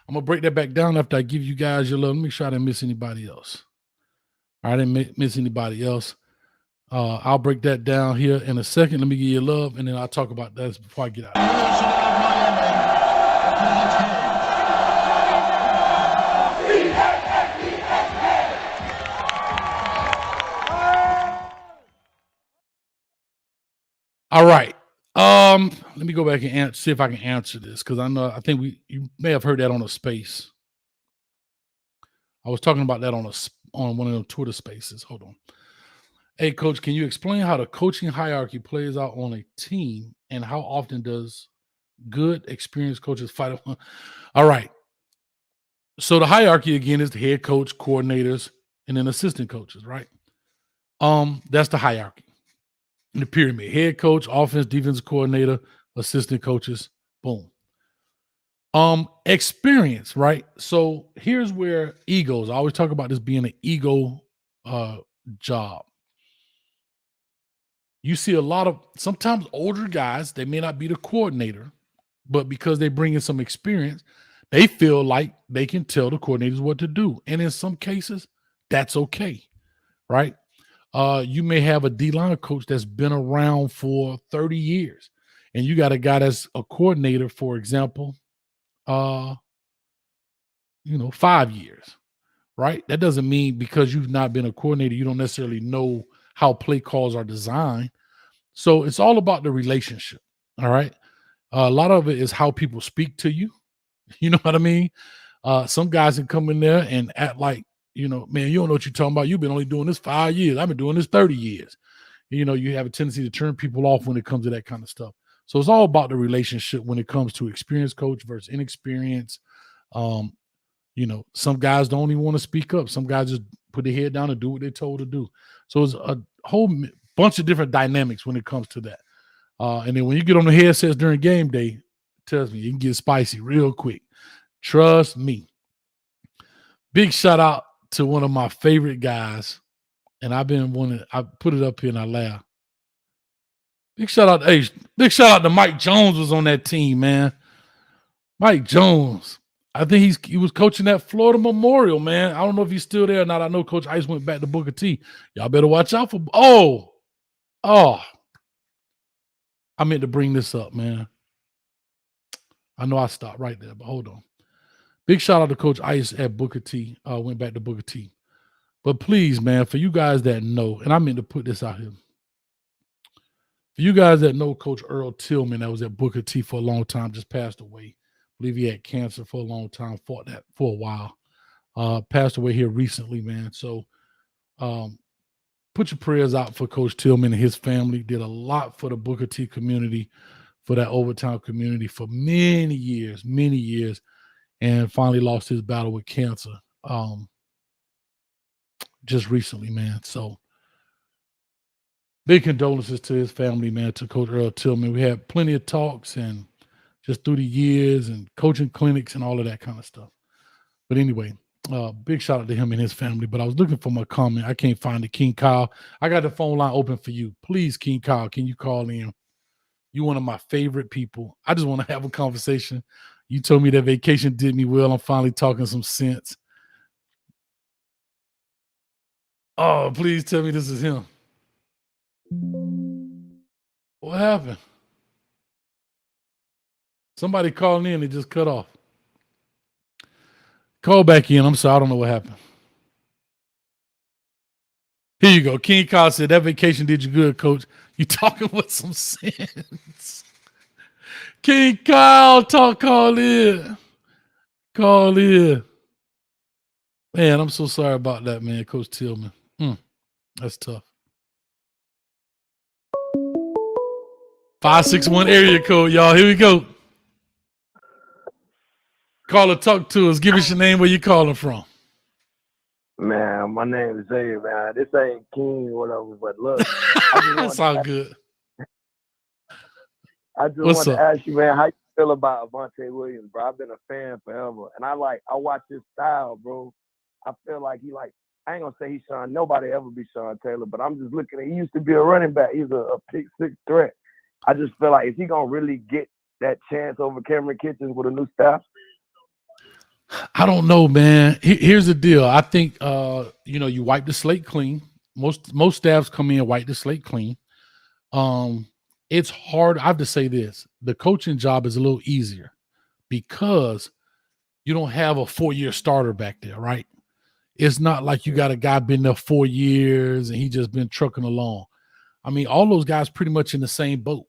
I'm going to break that back down after I give you guys your love. Let me make sure I didn't miss anybody else. I didn't miss anybody else. I'll break that down here in a second. Let me give you love, and then I'll talk about that before I get out. All right. Let me go back and see if I can answer this, because I think you may have heard that on a space. I was talking about that on one of the Twitter spaces. Hold on. Hey, Coach, can you explain how the coaching hierarchy plays out on a team and how often does good, experienced coaches fight? All right. So the hierarchy, again, is the head coach, coordinators, and then assistant coaches, right? That's the hierarchy. In the pyramid, head coach, offense, defensive coordinator, assistant coaches, boom. Experience, right? So here's where egos, I always talk about this being an ego job. You see a lot of sometimes older guys, they may not be the coordinator, but because they bring in some experience, they feel like they can tell the coordinators what to do. And in some cases, that's okay, right? You may have a D-line coach that's been around for 30 years, and you got a guy that's a coordinator, for example, 5 years, right? That doesn't mean because you've not been a coordinator, you don't necessarily know how play calls are designed. So it's all about the relationship, all right? A lot of it is how people speak to you. You know what I mean? Some guys can come in there and act like, man, you don't know what you're talking about. You've been only doing this 5 years. I've been doing this 30 years. You have a tendency to turn people off when it comes to that kind of stuff. So it's all about the relationship when it comes to experienced coach versus inexperienced. Some guys don't even want to speak up. Some guys just put their head down and do what they're told to do. So it's a whole bunch of different dynamics when it comes to that. And then when you get on the headsets during game day, tells me you can get spicy real quick. Trust me. Big shout out to one of my favorite guys. And I put it up here and I laugh. Big shout out to Mike Jones was on that team, man. Mike Jones. I think he was coaching that Florida Memorial, man. I don't know if he's still there or not. I know Coach Ice went back to Booker T. Y'all better watch out for I meant to bring this up, man. I know I stopped right there, but hold on. Big shout out to Coach Ice at Booker T. Went back to Booker T. But please, man, for you guys that know, and I meant to put this out here. For you guys that know Coach Earl Tillman, that was at Booker T for a long time, just passed away. I believe he had cancer for a long time, fought that for a while. Passed away here recently, man. So put your prayers out for Coach Tillman and his family. Did a lot for the Booker T community, for that Overtown community for many years, and finally lost his battle with cancer just recently, man. So big condolences to his family, man, to Coach Earl Tillman. We had plenty of talks and just through the years and coaching clinics and all of that kind of stuff. But anyway, Big shout out to him and his family. But I was looking for my comment. I can't find it. King Kyle, I got the phone line open for you. Please, King Kyle, can you call in? You one of my favorite people. I just want to have a conversation. You told me that vacation did me well. I'm finally talking some sense. Oh, please tell me this is him. What happened? Somebody called in and just cut off. Call back in. I'm sorry. I don't know what happened. Here you go. King Kyle said, that vacation did you good, coach. You talking with some sense. King Kyle, call in. Call in. Man, I'm so sorry about that, man, Coach Tillman. That's tough. 561 area code, y'all. Here we go. Caller, talk to us. Give us your name, where you calling from. Man, my name is Zay, man. This ain't King or whatever, but look. That's all good. I just want to ask you, man, how you feel about Avante Williams, bro? I've been a fan forever. And I watch his style, bro. I feel like I ain't gonna say he's Sean. Nobody ever be Sean Taylor, but I'm just looking at, he used to be a running back. He's a pick six threat. I just feel like, is he gonna really get that chance over Cameron Kitchens with a new staff? I don't know, man. Here's the deal. I think you wipe the slate clean. Most staffs come in and wipe the slate clean. It's hard. I have to say this. The coaching job is a little easier because you don't have a 4-year starter back there, right? It's not like you got a guy been there 4 years and he just been trucking along. I mean, all those guys pretty much in the same boat,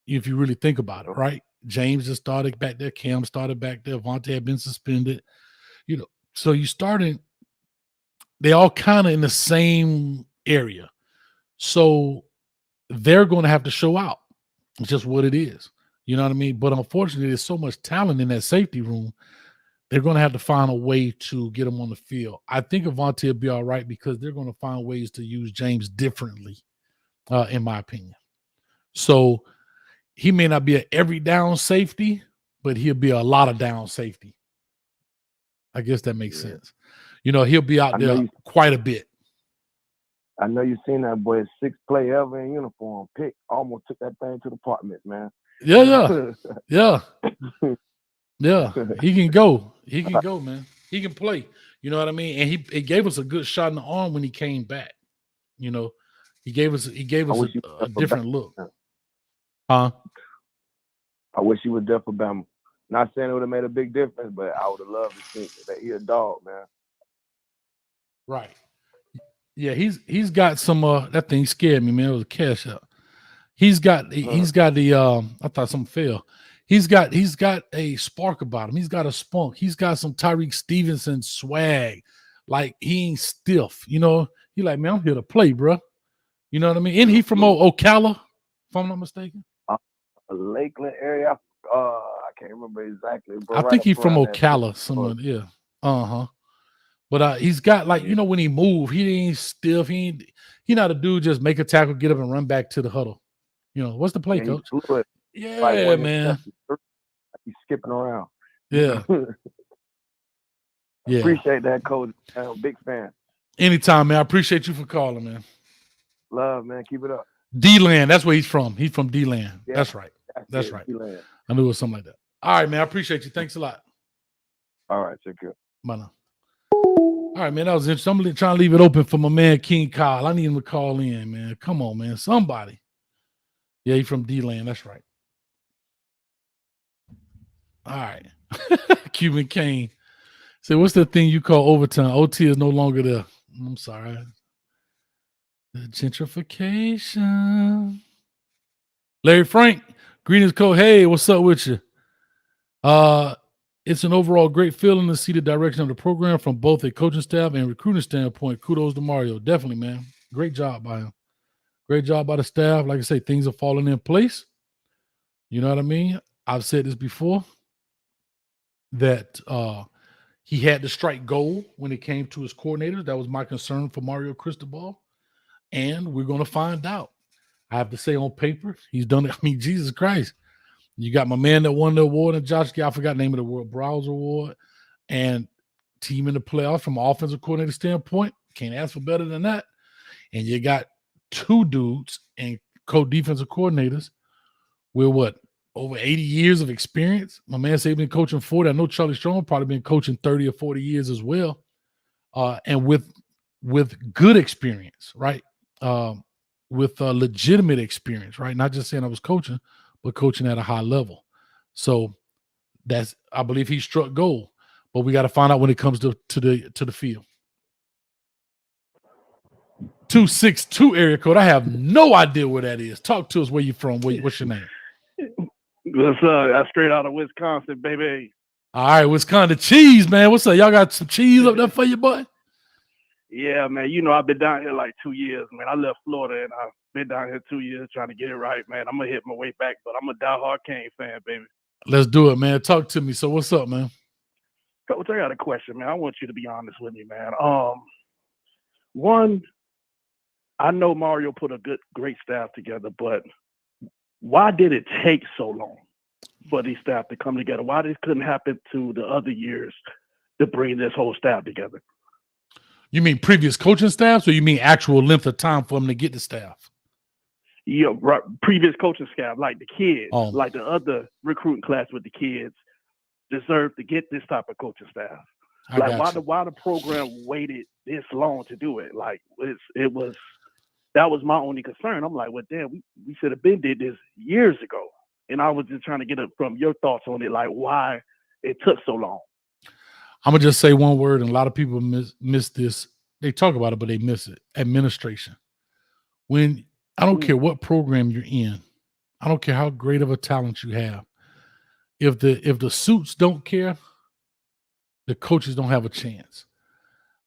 if you really think about it, right? James just started back there. Cam started back there. Avante had been suspended. So you started, they all kind of in the same area. So they're going to have to show out. It's just what it is. You know what I mean? But unfortunately, there's so much talent in that safety room. They're going to have to find a way to get them on the field. I think Avante will be all right because they're going to find ways to use James differently, in my opinion. So he may not be an every down safety, but he'll be a lot of down safety. I guess that makes sense. He'll be out there quite a bit. I know you've seen that boy, 6th play ever in uniform. Pick almost took that thing to the apartment, man. Yeah. He can go. He can go, man. He can play. You know what I mean? And he gave us a good shot in the arm when he came back. He gave us a different look. Huh? I wish he was there for Bama. Not saying it would have made a big difference, but I would have loved to see that he a dog, man. Right. Yeah, he's got some that thing scared me, man. It was a cash out. He's got the I thought something fell. He's got a spark about him. He's got a spunk. He's got some Tyreek Stevenson swag. Like, he ain't stiff. He like, man, I'm here to play, bro. You know what I mean? And he from Ocala, if I'm not mistaken. Lakeland area. I can't remember exactly. I think he's from Ocala. Someone, yeah. But he's got, like, when he move, he ain't stiff. He not a dude just make a tackle, get up and run back to the huddle. What's the play, coach? Yeah, man. He's skipping around. Yeah. Yeah. Appreciate that, coach. I'm a big fan. Anytime, man. I appreciate you for calling, man. Love, man. Keep it up. D-Land. That's where he's from. He's from D-Land. Yeah, that's right. That's right. D-Land. I knew it was something like that. All right, man. I appreciate you. Thanks a lot. All right. Take care. Bye now. All right, man. That was interesting. I'm trying to leave it open for my man, King Kyle. I need him to call in, man. Come on, man. Somebody. Yeah, he's from D-Land. That's right. All right. Cuban Kane. Say, what's the thing you call overtime? OT is no longer there. I'm sorry. The gentrification. Larry Frank, greetings, coach. Hey, what's up with you? It's an overall great feeling to see the direction of the program from both a coaching staff and recruiting standpoint. Kudos to Mario. Definitely, man. Great job by him. Great job by the staff. Like I say, things are falling in place. You know what I mean? I've said this before, that he had to strike gold when it came to his coordinators. That was my concern for Mario Cristobal. And we're going to find out. I have to say, on paper, he's done it. I mean, Jesus Christ. You got my man that won the award, and Josh, I forgot the name of the award, Browse Award. And team in the playoffs from an offensive coordinator standpoint. Can't ask for better than that. And you got two dudes and co-defensive coordinators with what? Over 80 years of experience. My man said he's been coaching 40. I know Charlie Strong probably been coaching 30 or 40 years as well. And with good experience, right? With legitimate experience, right? Not just saying I was coaching, but coaching at a high level. So I believe he struck gold. But we got to find out when it comes to the field. 262 area code. I have no idea where that is. Talk to us. Where you from? What's your name? What's up? I'm straight out of Wisconsin, baby. All right, Wisconsin cheese, man. What's up? Y'all got some cheese up there for you, boy? Yeah, man. You know, I've been down here like 2 years, man. I left Florida and I've been down here 2 years trying to get it right, man. I'm going to hit my way back, but I'm a diehard Kane fan, baby. Let's do it, man. Talk to me. So what's up, man? Coach, I got a question, man. I want you to be honest with me, man. One, I know Mario put a great staff together, but why did it take so long for these staff to come together? Why this couldn't happen to the other years to bring this whole staff together? You mean previous coaching staffs, or you mean actual length of time for them to get the staff? Yeah, right, previous coaching staff, like the kids, like the other recruiting class with the kids, deserve to get this type of coaching staff. Like why the program waited this long to do it? Like that was my only concern. I'm like, well, damn, we should have been did this years ago. And I was just trying to get it from your thoughts on it, like why it took so long. I'm gonna just say one word, and a lot of people miss this. They talk about it, but they miss it. Administration. When I don't care what program you're in, I don't care how great of a talent you have. If the suits don't care, the coaches don't have a chance.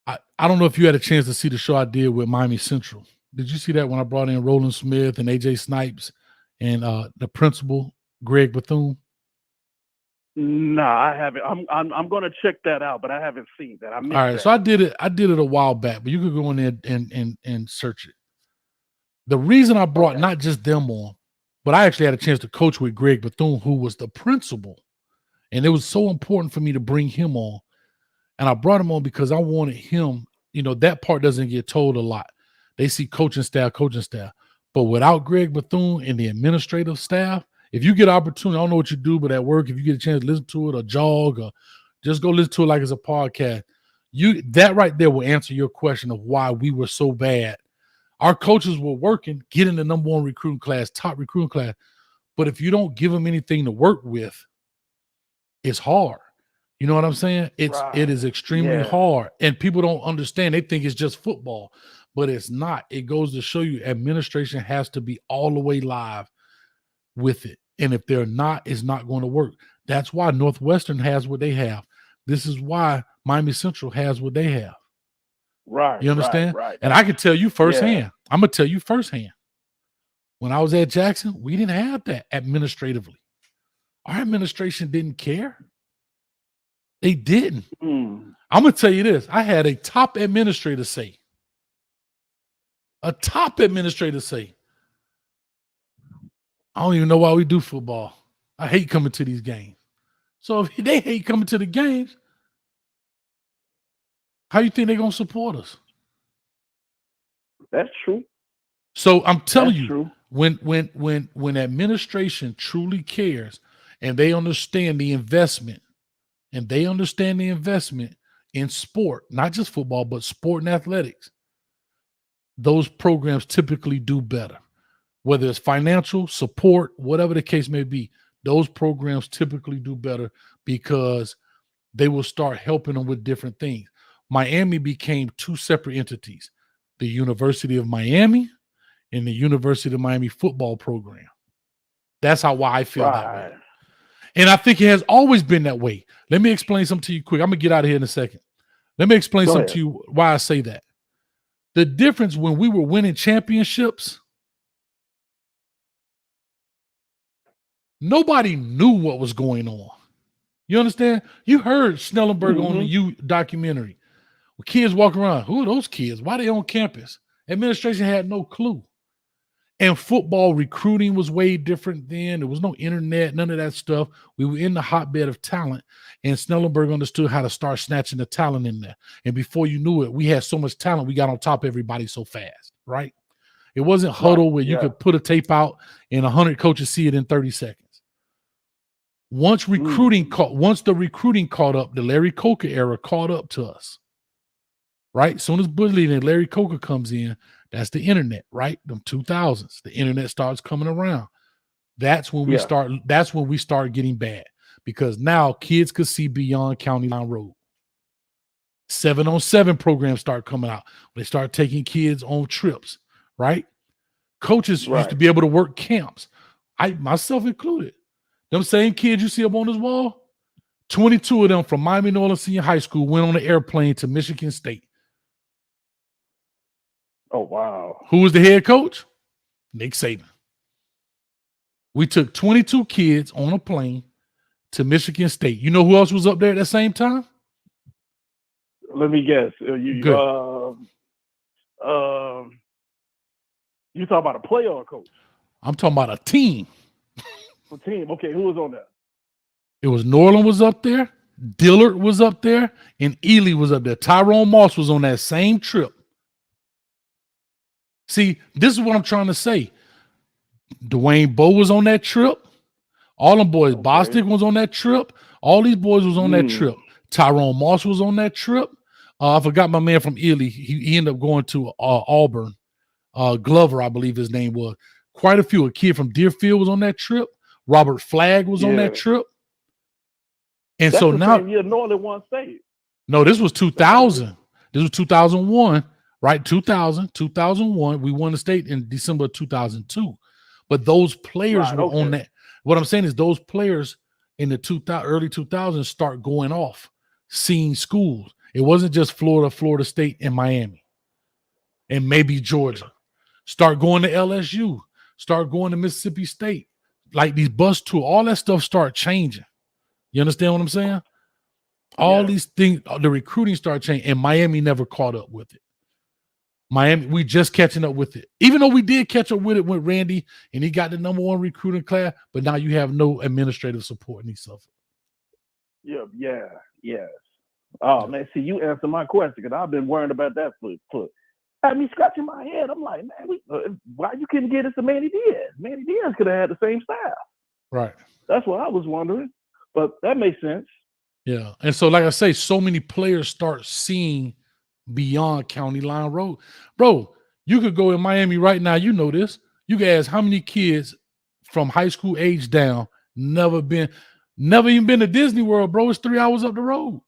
I don't know if you had a chance to see the show I did with Miami Central. Did you see that when I brought in Roland Smith and AJ Snipes and the principal Greg Bethune? No, I haven't. I'm going to check that out, but I haven't seen that. All right, that. So I did it a while back, but you could go in there and search it. The reason I brought not just them on, but I actually had a chance to coach with Greg Bethune, who was the principal, and it was so important for me to bring him on. And I brought him on because I wanted him. You know, that part doesn't get told a lot. They see coaching staff, but without Greg Bethune and the administrative staff. If you get an opportunity, I don't know what you do, but at work, if you get a chance to listen to it or jog or just go listen to it like it's a podcast, that right there will answer your question of why we were so bad. Our coaches were working, getting the number one recruiting class, top recruiting class. But if you don't give them anything to work with, it's hard. You know what I'm saying? It is extremely hard. And people don't understand. They think it's just football, but it's not. It goes to show you administration has to be all the way live with it. And if they're not, it's not going to work. That's why Northwestern has what they have. This is why Miami Central has what they have. Right. You understand? Right. And I can tell you firsthand. Yeah. I'm going to tell you firsthand. When I was at Jackson, we didn't have that administratively. Our administration didn't care. They didn't. I'm going to tell you this. I had a top administrator say, I don't even know why we do football. I hate coming to these games. So if they hate coming to the games, how you think they're going to support us? That's true. So I'm telling you, when administration truly cares and they understand the investment, in sport, not just football, but sport and athletics, those programs typically do better. Whether it's financial support, whatever the case may be, those programs typically do better because they will start helping them with different things. Miami became two separate entities, the University of Miami and the University of Miami football program. That's how I feel that way. And I think it has always been that way. Let me explain something to you quick. I'm going to get out of here in a second. Let me explain something to you why I say that. The difference when we were winning championships, nobody knew what was going on. You understand? You heard Snellenberg on the U documentary. Kids walking around. Who are those kids? Why are they on campus? Administration had no clue. And football recruiting was way different then. There was no internet, none of that stuff. We were in the hotbed of talent, and Snellenberg understood how to start snatching the talent in there. And before you knew it, we had so much talent, we got on top of everybody so fast, right? It wasn't huddle where you could put a tape out and 100 coaches see it in 30 seconds. Once the recruiting caught up, the Larry Coker era caught up to us, right? As soon as Bully and Larry Coker comes in, that's the internet, right? Them 2000s, the internet starts coming around. That's when we start. That's when we start getting bad, because now kids could see beyond County Line Road. 7-on-7 programs start coming out. They start taking kids on trips, right? Coaches used to be able to work camps, I myself included. Them same kids you see up on this wall, 22 of them from Miami Northern Senior High School went on an airplane to Michigan State. Oh, wow. Who was the head coach? Nick Saban. We took 22 kids on a plane to Michigan State. You know who else was up there at the same time? Let me guess. You talking about a player or a coach? I'm talking about a team. A team. Okay, who was on that? It was Norland was up there, Dillard was up there, and Ely was up there. Tyrone Moss was on that same trip. See, this is what I'm trying to say. Dwayne Bowe was on that trip. All them boys, Bostic was on that trip. All these boys was on that trip. Tyrone Moss was on that trip. I forgot my man from Ely. He ended up going to Auburn. Glover, I believe his name was. Quite a few. A kid from Deerfield was on that trip. Robert Flagg was on that trip. And That's so the now, same year Norland won state. no, this was 2000. This was 2001, right? 2001. We won the state in December of 2002. But those players were on that. What I'm saying is those players in the early 2000s start going off, seeing schools. It wasn't just Florida, Florida State, and Miami, and maybe Georgia. Start going to LSU. Start going to Mississippi State. Like these bus tours, all that stuff start changing. You understand what I'm saying? All these things, the recruiting started changing, and Miami never caught up with it. Miami, we just catching up with it. Even though we did catch up with it with Randy, and he got the #1 recruiting class, but now you have no administrative support and he suffered. Yes. Oh man, see, you answered my question because I've been worrying about that for had me scratching my head. I'm like, man, why you couldn't get us to Manny Diaz? Manny Diaz could have had the same style. Right. That's what I was wondering. But that makes sense. Yeah. And so, like I say, so many players start seeing beyond County Line Road. Bro, you could go in Miami right now. You know this. You can ask how many kids from high school age down never even been to Disney World, bro. It's 3 hours up the road.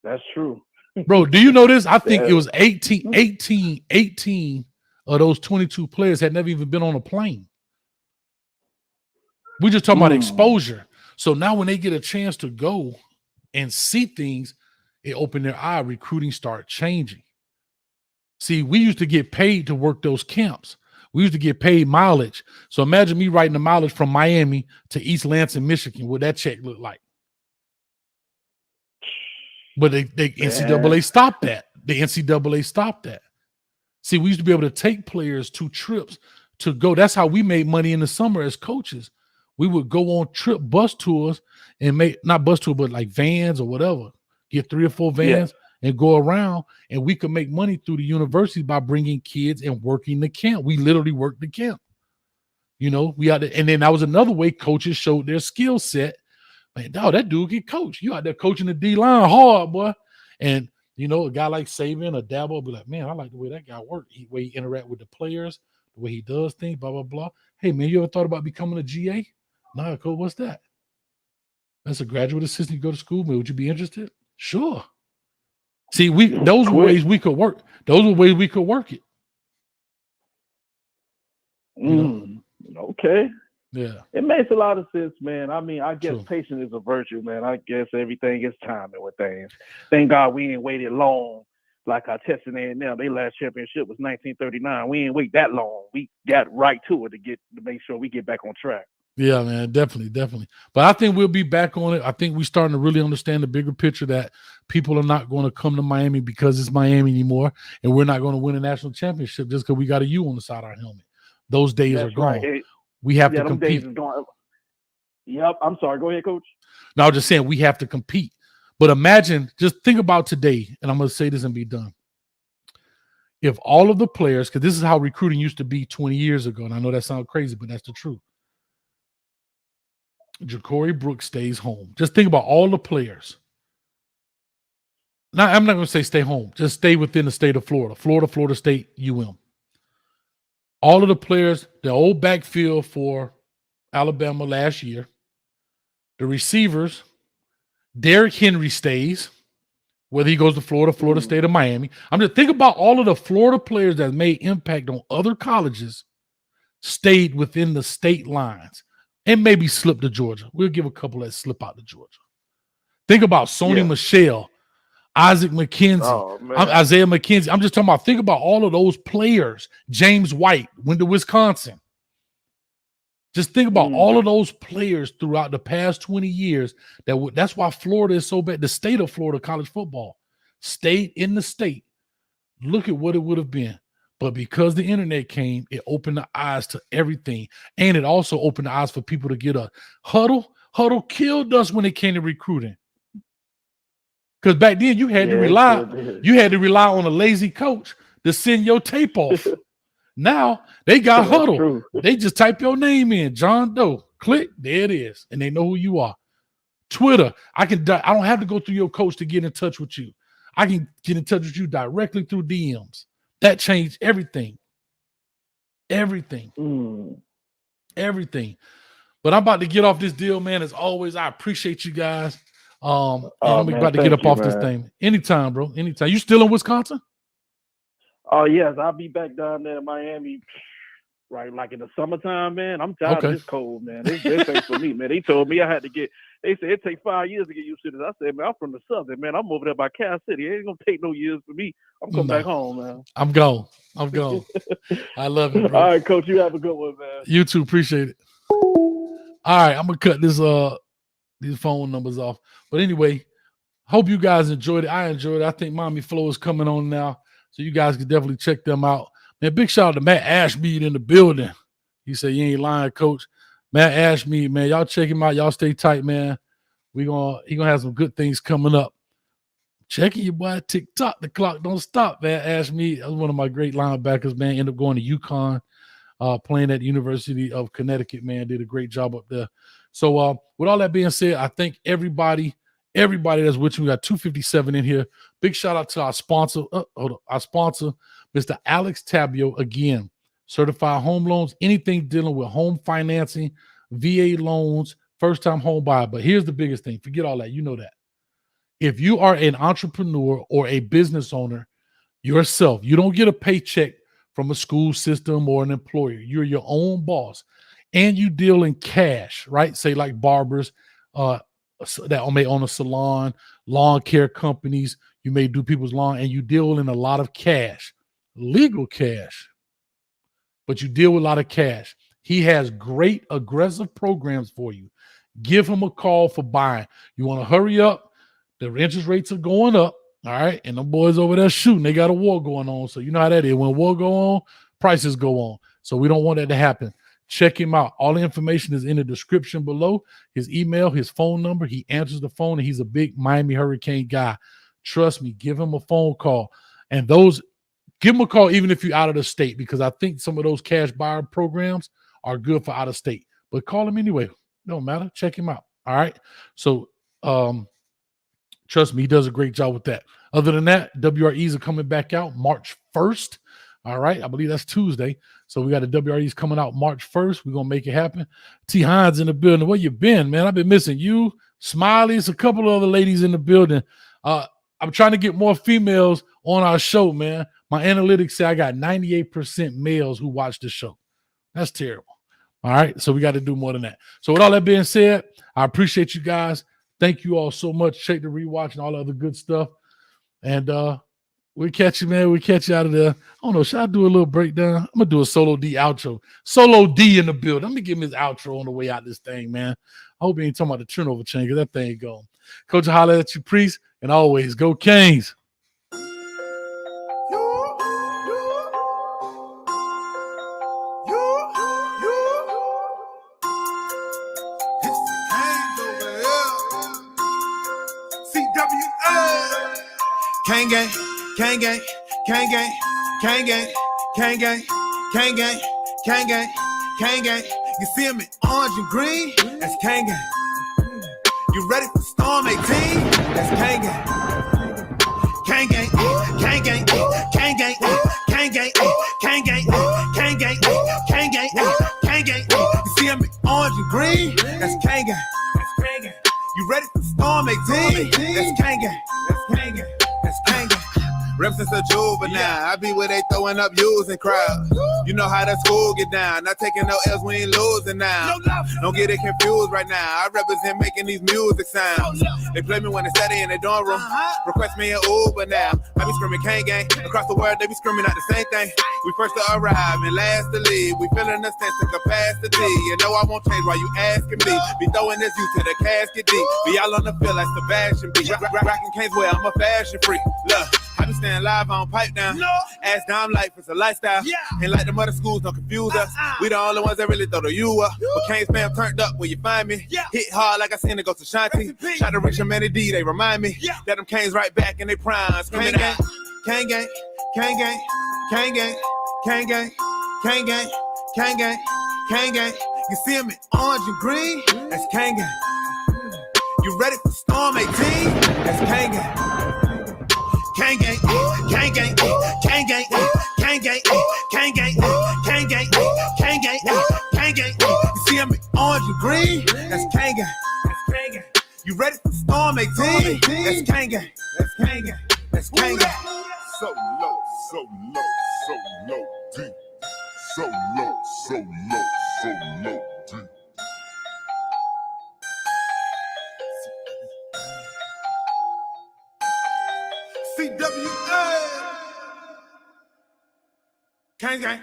That's true. Bro, do you know this? I think it was 18 of those 22 players had never even been on a plane. We just talking about exposure. So now when they get a chance to go and see things, it opened their eye. Recruiting start changing. See, we used to get paid to work those camps. We used to get paid mileage. So imagine me writing the mileage from Miami to East Lansing, Michigan. What that check look like? But the NCAA stopped that. The NCAA stopped that. See, we used to be able to take players to trips to go. That's how we made money in the summer as coaches. We would go on bus tours and not bus tour, but like vans or whatever. Get 3 or 4 vans and go around, and we could make money through the university by bringing kids and working the camp. We literally worked the camp. You know, and then that was another way coaches showed their skill set. Man, dog, that dude can coach. You out there coaching the D-line hard, boy. And, you know, a guy like Saban or Dabo will be like, man, I like the way that guy works, the way he interact with the players, the way he does things, blah, blah, blah. Hey, man, you ever thought about becoming a GA? Nah, coach, what's that? That's a graduate assistant. You go to school, man. Would you be interested? Sure. See, those were ways we could work. Those were ways we could work it. Okay. Yeah. It makes a lot of sense, man. I mean, I guess patience is a virtue, man. I guess everything is timing with things. Thank God we ain't waited long. Like our Texas A&M, their last championship was 1939. We ain't wait that long. We got right to it to make sure we get back on track. Yeah, man, definitely. But I think we'll be back on it. I think we're starting to really understand the bigger picture that people are not going to come to Miami because it's Miami anymore, and we're not going to win a national championship just because we got a U on the side of our helmet. Those days That's are gone. right. We have to them compete. days is gone. Yep. I'm sorry. Go ahead, Coach. No, I'm just saying we have to compete. But imagine, just think about today, and I'm going to say this and be done. If all of the players, because this is how recruiting used to be 20 years ago, and I know that sounds crazy, but that's the truth. Ja'Cory Brooks stays home. Just think about all the players. Now, I'm not going to say stay home. Just stay within the state of Florida. Florida State, UM. All of the players, the old backfield for Alabama last year, the receivers, Derrick Henry stays, whether he goes to Florida State, or Miami. I'm just think about all of the Florida players that made impact on other colleges stayed within the state lines and maybe slipped to Georgia. We'll give a couple that slip out to Georgia. Think about Sony Michel, Isaac McKenzie, Isaiah McKenzie. I'm just talking about, think about all of those players. James White went to Wisconsin. Just think about all of those players throughout the past 20 years. That's why Florida is so bad. The state of Florida college football stayed in the state. Look at what it would have been. But because the internet came, it opened the eyes to everything. And it also opened the eyes for people to get a huddle. Huddle killed us when it came to recruiting. Because back then you had to rely on a lazy coach to send your tape off. Now they got huddle. True. They just type your name in, John Doe. Click, there it is, and they know who you are. Twitter, I don't have to go through your coach to get in touch with you. I can get in touch with you directly through DMs. That changed everything. Everything. But I'm about to get off this deal, man. As always, I appreciate you guys. I'm about to get up off this thing. Anytime, bro. Anytime. You still in Wisconsin? Oh, yes. I'll be back down there in Miami, right, like in the summertime, man. I'm tired of this cold, man. This ain't for me, man. They told me I had to get – they said it takes 5 years to get used to this. I said, man, I'm from the Southern, man. I'm over there by Cal City. It ain't going to take no years for me. I'm coming back home, man. I'm gone. I love it, bro. All right, Coach. You have a good one, man. You too. Appreciate it. All right. I'm going to cut these phone numbers off. But anyway, hope you guys enjoyed it. I enjoyed it. I think Mommy Flo is coming on now, so you guys can definitely check them out. Man, big shout out to Matt Ashmead in the building. He said, you ain't lying, Coach. Matt Ashmead, man, y'all check him out. Y'all stay tight, man. He gonna have some good things coming up. Checking your boy TikTok. The clock don't stop, man. Ashmead, that was one of my great linebackers, man. Ended up going to UConn, playing at the University of Connecticut, man. Did a great job up there. So with all that being said, I thank everybody that's with you. We got 257 in here. Big shout out to our sponsor, Mr. Alex Tabio, again. Certified home loans, anything dealing with home financing, VA loans, first-time home buyer. But here's the biggest thing. Forget all that. You know that. If you are an entrepreneur or a business owner yourself, you don't get a paycheck from a school system or an employer. You're your own boss. And you deal in cash, right? Say like barbers that may own a salon, lawn care companies. You may do people's lawn, and you deal in a lot of cash, legal cash. But you deal with a lot of cash. He has great aggressive programs for you. Give him a call for buying. You want to hurry up. The interest rates are going up. All right. And them boys over there shooting. They got a war going on. So you know how that is. When war go on, prices go on. So we don't want that to happen. Check him out. All the information is in the description below. His email, his phone number. He answers the phone, and he's a big Miami Hurricane guy. Trust me. Give him a phone call. And give him a call even if you're out of the state, because I think some of those cash buyer programs are good for out of state. But call him anyway. Don't matter. Check him out. All right. So trust me, he does a great job with that. Other than that, WREs are coming back out March 1st. All right. I believe that's Tuesday. So we got the WREs coming out March 1st. We're going to make it happen. T. Hines in the building. Where you been, man? I've been missing you, Smiley's, a couple of other ladies in the building. I'm trying to get more females on our show, man. My analytics say I got 98% males who watch the show. That's terrible. All right. So we got to do more than that. So with all that being said, I appreciate you guys. Thank you all so much. Check the rewatch and all the other good stuff. And we'll catch you, man. We'll catch you out of there. I don't know. Should I do a little breakdown? I'm going to do a Solo D outro. Solo D in the building. Let me give him his outro on the way out this thing, man. I hope he ain't talking about the turnover chain, because that thing gone. Coach, holler at you, Priest. And always go Canes. You Kang gang, Kang gang, Kang gang, Kang gang, Kang gang, Kang gang, Kang gang, Kang gang. You see him in orange and green? That's Kang gang. You ready for Storm 18? That's Kang gang. Kang gang, Kang gang, Kang gang, Kang gang, Kang gang, Kang gang, Kang gang, Kang gang. You see him in orange and green? That's Kang gang. That's Kang gang. You ready for Storm 18? That's Kang gang. That's Kang gang. That's Kang gang. Rep since a juvenile, I be where they throwing up using crowds. You know how that school get down. Not taking no L's, we ain't losing now. Don't get it confused right now. I represent making these music sounds. They play me when they study in their dorm room. Request me an Uber now. I be screaming Kang gang. Across the world, they be screaming out the same thing. We first to arrive and last to leave. We filling the sense of capacity. You know I won't change while you asking me. Be throwing this you to the casket deep. Be all on the field like Sebastian B. Rockin' Kings well, I'm a fashion freak. Look. I be staying live on pipe down. Ass down life is a lifestyle. Ain't like the mother schools, don't confuse us. We the only ones that really throw the you up. But Kane spam turned up where you find me. Hit hard like I seen it go to Shanti. Try to reach a man D, they remind me. That them Canes right back in they prime. Kang gang, Kang gang, Kang gang, Kang gang, Kang gang, Kang gang, Kang gang, Kang gang. You see him in orange and green? That's Kang gang. You ready for Storm 18? That's Kang gang. Kang gang, Kang gang, Kang gang, Kang gang, Kang gang, Kang gang, Kang gang, Kang gang. You see him in orange and green? That's Kang gang. That's Kang gang. You ready for Storm 18? That's Kang gang. That's Kang gang. That's Kang gang. So low, so low, so low, deep. So low, so low, so low, deep. CWA. Kang gang.